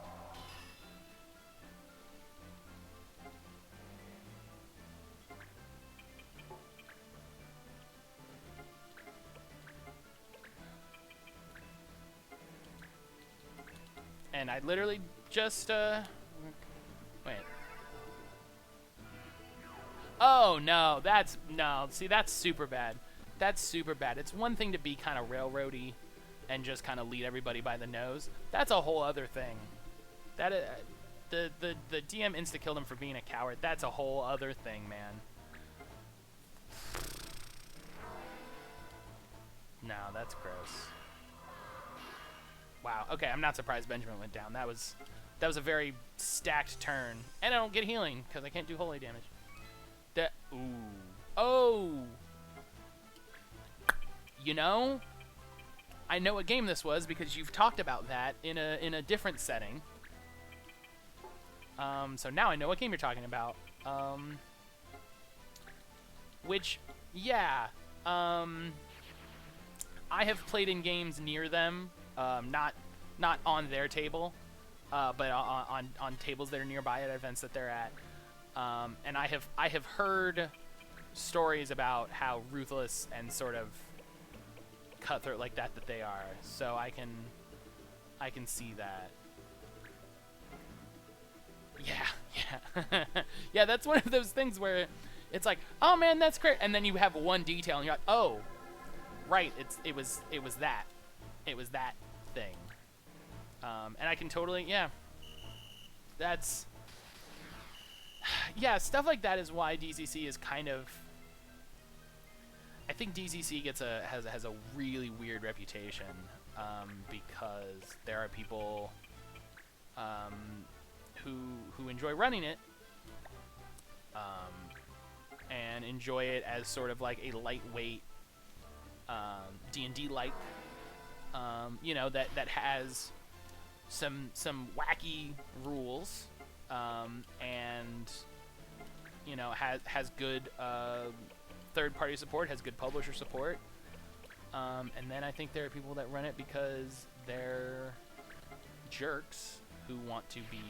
And I literally just wait. Oh no, see, that's super bad. That's super bad. It's one thing to be kind of railroady and just kind of lead everybody by the nose. That's a whole other thing. That the DM insta killed him for being a coward. That's a whole other thing, man. No, that's gross. Wow. Okay, I'm not surprised Benjamin went down. That was a very stacked turn, and I don't get healing because I can't do holy damage. Ooh. Oh. You know, I know what game this was because you've talked about that in a different setting. So now I know what game you're talking about. Which, yeah. I have played in games near them, not on their table, but on tables that are nearby at events that they're at. And I have heard stories about how ruthless and sort of cutthroat like that they are. So I can see that. Yeah. Yeah, that's one of those things where it's like, oh man, that's great, and then you have one detail and you're like, oh, right, it was that thing. And I can totally, yeah. That's, yeah, stuff like that is why DCC is kind of, I think DCC has a really weird reputation, because there are people who enjoy running it, and enjoy it as sort of like a lightweight D&D like, you know, that has some wacky rules, and you know, has good third-party support, has good publisher support, and then I think there are people that run it because they're jerks who want to be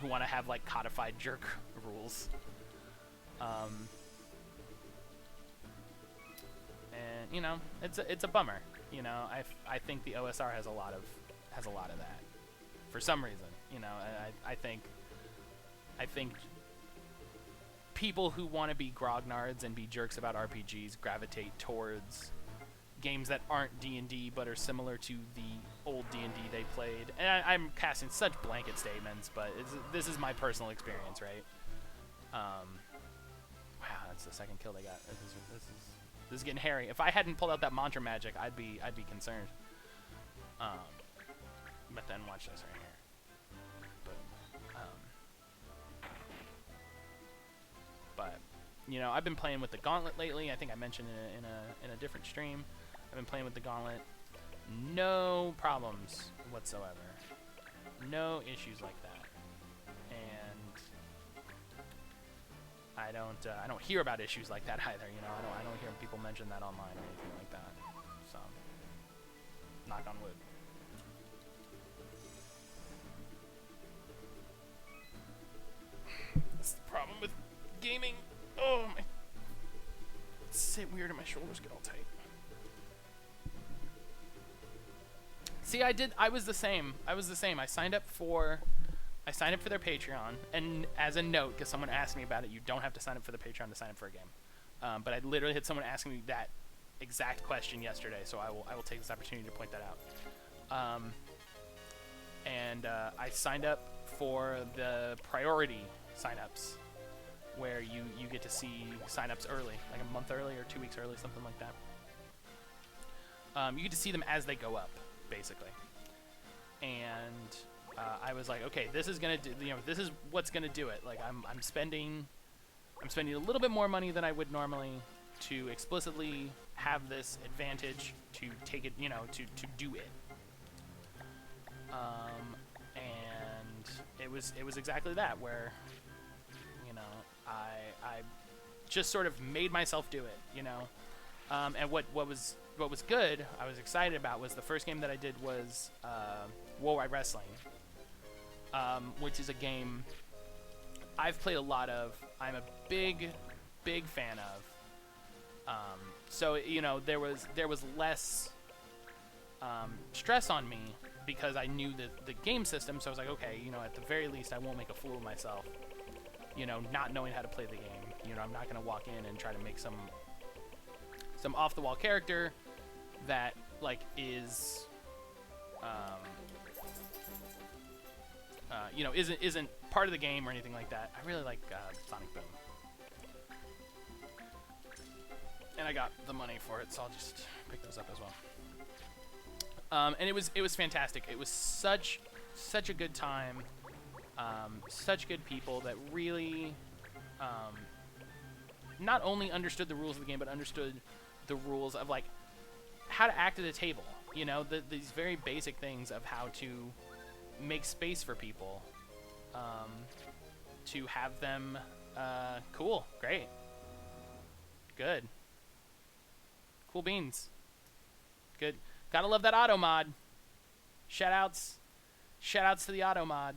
who want to have like codified jerk rules, and you know, it's a bummer. You know, I think the OSR has a lot of that for some reason. You know, I think people who want to be grognards and be jerks about RPGs gravitate towards games that aren't D&D but are similar to the old D&D they played. And I'm casting such blanket statements, but this is my personal experience, right? Wow, that's the second kill they got. This is getting hairy. If I hadn't pulled out that mantra magic, I'd be concerned. But then watch this right here. But you know, I've been playing with the Gauntlet lately. I think I mentioned it in a different stream. I've been playing with the Gauntlet. No problems whatsoever. No issues like that. And I don't hear about issues like that either. You know, I don't hear people mention that online or anything like that. So, knock on wood. That's the problem with gaming. Oh my! Sit weird and my shoulders get all tight. See, I was the same. I signed up for I signed up for their Patreon, and as a note, because someone asked me about it, you don't have to sign up for the Patreon to sign up for a game. But I literally had someone asking me that exact question yesterday, so I will take this opportunity to point that out. I signed up for the priority signups, where you get to see signups early, like a month early or 2 weeks early, something like that. You get to see them as they go up, basically. And I was like, okay, this is gonna do. This is what's gonna do it. Like I'm spending a little bit more money than I would normally to explicitly have this advantage to take it, to do it. And it was exactly that, where I just sort of made myself do it, and what was good, I was excited about, was the first game that I did was Worldwide Wrestling, which is a game I've played a lot of. I'm a big fan of. So there was less stress on me because I knew the game system. So I was like, okay, at the very least, I won't make a fool of myself. Not knowing how to play the game. I'm not gonna walk in and try to make some off the wall character that is isn't part of the game or anything like that. I really like Sonic Boom, and I got the money for it, so I'll just pick those up as well. And it was fantastic. It was such a good time. Such good people that really not only understood the rules of the game, but understood the rules of how to act at a table. These very basic things of how to make space for people, to have them cool, great, good, cool beans, good. Gotta love that auto mod. Shout outs to the auto mod.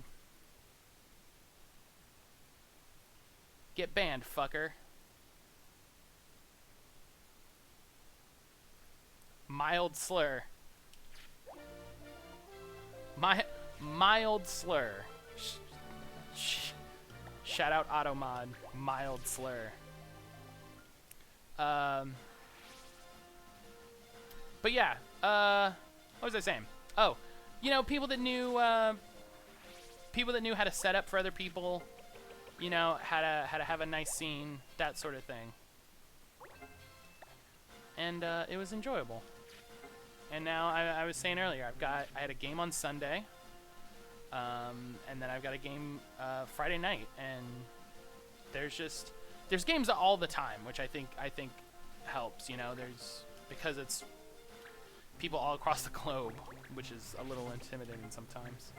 Get banned, fucker. Mild slur. Mild slur. Shout out Automod. Mild slur. But yeah. What was I saying? Oh, people that knew how to set up for other people. How to have a nice scene, that sort of thing. And it was enjoyable. And now I was saying earlier, I had a game on Sunday, and then I've got a game Friday night, and there's games all the time, which I think helps. Because it's people all across the globe, which is a little intimidating sometimes.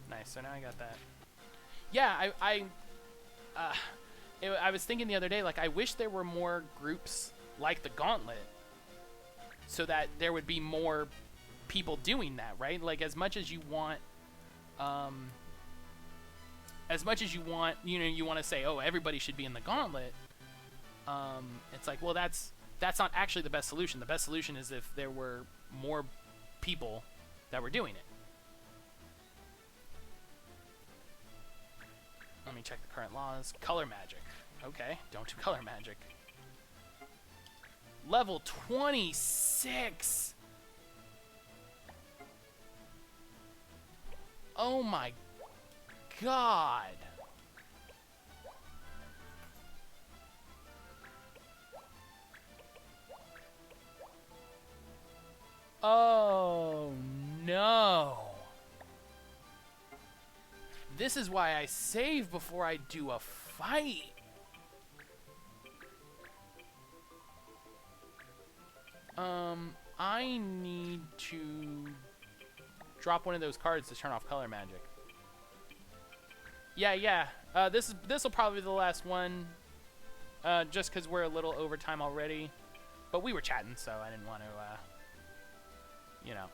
Nice. So now I got that. Yeah, I was thinking the other day, I wish there were more groups like the Gauntlet, so that there would be more people doing that, right? As much as you want, you want to say, oh, everybody should be in the Gauntlet. It's well, that's not actually the best solution. The best solution is if there were more people that were doing it. Let me check the current laws. Color magic. Okay, don't do color magic. Level 26! Oh my god! Oh no! This is why I save before I do a fight. I need to drop one of those cards to turn off color magic. Yeah. This will probably be the last one, just because we're a little over time already. But we were chatting, so I didn't want to,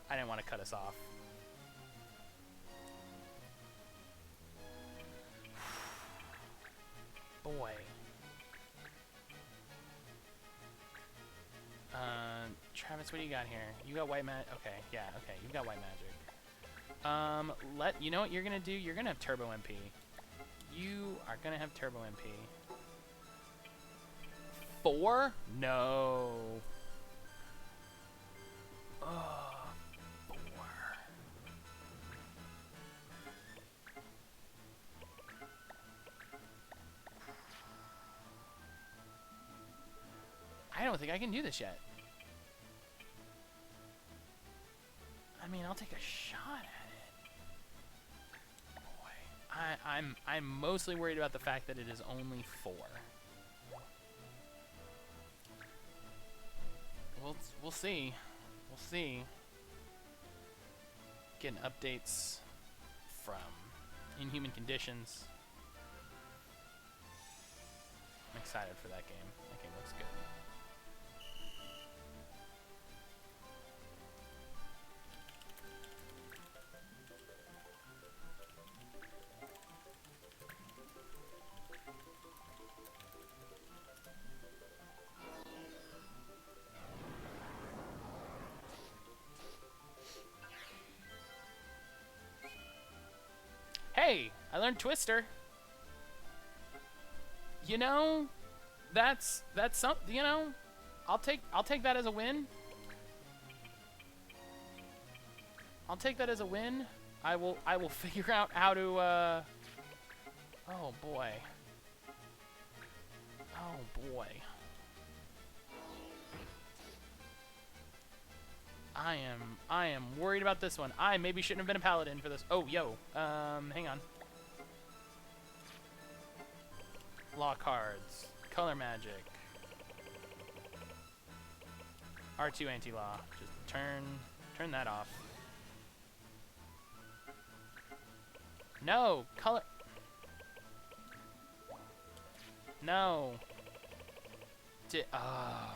I didn't want to cut us off. Boy. What do you got here? You got white magic. Okay, yeah, okay, you've got white magic. You know what you're gonna do? You're gonna have turbo MP. You are gonna have turbo MP. 4? No. Oh, 4. I don't think I can do this yet. I mean, I'll take a shot at it. Boy, I'm mostly worried about the fact that it is only 4. We'll see. We'll see. Getting updates from Inhuman Conditions. I'm excited for that game. That game looks good. Hey, I learned Twister. You know, that's something. You know, I'll take that as a win. I'll take that as a win. I will figure out how to. Oh boy. Oh boy. I am worried about this one. I maybe shouldn't have been a paladin for this. Oh, yo. Hang on. Law cards. Color magic. R2 anti-law. Just turn that off. No, color. No. Oh.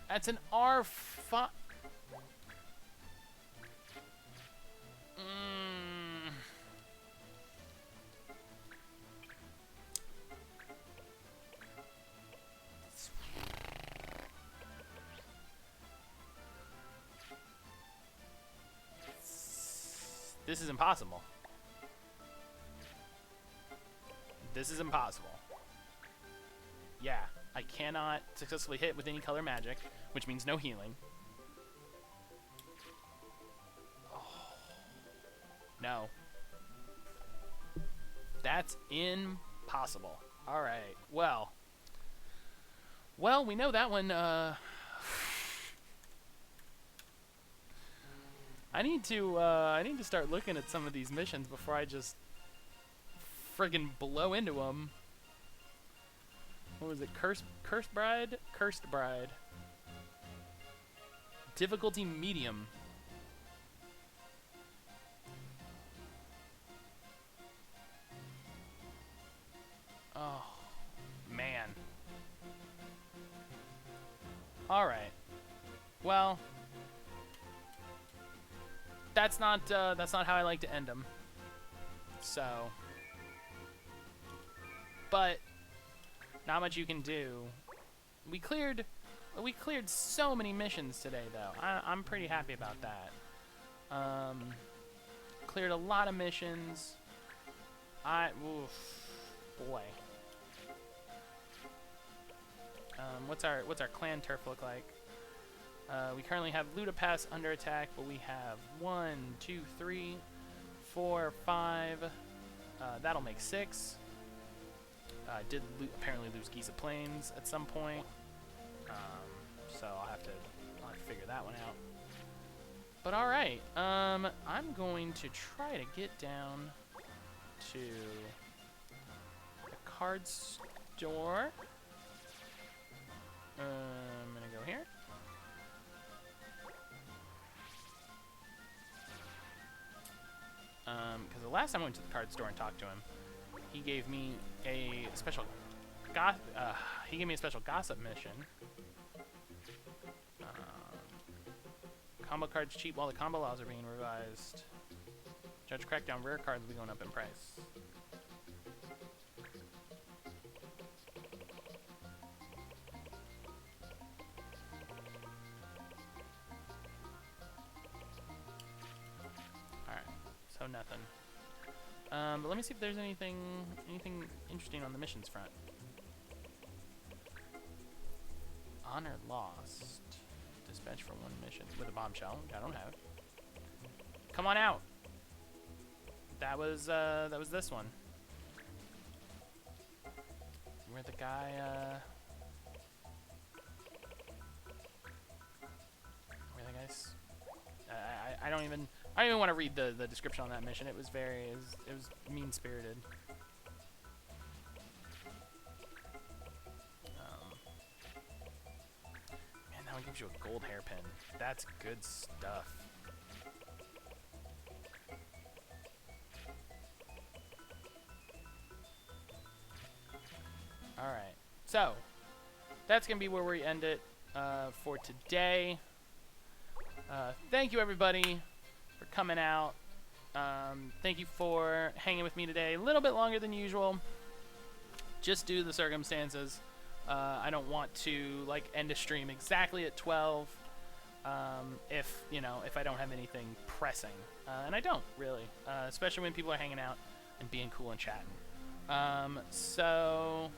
That's an R5. This is impossible. This is impossible. Yeah, I cannot successfully hit with any color magic, which means no healing. Oh. No. That's impossible. All right. Well, we know that one. I need to start looking at some of these missions before I just friggin' blow into them. What was it? Cursed Bride? Cursed Bride. Difficulty medium. Oh, man. All right. Well, that's not how I like to end them. So, but not much you can do. We cleared so many missions today, though. I'm pretty happy about that. Cleared a lot of missions. Boy. What's our clan turf look like? We currently have Ludapass under attack, but we have 1, 2, 3, 4, 5. That'll make 6. Did apparently lose Giza Plains at some point, so I'll have to figure that one out. But all right, I'm going to try to get down to the card store. I'm gonna go here. Because the last time I went to the card store and talked to him, he gave me a special gossip mission. Combo cards cheap while the combo laws are being revised. Judge Crackdown rare cards will be going up in price. So nothing. But let me see if there's anything interesting on the missions front. Honor lost. Dispatch for 1 mission with a bombshell. I don't have it. Come on out. That was this one. Where the guy where the guy's I don't even want to read the description on that mission. It was it was mean-spirited. Man, that one gives you a gold hairpin. That's good stuff. Alright, so that's going to be where we end it for today. Thank you, everybody, for coming out. Thank you for hanging with me today. A little bit longer than usual, just due to the circumstances. I don't want to end a stream exactly at 12 if I don't have anything pressing, and I don't really, especially when people are hanging out and being cool and chatting. So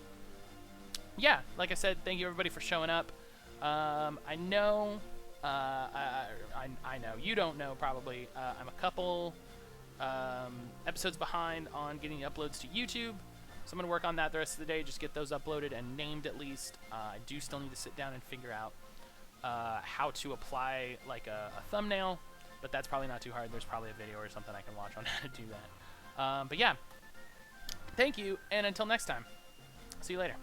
yeah, like I said, thank you everybody for showing up. I know, I know you don't know probably. I'm a couple episodes behind on getting uploads to YouTube, so I'm gonna work on that the rest of the day. Just get those uploaded and named at least. I do still need to sit down and figure out how to apply a thumbnail, but that's probably not too hard. There's probably a video or something I can watch on how to do that. But yeah, thank you, and until next time, see you later.